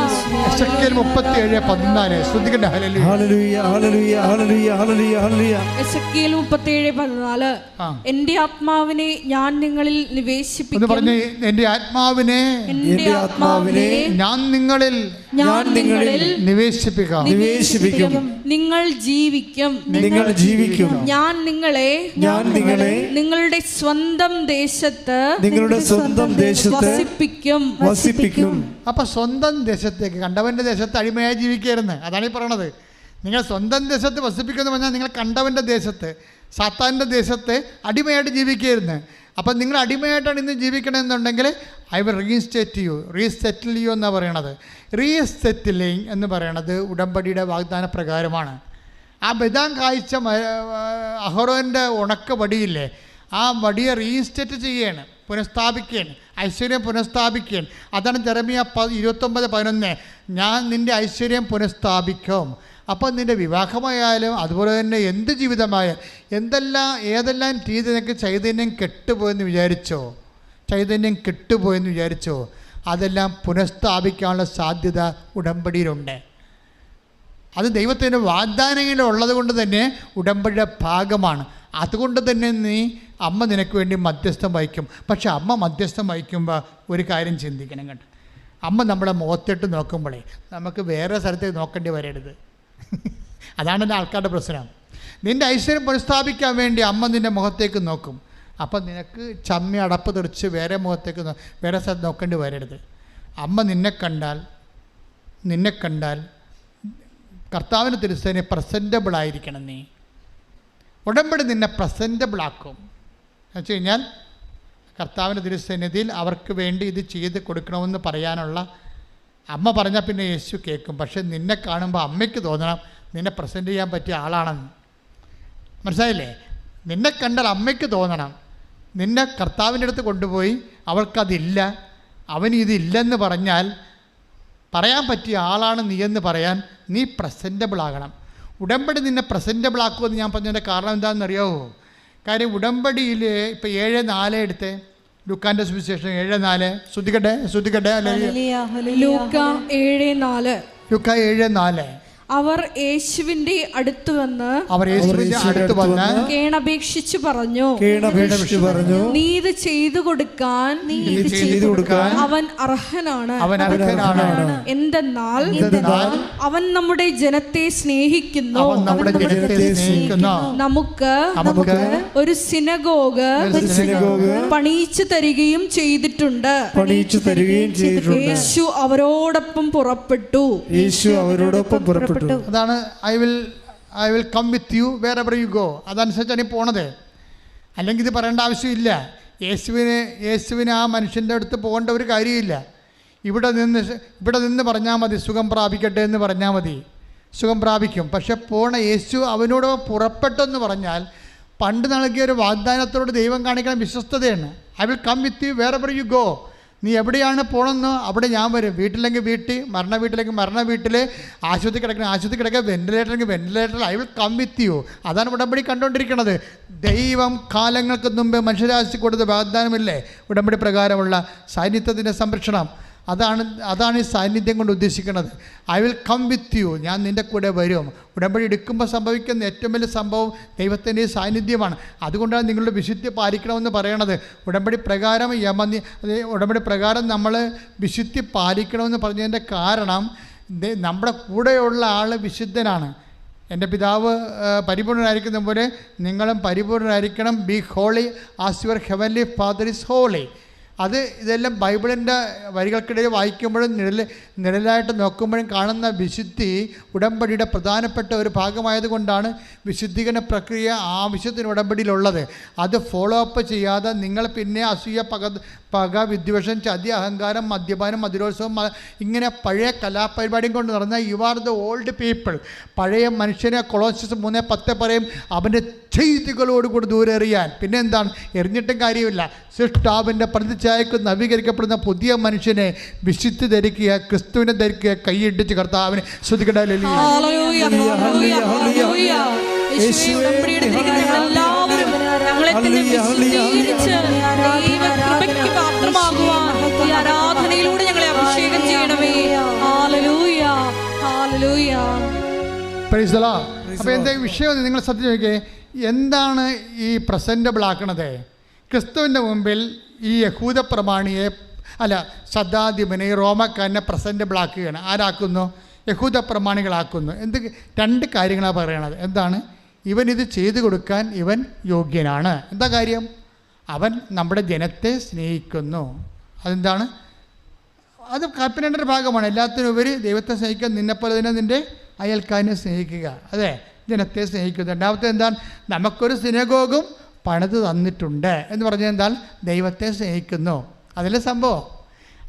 എസക്കേൽ 37:14. ശ്രദ്ധിക്കട്ടെ. ഹല്ലേലൂയ ഹല്ലേലൂയ ഹല്ലേലൂയ ഹല്ലേലൂയ ഹല്ലേലൂയ ഹല്ലേലൂയ. എസക്കേൽ 37:14. എൻ്റെ ആത്മാവിനെ ഞാൻ നിങ്ങളിൽ നിവേശിപ്പിക്കും. എന്ന് പറഞ്ഞു, എൻ്റെ ആത്മാവിനെ ഞാൻ നിങ്ങളിൽ നിവേശിപ്പിക്കാം. നിങ്ങൾ ജീവിക്കും. ഞാൻ നിങ്ങളെ നിങ്ങളുടെ സ്വന്തം ദേശത്ത് വസിപ്പിക്കും. അപ്പൊ സ്വന്തം ദേശത്തേക്ക്, കണ്ടവന്റെ ദേശത്ത് അടിമയായി ജീവിക്കരുന്ന്. അതാണ് ഈ പറയണത്. നിങ്ങൾ സ്വന്തം ദേശത്ത് വസിപ്പിക്കുമെന്ന് പറഞ്ഞാൽ നിങ്ങൾ കണ്ടവന്റെ ദേശത്ത്, സാത്താൻ്റെ ദേശത്ത് അടിമയായിട്ട് ജീവിക്കരുന്ന്. അപ്പം നിങ്ങൾ അടിമയായിട്ടാണ് ഇന്ന് ജീവിക്കണമെന്നുണ്ടെങ്കിൽ ഐ വിൽ റീസെറ്റിൽ യു എന്നാണ് പറയണത്. റീസെറ്റിലിങ് എന്ന് പറയണത് ഉടമ്പടിയുടെ വാഗ്ദാന പ്രകാരമാണ്. ആ ബദാം കായ്ച്ച അഹറോൻ്റെ ഉണക്ക വടിയില്ലേ, ആ വടിയെ റീസ്റ്റേറ്റ് ചെയ്യുകയാണ്, പുനഃസ്ഥാപിക്കുകയാണ്, ഐശ്വര്യം പുനഃസ്ഥാപിക്കുകയാണ്. അതാണ് ജെറമിയ 29:11. ഞാൻ നിൻ്റെ ഐശ്വര്യം പുനഃസ്ഥാപിക്കും. അപ്പം നിൻ്റെ വിവാഹമായാലും അതുപോലെ തന്നെ എന്ത് ജീവിതമായാലും ഏതെല്ലാം രീതി നിനക്ക് ചൈതന്യം കെട്ടുപോയെന്ന് വിചാരിച്ചോ അതെല്ലാം പുനഃസ്ഥാപിക്കാനുള്ള സാധ്യത ഉടമ്പടിയിലുണ്ട്. അത് ദൈവത്തിൻ്റെ വാഗ്ദാനങ്ങളുള്ളത് കൊണ്ട് തന്നെ ഉടമ്പടിയുടെ ഭാഗമാണ്. അതുകൊണ്ട് തന്നെ നീ അമ്മ നിനക്ക് വേണ്ടി മധ്യസ്ഥം വഹിക്കും. പക്ഷെ അമ്മ മധ്യസ്ഥം വഹിക്കുമ്പോൾ ഒരു കാര്യം ചിന്തിക്കണം കേട്ടോ. അമ്മ നമ്മളെ മുഖത്തിട്ട് നോക്കുമ്പോഴേ നമുക്ക് വേറെ സ്ഥലത്തേക്ക് നോക്കേണ്ടി വരരുത്. അതാണ് എൻ്റെ ആൾക്കാരുടെ പ്രശ്നം. നിൻ്റെ ഐശ്വര്യം പുനഃസ്ഥാപിക്കാൻ വേണ്ടി അമ്മ നിൻ്റെ മുഖത്തേക്ക് നോക്കും. അപ്പം നിനക്ക് ചമ്മി അടപ്പ് തെറിച്ച് വേറെ മുഖത്തേക്ക് വേറെ സ്ഥലത്ത് നോക്കേണ്ടി വരരുത്. അമ്മ നിന്നെ കണ്ടാൽ കർത്താവിന് തിരുസേന പ്രസൻറ്റബിളായിരിക്കണം. നീ ഉടമ്പടി നിന്നെ പ്രസൻറ്റബിളാക്കും. എന്ന് വെച്ച് കഴിഞ്ഞാൽ കർത്താവിൻ്റെ തിരുസന്നിധിയിൽ അവർക്ക് വേണ്ടി ഇത് ചെയ്ത് കൊടുക്കണമെന്ന് പറയാനുള്ള അമ്മ പറഞ്ഞാൽ പിന്നെ യേശു കേൾക്കും. പക്ഷെ നിന്നെ കാണുമ്പോൾ അമ്മയ്ക്ക് തോന്നണം നിന്നെ പ്രസൻറ്റ് ചെയ്യാൻ പറ്റിയ ആളാണെന്ന്. മനസ്സിലായില്ലേ? നിന്നെ കണ്ടാൽ അമ്മയ്ക്ക് തോന്നണം നിന്നെ കർത്താവിൻ്റെ അടുത്ത് കൊണ്ടുപോയി അവൾക്കതില്ല, അവനിതില്ലെന്ന് പറഞ്ഞാൽ പറയാൻ പറ്റിയ ആളാണ് നീ എന്ന് പറയാൻ നീ പ്രസൻറ്റബിൾ ആകണം. ഉടമ്പടി നിന്നെ പ്രസൻറ്റബിൾ ആക്കുമെന്ന് ഞാൻ പറഞ്ഞതിൻ്റെ കാരണം എന്താണെന്നറിയാമോ? കാര്യം ഉടമ്പടിയിൽ ഇപ്പോൾ 7:4 എടുത്ത് ലൂക്കാൻ്റെ സുവിശേഷം 7:4 ശ്രദ്ധിക്കട്ടെ. ലൂക്ക 7:4 ലൂക്ക 7:4 അവർ യേശുവിന്റെ അടുത്ത് വന്ന് കേണപേക്ഷിച്ചു പറഞ്ഞു, നീ ഇത് ചെയ്തു കൊടുക്കാൻ അവൻ അർഹനാണ്. എന്തെന്നാൽ അവൻ നമ്മുടെ ജനത്തെ സ്നേഹിക്കുന്നു. നമുക്ക് ഒരു സിനഗോഗ് പണിയിച്ചു തരികയും ചെയ്തിട്ടുണ്ട്. യേശു അവരോടൊപ്പം പുറപ്പെട്ടു. അതാണ് I will come with you wherever you go. അതനുസരിച്ചാണ് ഈ പോണത്. അല്ലെങ്കിൽ ഇത് പറയേണ്ട ആവശ്യമില്ല. യേശുവിന് ആ മനുഷ്യൻ്റെ അടുത്ത് പോകേണ്ട ഒരു കാര്യമില്ല. ഇവിടെ നിന്ന് പറഞ്ഞാൽ മതി സുഖം പ്രാപിക്കട്ടെ എന്ന് പറഞ്ഞാൽ മതി, സുഖം പ്രാപിക്കും. പക്ഷെ പോണ യേശു അവനോട് പുറപ്പെട്ടെന്ന് പറഞ്ഞാൽ പണ്ട് നൽകിയ ഒരു വാഗ്ദാനത്തോട് ദൈവം കാണിക്കുന്ന വിശ്വസ്തതയാണ്. I will come with you wherever you go. നീ എവിടെയാണ് പോകണമെന്നോ അവിടെ ഞാൻ വരും. വീട്ടിലെങ്കിൽ വീട്ടിൽ, മരണ വീട്ടിലെങ്കിൽ മരണ വീട്ടിൽ, ആശുപത്രി കിടക്കുക, വെന്റിലേറ്ററെങ്കിൽ വെന്റിലേറ്ററിൽ. I will come with you. അതാണ് ഉടമ്പടി കണ്ടുകൊണ്ടിരിക്കുന്നത്. ദൈവം കാലങ്ങൾക്ക് മുമ്പ് മനുഷ്യരാശി കൊടുത്ത വാഗ്ദാനമില്ലേ ഉടമ്പടി പ്രകാരമുള്ള സാന്നിധ്യത്തിൻ്റെ സംരക്ഷണം. അതാണ് ഈ സാന്നിധ്യം കൊണ്ട് ഉദ്ദേശിക്കുന്നത്. I will come with you. ഞാൻ നിൻ്റെ കൂടെ വരും. ഉടമ്പടി എടുക്കുമ്പോൾ സംഭവിക്കുന്ന ഏറ്റവും വലിയ സംഭവം ദൈവത്തിൻ്റെ സാന്നിധ്യമാണ്. അതുകൊണ്ടാണ് നിങ്ങളുടെ വിശുദ്ധി പാലിക്കണമെന്ന് പറയണത്. ഉടമ്പടി പ്രകാരം നമ്മൾ വിശുദ്ധി പാലിക്കണമെന്ന് പറഞ്ഞതിൻ്റെ കാരണം നമ്മുടെ കൂടെയുള്ള ആൾ വിശുദ്ധനാണ്. എൻ്റെ പിതാവ് പരിപൂർണനായിരിക്കുന്ന പോലെ നിങ്ങളും പരിപൂർണനായിരിക്കണം. Be holy as your heavenly father is holy. ഇതെല്ലാം ബൈബിളിൻ്റെ വരികൾക്കിടയിൽ വായിക്കുമ്പോഴും നിഴലായിട്ട് നോക്കുമ്പോഴും കാണുന്ന വിശുദ്ധി ഉടമ്പടിയുടെ പ്രധാനപ്പെട്ട ഒരു ഭാഗമായതുകൊണ്ടാണ് വിശുദ്ധീകരണ പ്രക്രിയ ആവശ്യത്തിന് ഉടമ്പടിയിലുള്ളത്. അത് ഫോളോ അപ്പ് ചെയ്യാതെ നിങ്ങൾ പിന്നെ അസൂയ, പക, വിദ്വേഷം, ചതി, അഹങ്കാരം, മദ്യപാനം, മധുരോത്സവം, ഇങ്ങനെ പഴയ കലാപരിപാടിയും കൊണ്ട് നടന്ന you are the old people. പഴയ മനുഷ്യനെ കൊളോസ്യസ് 3:10 പറയും അവൻ്റെ ചെയ്തികളോടുകൂടി ദൂരെ എറിയാൻ. പിന്നെ എന്താണ്? എറിഞ്ഞിട്ടും കാര്യമില്ല. സൃഷ്ടാവിൻ്റെ പ്രതിച്ഛായക്ക് നവീകരിക്കപ്പെടുന്ന പുതിയ മനുഷ്യനെ വിശുദ്ധി ധരിക്കുക, ക്രിസ്തുവിനെ ധരിക്കുക, കൈയിടിച്ച് കർത്താവിനെ ശ്രദ്ധിക്കട്ടെ. ആരാധനയിലൂടെ ഞങ്ങളെ അഭിഷേകം ചെയ്യണമേ. അപ്പോൾ എന്താ വിഷയം നിങ്ങൾ ശ്രദ്ധിച്ച് നോക്കിയേ. എന്താണ് ഈ പ്രസൻറ്റബിൾ ആക്കണത്? ക്രിസ്തുവിൻ്റെ മുമ്പിൽ ഈ യഹൂദ പ്രമാണിയെ ശതാധിപനെ, റോമക്കാരനെ പ്രസൻറ്റബിൾ ആക്കുകയാണ്. ആരാക്കുന്നു? യഹൂദ പ്രമാണികളാക്കുന്നു. 2 കാര്യങ്ങളാണ് പറയണത്. എന്താണ്? ഇവനിത് ചെയ്തു കൊടുക്കാൻ ഇവൻ യോഗ്യനാണ്. എന്താ കാര്യം? അവൻ നമ്മുടെ ജനത്തെ സ്നേഹിക്കുന്നു. അതെന്താണ്? അത് കൽപ്പനയുടെ ഒരു ഭാഗമാണ്. എല്ലാത്തിനും ഉപരി ദൈവത്തെ സ്നേഹിക്കാൻ, നിന്നെപ്പോലെ തന്നെ നിൻ്റെ അയൽക്കാരനെ സ്നേഹിക്കുക. അതെ, ജനത്തെ സ്നേഹിക്കുന്നു. രണ്ടാമത്തെ എന്താണ്? നമുക്കൊരു സിനഗോഗും പണിത് തന്നിട്ടുണ്ട് എന്ന് പറഞ്ഞാൽ എന്താണ്? ദൈവത്തെ സ്നേഹിക്കുന്നു. അതിലെ സംഭവം.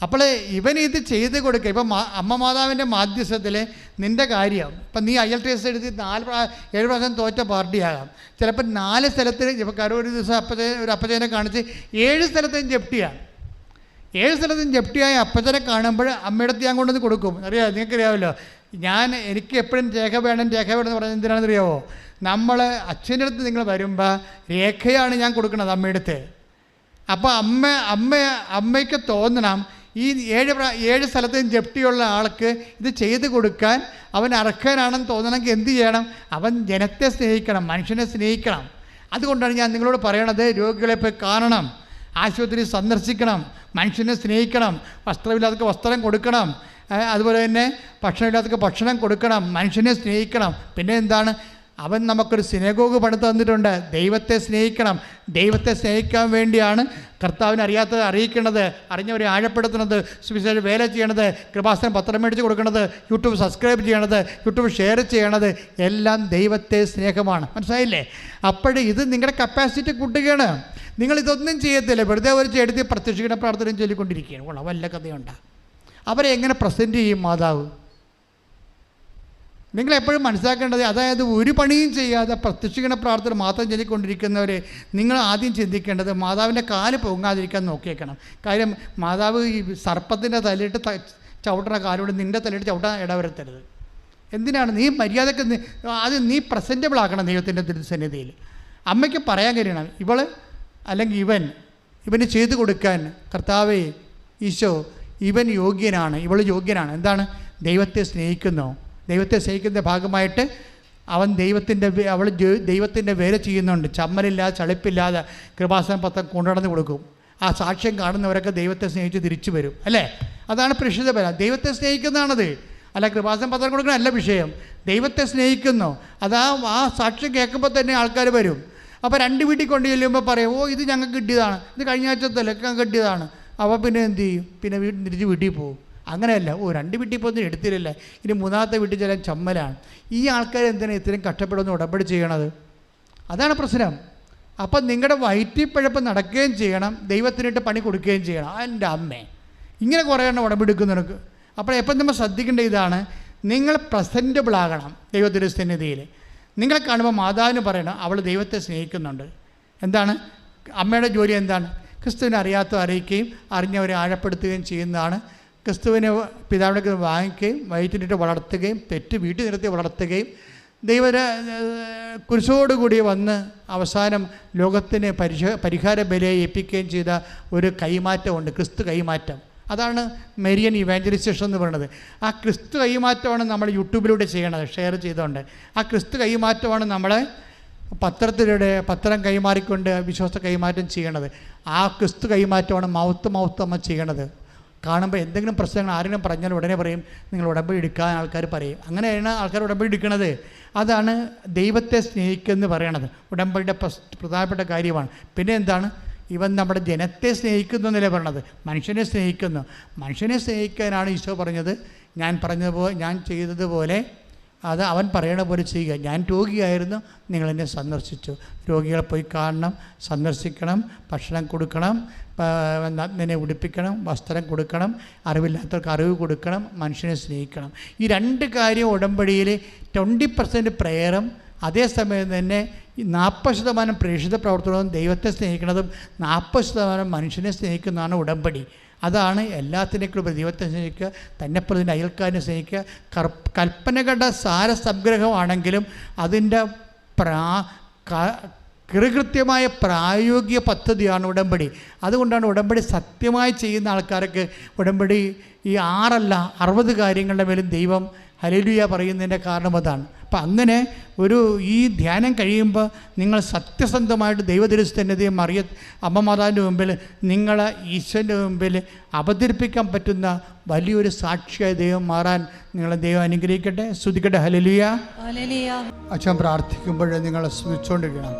അപ്പോൾ ഇവൻ ഇത് ചെയ്ത് കൊടുക്കുക. ഇപ്പം അമ്മ മാതാവിൻ്റെ മാധ്യസ്ഥത്തിൽ നിൻ്റെ കാര്യം ഇപ്പം നീ IELTS ടെസ്റ്റ് എടുത്ത് 7 പ്രാവശ്യം തോറ്റ പാർട്ടിയാകാം. ചിലപ്പോൾ 4 സ്ഥലത്ത് ഇപ്പോൾ ഒരു ദിവസം ഒരു അപ്പച്ചനെ കാണിച്ച് 7 സ്ഥലത്തും ജപ്തിയാണ്. 7 സ്ഥലത്തും ജപ്തിയായ അപ്പച്ചനെ കാണുമ്പോൾ അമ്മയിടത്ത് ഞാൻ കൊണ്ടുവന്ന് കൊടുക്കും. നിങ്ങൾക്കറിയാമല്ലോ, എനിക്ക് എപ്പോഴും രേഖ വേണം എന്ന് പറഞ്ഞാൽ എന്തിനാണെന്നറിയാമോ? നമ്മൾ അച്ഛൻ്റെ അടുത്ത് നിങ്ങൾ വരുമ്പോൾ രേഖയാണ് ഞാൻ കൊടുക്കുന്നത് അമ്മയെടുത്ത്. അപ്പോൾ അമ്മയ്ക്ക് തോന്നണം ഈ 7 സ്ഥലത്തും ജപ്തിയുള്ള ആൾക്ക് ഇത് ചെയ്ത് കൊടുക്കാൻ അവൻ അർഹനാണെന്ന് തോന്നണമെങ്കിൽ എന്ത് ചെയ്യണം? അവൻ ജനത്തെ സ്നേഹിക്കണം, മനുഷ്യനെ സ്നേഹിക്കണം. അതുകൊണ്ടാണ് ഞാൻ നിങ്ങളോട് പറയണത്, രോഗികളെ പോയി കാണണം, ആശുപത്രി സന്ദർശിക്കണം, മനുഷ്യനെ സ്നേഹിക്കണം, വസ്ത്രമില്ലാത്തവർക്ക് വസ്ത്രം കൊടുക്കണം, അതുപോലെ തന്നെ ഭക്ഷണമില്ലാത്തവർക്ക് ഭക്ഷണം കൊടുക്കണം, മനുഷ്യനെ സ്നേഹിക്കണം. പിന്നെ എന്താണ്, അവൻ നമുക്കൊരു സിനഗോഗ് പണിത് തന്നിട്ടുണ്ട്. ദൈവത്തെ സ്നേഹിക്കണം. ദൈവത്തെ സ്നേഹിക്കാൻ വേണ്ടിയാണ് കർത്താവിനെ അറിയാത്തത് അറിയിക്കേണ്ടത്, അറിഞ്ഞവരെ ആഴപ്പെടുത്തുന്നത്, സുവിശേഷ വേല ചെയ്യണത്, കൃപാസനം പത്രം മേടിച്ച് കൊടുക്കുന്നത്, യൂട്യൂബ് സബ്സ്ക്രൈബ് ചെയ്യണത്, യൂട്യൂബ് ഷെയർ ചെയ്യണത്, എല്ലാം ദൈവത്തെ സ്നേഹമാണ്. മനസ്സിലായില്ലേ? അപ്പോഴേ ഇത് നിങ്ങളുടെ കപ്പാസിറ്റി കൂട്ടുകയാണ്. നിങ്ങളിതൊന്നും ചെയ്യത്തില്ല, വെറുതെ ഒരു ചെടുത്തി പ്രത്യക്ഷിക്കുന്ന പ്രാർത്ഥനയും ചൊല്ലിക്കൊണ്ടിരിക്കുകയാണ്. വല്ല കഥയുണ്ടാ? അവരെ എങ്ങനെ പ്രസൻറ്റ് ചെയ്യും മാതാവ്? നിങ്ങളെപ്പോഴും മനസ്സിലാക്കേണ്ടത്, അതായത് ഒരു പണിയും ചെയ്യാതെ പ്രത്യക്ഷിക്കുന്ന പ്രാർത്ഥന മാത്രം ചൊല്ലിക്കൊണ്ടിരിക്കുന്നവരെ നിങ്ങൾ ആദ്യം ചിന്തിക്കേണ്ടത് മാതാവിൻ്റെ കാല് പൊങ്ങാതിരിക്കാൻ നോക്കിയേക്കണം. കാര്യം മാതാവ് ഈ സർപ്പത്തിൻ്റെ തലയിട്ട് ചവിട്ടണ കാലോട് നിൻ്റെ തലയിട്ട് ചവിട്ടാൻ ഇടവരുത്തരുത്. എന്തിനാണ്? നീ മര്യാദക്ക് ആദ്യം നീ പ്രസൻറ്റബിൾ ആക്കണം ദൈവത്തിൻ്റെ തിരുസന്നിധിയിൽ. അമ്മയ്ക്ക് പറയാൻ കഴിയണം, ഇവൾ അല്ലെങ്കിൽ ഇവന് ചെയ്തു കൊടുക്കാൻ കർത്താവേ ഈശോ ഇവൻ യോഗ്യനാണ്, ഇവൾ യോഗ്യനാണ്. എന്താണ്? ദൈവത്തെ സ്നേഹിക്കുന്നോ? ദൈവത്തെ സ്നേഹിക്കുന്ന ഭാഗമായിട്ട് അവൾ ദൈവത്തിൻ്റെ വേല ചെയ്യുന്നുണ്ട്. ചമ്മലില്ലാതെ ചളിപ്പില്ലാതെ കൃപാസനം പത്രം കൊണ്ടുനടന്ന് കൊടുക്കും. ആ സാക്ഷ്യം കാണുന്നവരൊക്കെ ദൈവത്തെ സ്നേഹിച്ച് തിരിച്ചു വരും. അല്ലേ? അതാണ് പ്രേക്ഷിത ബല. ദൈവത്തെ സ്നേഹിക്കുന്നതാണത്. അല്ല കൃപാസനം പത്രം കൊടുക്കണം അല്ല വിഷയം. ദൈവത്തെ സ്നേഹിക്കുന്നു. ആ സാക്ഷ്യം കേൾക്കുമ്പോൾ തന്നെ ആൾക്കാർ വരും. അപ്പോൾ 2 വീട്ടിൽ കൊണ്ട് ചെല്ലുമ്പോൾ പറയും, ഓ ഇത് ഞങ്ങൾക്ക് കിട്ടിയതാണ്, ഇത് കഴിഞ്ഞ ആഴ്ചത്തല്ലേ ഞങ്ങൾക്ക് കിട്ടിയതാണ്. അപ്പോൾ പിന്നെ എന്ത് ചെയ്യും? പിന്നെ തിരിച്ച് വീട്ടിൽ പോകും. അങ്ങനെയല്ല, 2 വീട്ടിൽ പോകുന്നതിന് എടുത്തില്ലല്ലേ, ഇനി 3ാമത്തെ വീട്ടിൽ ചെല്ലാൻ ചമ്മലാണ്. ഈ ആൾക്കാർ എന്തിനാണ് ഇത്രയും കഷ്ടപ്പെടുന്ന ഉടമ്പടി ചെയ്യണത്? അതാണ് പ്രശ്നം. അപ്പം നിങ്ങളുടെ വയറ്റിപ്പഴപ്പ് നടക്കുകയും ചെയ്യണം, ദൈവത്തിനിട്ട് പണി കൊടുക്കുകയും ചെയ്യണം. എൻ്റെ അമ്മേ, ഇങ്ങനെ കുറേ എണ്ണം ഉടമ്പെടുക്കുന്നവർക്ക്. അപ്പോൾ എപ്പം നമ്മൾ ശ്രദ്ധിക്കേണ്ട ഇതാണ്, നിങ്ങൾ പ്രസൻറ്റബിൾ ആകണം ദൈവത്തിൻ്റെ സന്നിധിയിൽ. നിങ്ങളെ കാണുമ്പോൾ മാതാവിന് പറയണം അവൾ ദൈവത്തെ സ്നേഹിക്കുന്നുണ്ട്. എന്താണ് അമ്മയുടെ ജോലി? എന്താണ്? ക്രിസ്തുവിനെ അറിയിക്കുകയും അറിഞ്ഞവരെ ആഴപ്പെടുത്തുകയും ചെയ്യുന്നതാണ്. ക്രിസ്തുവിനെ പിതാവിനെ വാങ്ങിക്കുകയും വയറ്റിലിട്ട് വളർത്തുകയും പെറ്റ് വീട്ടിൽ നിർത്തി വളർത്തുകയും കുരിശോടുകൂടി വന്ന് അവസാനം ലോകത്തിന് പരിഹാര ബലിയെ ഏൽപ്പിക്കുകയും ചെയ്ത ഒരു കൈമാറ്റമുണ്ട്, ക്രിസ്തു കൈമാറ്റം. അതാണ് മെരിയൻ ഇവാഞ്ചലിസേഷൻ എന്ന് പറയുന്നത്. ആ ക്രിസ്തു കൈമാറ്റമാണ് നമ്മൾ യൂട്യൂബിലൂടെ ചെയ്യണത്, ഷെയർ ചെയ്തുകൊണ്ട്. ആ ക്രിസ്തു കൈമാറ്റമാണ് നമ്മളെ പത്രം കൈമാറിക്കൊണ്ട് വിശ്വാസ കൈമാറ്റം ചെയ്യണത്. ആ ക്രിസ്തു കൈമാറ്റമാണ് മൗത്ത് അമ്മ ചെയ്യണത്. കാണുമ്പോൾ എന്തെങ്കിലും പ്രശ്നങ്ങൾ ആരെങ്കിലും പറഞ്ഞാൽ ഉടനെ പറയും നിങ്ങൾ ഉടമ്പടി എടുക്കാൻ ആൾക്കാർ പറയും. അങ്ങനെയാണ് ആൾക്കാർ ഉടമ്പടി എടുക്കുന്നത്. അതാണ് ദൈവത്തെ സ്നേഹിക്കുമെന്ന് പറയണത്. ഉടമ്പടിയുടെ പ്രധാനപ്പെട്ട കാര്യമാണ്. പിന്നെ എന്താണ്? ഇവൻ നമ്മുടെ ജനത്തെ സ്നേഹിക്കുന്നു എന്നല്ലേ പറയണത്, മനുഷ്യനെ സ്നേഹിക്കുന്നു. മനുഷ്യനെ സ്നേഹിക്കാനാണ് ഈശോ പറഞ്ഞത്, ഞാൻ ചെയ്തതുപോലെ അത് അവൻ പറയണ പോലെ ചെയ്യുക. ഞാൻ രോഗിയായിരുന്നു, നിങ്ങളെന്നെ സന്ദർശിച്ചു. രോഗികളെ പോയി കാണണം, സന്ദർശിക്കണം, ഭക്ഷണം കൊടുക്കണം, നഗ്നനെ ഉടുപ്പിക്കണം, വസ്ത്രം കൊടുക്കണം, അറിവില്ലാത്തവർക്ക് അറിവ് കൊടുക്കണം, മനുഷ്യനെ സ്നേഹിക്കണം. ഈ 2 കാര്യം ഉടമ്പടിയിൽ 20% പ്രേയറും അതേസമയം തന്നെ 40% പ്രേക്ഷിത പ്രവർത്തനവും ദൈവത്തെ സ്നേഹിക്കുന്നതും 40% മനുഷ്യനെ സ്നേഹിക്കുന്നതാണ് ഉടമ്പടി. അതാണ് എല്ലാത്തിനേക്കും ദൈവത്തെ സ്നേഹിക്കുക, തന്നെ പ്രതിൻ്റെ അയൽക്കാരനെ സ്നേഹിക്കുക. കൽപ്പനകളുടെ സാരസംഗ്രഹമാണെങ്കിലും അതിൻ്റെ കൃത്യമായ പ്രായോഗിക പദ്ധതിയാണ് ഉടമ്പടി. അതുകൊണ്ടാണ് ഉടമ്പടി സത്യമായി ചെയ്യുന്ന ആൾക്കാർക്ക് ഉടമ്പടി ഈ 6 അല്ല 60 കാര്യങ്ങളുടെ മേലും ദൈവം ഹല്ലേലൂയ പറയുന്നതിൻ്റെ കാരണം അതാണ്. അപ്പം അങ്ങനെ ഈ ധ്യാനം കഴിയുമ്പോൾ നിങ്ങൾ സത്യസന്ധമായിട്ട് ദൈവതിരുസന്നിധിയെ അമ്മ മാതാവിൻ്റെ മുമ്പിൽ നിങ്ങളെ ഈശ്വരൻ്റെ മുമ്പിൽ അവതരിപ്പിക്കാൻ പറ്റുന്ന വലിയൊരു സാക്ഷിയായി ദൈവം മാറാൻ നിങ്ങളെ ദൈവം അനുഗ്രഹിക്കട്ടെ. സ്തുതിക്കട്ടെ. ഹല്ലേലൂയ. അച്ഛൻ പ്രാർത്ഥിക്കുമ്പോൾ നിങ്ങളെ സ്തുതിച്ചുകൊണ്ടിരിക്കണം.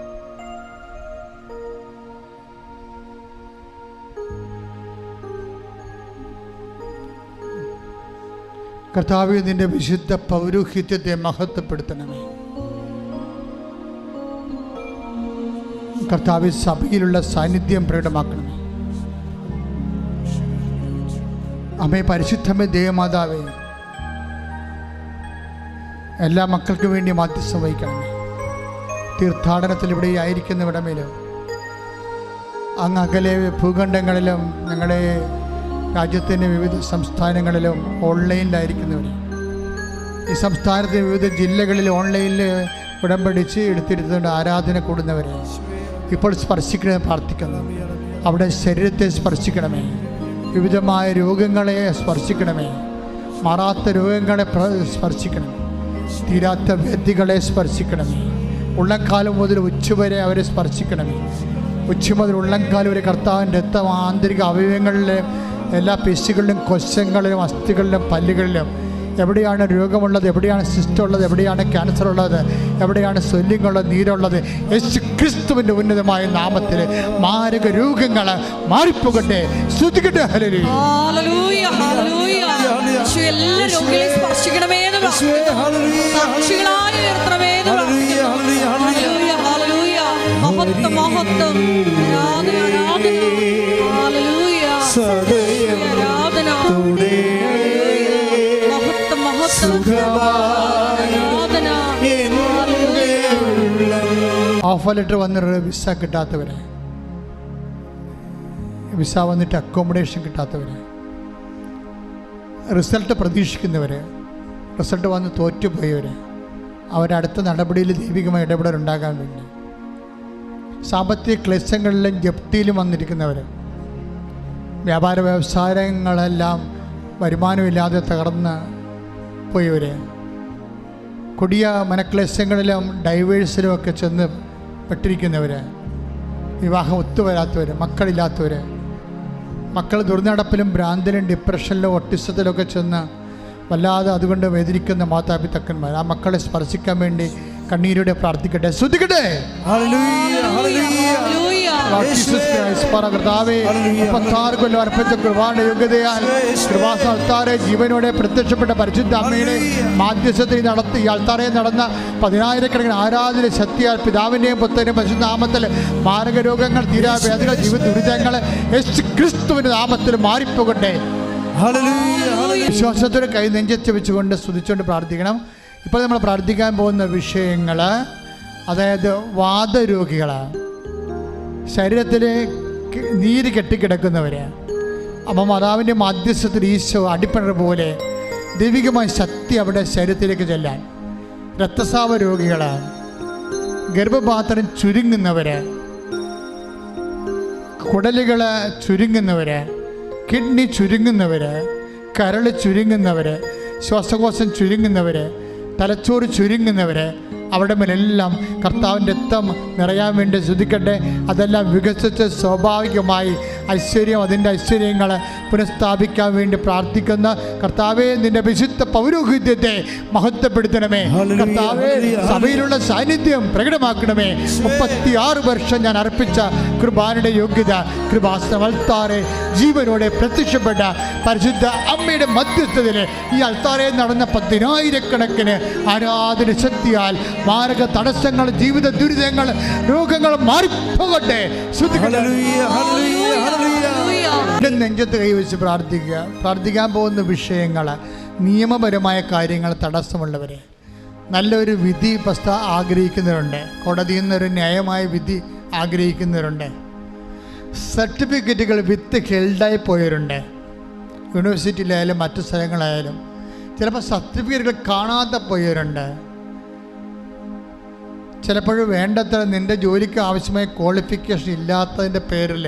കർത്താവേ, നിന്റെ വിശുദ്ധ പൗരോഹിത്യത്തെ മഹത്വപ്പെടുത്തണമേ. കർത്താവേ, സഭയിലുള്ള സാന്നിധ്യം പ്രകടമാക്കണമേ. അമ്മേ, പരിശുദ്ധമേ, ദേവമാതാവേ, എല്ലാ മക്കൾക്കും വേണ്ടി മാധ്യസ്ഥം വഹിക്കണമേ. തീർത്ഥാടനത്തിൽ ഇവിടെ ആയിരിക്കുന്നവിടെ മേലും അങ്ങ് അകലെ ഭൂഖണ്ഡങ്ങളിലും ഞങ്ങളെ രാജ്യത്തിൻ്റെ വിവിധ സംസ്ഥാനങ്ങളിലും ഓൺലൈനിലായിരിക്കുന്നവർ, ഈ സംസ്ഥാനത്തെ വിവിധ ജില്ലകളിൽ ഓൺലൈനിൽ ഉടമ്പടിച്ച് എടുത്തിരുന്നുകൊണ്ട് ആരാധന കൂടുന്നവരെ ഇപ്പോൾ സ്പർശിക്കണമെന്ന് പ്രാർത്ഥിക്കുന്നു. അവിടെ ശരീരത്തെ സ്പർശിക്കണമേ, വിവിധമായ രോഗങ്ങളെ സ്പർശിക്കണമേ, മാറാത്ത രോഗങ്ങളെ സ്പർശിക്കണമേ, തീരാത്ത വ്യാധികളെ സ്പർശിക്കണമേ, ഉള്ളംകാലം മുതൽ ഉച്ചവരെ അവരെ സ്പർശിക്കണമേ. ഉച്ച മുതൽ ഉള്ളംകാലം വരെ കർത്താവിൻ്റെ രക്തം ആന്തരിക അവയവങ്ങളിലും എല്ലാ പേശികളിലും കൊശങ്ങളിലും അസ്ഥികളിലും പല്ലുകളിലും എവിടെയാണ് രോഗമുള്ളത്, എവിടെയാണ് സിസ്റ്റം ഉള്ളത്, എവിടെയാണ് ക്യാൻസർ ഉള്ളത്, എവിടെയാണ് സ്വെല്ലിംഗ് ഉള്ളത്, നീരുള്ളത്, യേശു ക്രിസ്തുവിൻ്റെ ഉന്നതമായ നാമത്തിൽ മാരക രോഗങ്ങൾ മാറിപ്പോകട്ടെ. സ്തുതിക്കട്ടെ. ഹല്ലേലൂയ. ഹല്ലേലൂയ. ഹല്ലേലൂയ. യേശു എല്ലാ രോഗികളെയും സ്പർശിക്കണമേ എന്ന് പ്രാർത്ഥിക്കുന്നു. സാക്ഷികളായി ഉയർത്തണമേ എന്ന് പ്രാർത്ഥിക്കുന്നു. ഹല്ലേലൂയ. ഹല്ലേലൂയ. മഹത്വം മഹത്വം. ആരാധന ആരാധന. ഹല്ലേലൂയ. ആരാധന. മഹത്വം മഹത്വം. ആരാധന. ഓഫർ ലെറ്റർ വന്നിട്ട് വിസ കിട്ടാത്തവരെ, വിസ വന്നിട്ട് അക്കോമഡേഷൻ കിട്ടാത്തവരെ, റിസൾട്ട് പ്രതീക്ഷിക്കുന്നവർ, റിസൾട്ട് വന്ന് തോറ്റുപോയവർ, അവരടുത്ത നടപടിയിൽ ദൈവികമായ ഇടപെടലുണ്ടാകാൻ വേണ്ടി, സാമ്പത്തിക ക്ലേശങ്ങളിലും ജപ്തിയിലും വന്നിരിക്കുന്നവർ, വ്യാപാര വ്യവസായങ്ങളെല്ലാം വരുമാനമില്ലാതെ തകർന്ന് പോയവർ, കൊടിയ മനക്ലേശങ്ങളിലും ഡൈവേഴ്സിലും ഒക്കെ ചെന്ന് പെട്ടിരിക്കുന്നവർ, വിവാഹം ഒത്തുവരാത്തവർ, മക്കളില്ലാത്തവർ, മക്കൾ ദുർനടപ്പിലും ഭ്രാന്തിലും ഡിപ്രഷനിലും ഒട്ടിസത്തിലൊക്കെ ചെന്ന് വല്ലാതെ അതുകൊണ്ട് വേദനിക്കുന്ന മാതാപിതാക്കന്മാർ, ആ മക്കളെ സ്പർശിക്കാൻ വേണ്ടി കണ്ണീരോടെ പ്രാർത്ഥിക്കട്ടെ. ശ്രദ്ധിക്കട്ടെ. ജീവനോടെ പ്രത്യക്ഷപ്പെട്ട പരിശുദ്ധ അമ്മയുടെ മാധ്യസ്ഥത്തിൽ നടത്തി അൾത്താരെ നടന്ന 10,000 ആരാധന ശക്തിയാൽ പിതാവിന്റെയും പുത്രന്റെയും പരിശുദ്ധ നാമത്തിൽ മാരക രോഗങ്ങൾ, തീരാവേദനകൾ, ജീവിത ദുരിതങ്ങൾ യേശു ക്രിസ്തുവിന്റെ നാമത്തിൽ മാറിപ്പോകട്ടെ. വിശ്വാസത്തോടെ കൈ നെഞ്ചത്ത് വെച്ചുകൊണ്ട് സ്തുതിച്ചുകൊണ്ട് പ്രാർത്ഥിക്കണം. ഇപ്പോൾ നമ്മൾ പ്രാർത്ഥിക്കാൻ പോകുന്ന വിഷയങ്ങൾ, അതായത് വാതരോഗികൾ, ശരീരത്തിൽ നീര് കെട്ടിക്കിടക്കുന്നവർ, അപ്പം മാതാവിൻ്റെ മധ്യസ്ഥത്തിൽ ഈശോ അടിപ്പണ പോലെ ദൈവികമായ ശക്തി അവിടെ ശരീരത്തിലേക്ക് ചെല്ലാൻ, രക്തസ്രാവ രോഗികൾ, ഗർഭപാത്രം ചുരുങ്ങുന്നവർ, കുടലുകൾ ചുരുങ്ങുന്നവർ, കിഡ്നി ചുരുങ്ങുന്നവർ, കരൾ ചുരുങ്ങുന്നവർ, ശ്വാസകോശം ചുരുങ്ങുന്നവർ, തലച്ചോറ് ചുരുങ്ങുന്നവർ, അവിടെ മേലെല്ലാം കർത്താവിൻ്റെ രക്തം നിറയാൻ വേണ്ടി ശ്രദ്ധിക്കട്ടെ. അതെല്ലാം വികസിച്ച് സ്വാഭാവികമായി ഐശ്വര്യം, അതിൻ്റെ ഐശ്വര്യങ്ങൾ പുനഃസ്ഥാപിക്കാൻ വേണ്ടി പ്രാർത്ഥിക്കുന്ന കർത്താവേ, നിന്റെ വിശുദ്ധ പൗരോഹിത്യത്തെ മഹത്വപ്പെടുത്തണമേ. കർത്താവേ, സഭയിലുള്ള സാന്നിധ്യം പ്രകടമാക്കണമേ. 36 വർഷം ഞാൻ അർപ്പിച്ച കൃപാനയുടെ യോഗ്യത, കൃപാസനം അൾത്താറെ ജീവനോടെ പ്രത്യക്ഷപ്പെട്ട പരിശുദ്ധ അമ്മയുടെ മധ്യസ്ഥതയിൽ ഈ അൾത്താറെ നടന്ന 10,000 ആരാധന ശക്തിയാൽ മാരക തടസ്സങ്ങൾ, ജീവിത ദുരിതങ്ങൾ, രോഗങ്ങൾ മാറിപ്പോകട്ടെ. നെഞ്ചത്ത് കൈവച്ച് പ്രാർത്ഥിക്കുക. പ്രാർത്ഥിക്കാൻ പോകുന്ന വിഷയങ്ങൾ, നിയമപരമായ കാര്യങ്ങൾ തടസ്സമുള്ളവരെ, നല്ലൊരു വിധി ആഗ്രഹിക്കുന്നവരുണ്ട്, കോടതിയിൽ നിന്നൊരു ന്യായമായ വിധി ആഗ്രഹിക്കുന്നവരുണ്ട്, സർട്ടിഫിക്കറ്റുകൾ വിത്ത് ഹെൽഡായി പോയവരുണ്ട്, യൂണിവേഴ്സിറ്റിയിലായാലും മറ്റു സ്ഥലങ്ങളായാലും ചിലപ്പോൾ സർട്ടിഫിക്കറ്റുകൾ കാണാതെ പോയവരുണ്ട്. ചിലപ്പോൾ വേണ്ടത്ര നിൻ്റെ ജോലിക്ക് ആവശ്യമായ ക്വാളിഫിക്കേഷൻ ഇല്ലാത്തതിൻ്റെ പേരിൽ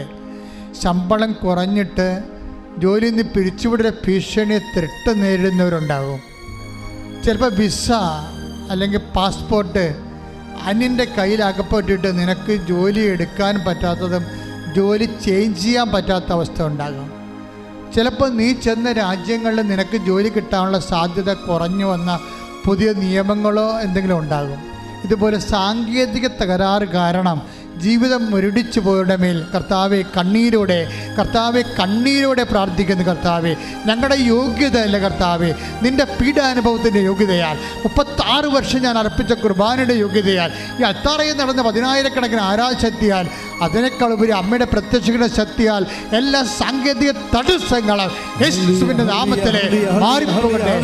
ശമ്പളം കുറഞ്ഞിട്ട് ജോലിയിൽ നിന്ന് പിരിച്ചുവിടുന്ന ഭീഷണി ത്രെട്ട് നേരിടുന്നവരുണ്ടാകും. ചിലപ്പോൾ വിസ അല്ലെങ്കിൽ പാസ്പോർട്ട് അന്യൻ്റെ കയ്യിൽ അകപ്പെട്ടിട്ട് നിനക്ക് ജോലി എടുക്കാൻ പറ്റാത്തതും ജോലി ചേഞ്ച് ചെയ്യാൻ പറ്റാത്ത അവസ്ഥ ഉണ്ടാകും. ചിലപ്പോൾ നീ ചെന്ന രാജ്യങ്ങളിൽ നിനക്ക് ജോലി കിട്ടാനുള്ള സാധ്യത കുറഞ്ഞു വന്ന പുതിയ നിയമങ്ങളോ എന്തെങ്കിലും ഉണ്ടാകും. ഇതുപോലെ സാങ്കേതിക തകരാറ് കാരണം ജീവിതം മുരടിച്ചു പോയവരുടെ മേൽ കർത്താവെ കണ്ണീരോടെ പ്രാർത്ഥിക്കുന്നു. കർത്താവെ, ഞങ്ങളുടെ യോഗ്യത അല്ല കർത്താവെ, നിൻ്റെ പീഡാനുഭവത്തിൻ്റെ യോഗ്യതയാൽ 36 വർഷം ഞാൻ അർപ്പിച്ച കുർബാനയുടെ യോഗ്യതയാൽ ഈ അത്താറയിൽ നടന്ന 10,000 ആരാധശക്തിയാൽ അതിനേക്കാൾ ഉപരി അമ്മയുടെ പ്രത്യക്ഷയുടെ ശക്തിയാൽ എല്ലാ സാങ്കേതിക തടസ്സങ്ങളും യേശുവിൻ്റെ നാമത്തിൽ മാറിപ്പോകട്ടെ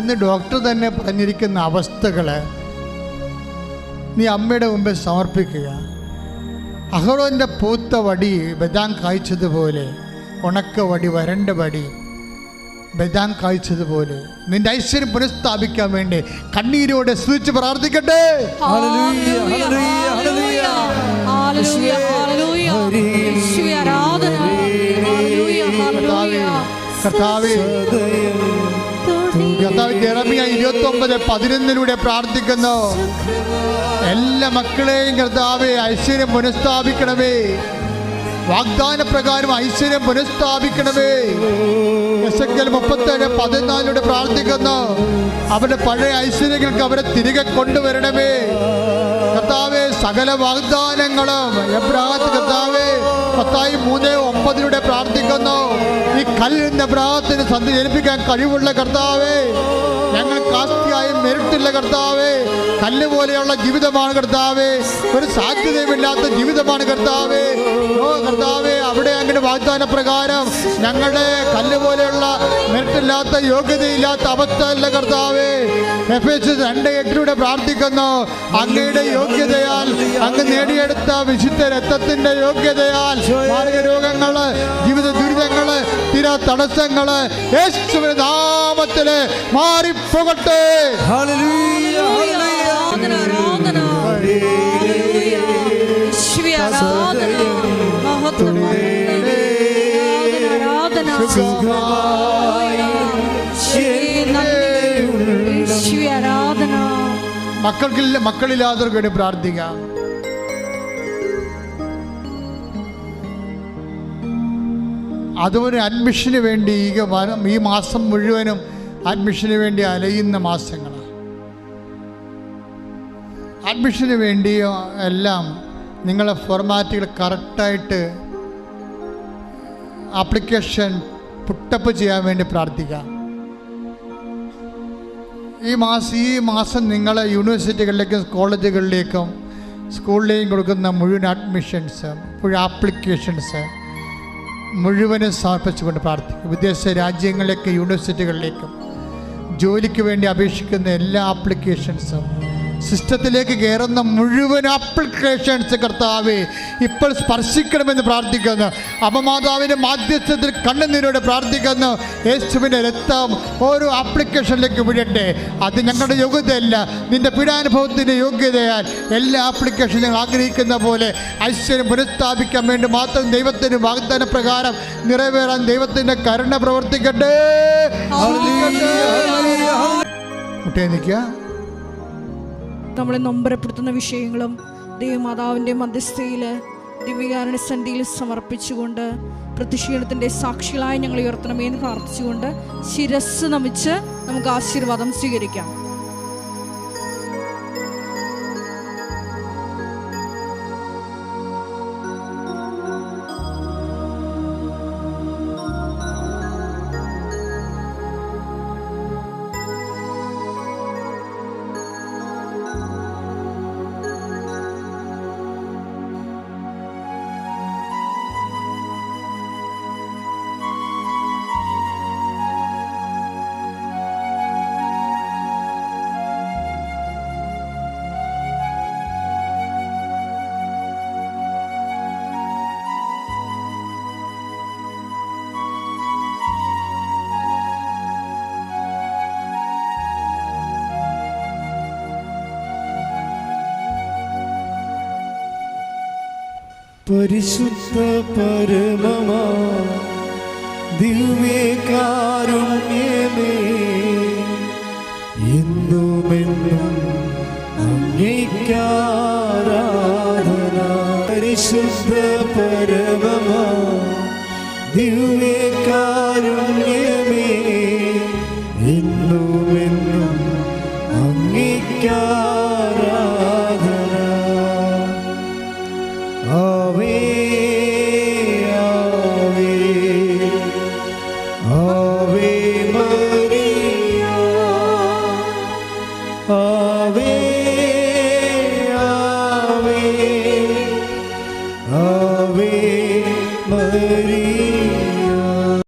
എന്ന് ഡോക്ടർ തന്നെ പറഞ്ഞിരിക്കുന്ന അവസ്ഥകൾ നീ അമ്മയുടെ മുമ്പിൽ സമർപ്പിക്കുക. അഹറോൻ്റെ പൂത്ത വടി ബദാം കായ്ച്ചതുപോലെ, ഉണക്ക വടി, വരണ്ട വടി ബദാം കായ്ച്ചതുപോലെ നിന്റെ ഐശ്വര്യം പുനഃസ്ഥാപിക്കാൻ വേണ്ടി കണ്ണീരോടെ സ്തുതിച്ച് പ്രാർത്ഥിക്കട്ടെ. കർത്താവേ, യെരമ്യാ 29:11 പ്രാർത്ഥിക്കുന്നു. എല്ലാ മക്കളെയും കർത്താവേ ഐശ്വര്യം പുനഃസ്ഥാപിക്കണമേ. വാഗ്ദാന പ്രകാരം ഐശ്വര്യം പുനഃസ്ഥാപിക്കണമേ. എസെക്കിയേൽ 37:14 പ്രാർത്ഥിക്കുന്നു. അവരുടെ പഴയ ഐശ്വര്യങ്ങൾക്ക് അവരെ തിരികെ കൊണ്ടുവരണമേ കർത്താവേ. സകല വാഗ്ദാനങ്ങളും എബ്രാഹത്ത് കർത്താവേ മത്തായി 3:9 പ്രാർത്ഥിക്കുന്നു. ഈ കല്ലിന്റെ എബ്രാഹത്തിന് സന്ധി ജനിപ്പിക്കാൻ കഴിവുള്ള കർത്താവേ, ഞങ്ങൾ കാസ്തിയായും മെരിട്ടില്ല കർത്താവേ. കല്ല് പോലെയുള്ള ജീവിതമാണ് കർത്താവേ, ഒരു സാധ്യതയുമില്ലാത്ത ജീവിതമാണ് കർത്താവേ. ഓ കർത്താവേ, അവിടെ അങ്ങനെ വാഗ്ദാന പ്രകാരം ഞങ്ങളുടെ കല്ല് പോലെയുള്ള മെരിട്ടില്ലാത്ത യോഗ്യതയില്ലാത്ത അവസ്ഥയല്ല കർത്താവേ. എഫേസ്യർ 2:8 പ്രാർത്ഥിക്കുന്നു. അങ്ങയുടെ യോഗ്യതയാൽ, അങ്ങ് നേടിയെടുത്ത വിശുദ്ധ രക്തത്തിന്റെ യോഗ്യതയാൽ മാരക രോഗങ്ങള്, ജീവിത ദുരിതങ്ങള്, സ്ഥിര തടസ്സങ്ങള് യേശുവിന്റെ നാമത്തില് മാറിപ്പോകട്ടെ. ഹല്ലേലൂയ, ആരാധന, ആരാധന, യേശുവേ ആരാധന, മഹത്വം, ആരാധന, യേശുവേ ആരാധന. മക്കളില്ലാത്തവർക്ക് വേണ്ടി പ്രാർത്ഥിക്കാം. അതുപോലെ അഡ്മിഷന് വേണ്ടി ഈ മാസം മുഴുവനും അഡ്മിഷന് വേണ്ടി അലയുന്ന മാസങ്ങളാണ്. അഡ്മിഷന് വേണ്ടി എല്ലാം നിങ്ങളെ ഫോർമാറ്റുകൾ കറക്റ്റായിട്ട് ആപ്ലിക്കേഷൻ പുട്ടപ്പ് ചെയ്യാൻ വേണ്ടി പ്രാർത്ഥിക്കാം. ഈ മാസം നിങ്ങൾ യൂണിവേഴ്സിറ്റികളിലേക്കും കോളേജുകളിലേക്കും സ്കൂളിലേക്കും കൊടുക്കുന്ന മുഴുവൻ അഡ്മിഷൻസ്, മുഴുവൻ ആപ്ലിക്കേഷൻസ് മുഴുവനും സമർപ്പിച്ചുകൊണ്ട് പ്രാർത്ഥിക്കും. വിദേശ രാജ്യങ്ങളിലേക്ക് യൂണിവേഴ്സിറ്റികളിലേക്കും ജോലിക്ക് വേണ്ടി അപേക്ഷിക്കുന്ന എല്ലാ ആപ്ലിക്കേഷൻസും, സിസ്റ്റത്തിലേക്ക് കയറുന്ന മുഴുവൻ ആപ്ലിക്കേഷൻസ് കർത്താവേ ഇപ്പോൾ സ്പർശിക്കണമെന്ന് പ്രാർത്ഥിക്കുന്നു. അപമാതാവിൻ്റെ മാധ്യസ്ഥത്തിൽ കണ്ണുനീരോടെ പ്രാർത്ഥിക്കുന്നു. യേശുവിൻ്റെ രക്തം ഓരോ ആപ്ലിക്കേഷനിലേക്ക് വിടട്ടെ. അത് ഞങ്ങളുടെ യോഗ്യതയല്ല, നിൻ്റെ പീഡാനുഭവത്തിൻ്റെ യോഗ്യതയാൽ എല്ലാ ആപ്ലിക്കേഷനും ഞങ്ങൾ ആഗ്രഹിക്കുന്ന പോലെ ഐശ്വര്യം പുനഃസ്ഥാപിക്കാൻ വേണ്ടി മാത്രം ദൈവത്തിൻ്റെ വാഗ്ദാന പ്രകാരം നിറവേറാൻ ദൈവത്തിൻ്റെ കരുണ പ്രവർത്തിക്കട്ടെ. മുട്ടേ നിൽക്കുക. നമ്മളെ നൊമ്പരപ്പെടുത്തുന്ന വിഷയങ്ങളും ദൈവമാതാവിൻ്റെ മധ്യസ്ഥയിൽ ദിവ്യകാരുണ്യ സന്നിധിയിൽ സമർപ്പിച്ചുകൊണ്ട് പ്രതിഷേധത്തിൻ്റെ സാക്ഷികളായി ഞങ്ങൾ ഉയർത്തണമെന്ന് പ്രാർത്ഥിച്ചുകൊണ്ട് ശിരസ് നമിച്ച് നമുക്ക് ആശീർവാദം സ്വീകരിക്കാം. പരിശുദ്ധ പരമമാ ദിവ്യകാരുണ്യമേ, എന്നുമെന്നും അങ്ങേയ്ക്കാരാധന. പരിശുദ്ധ പരമമാ ദിവ്യകാരുണ്യമേ,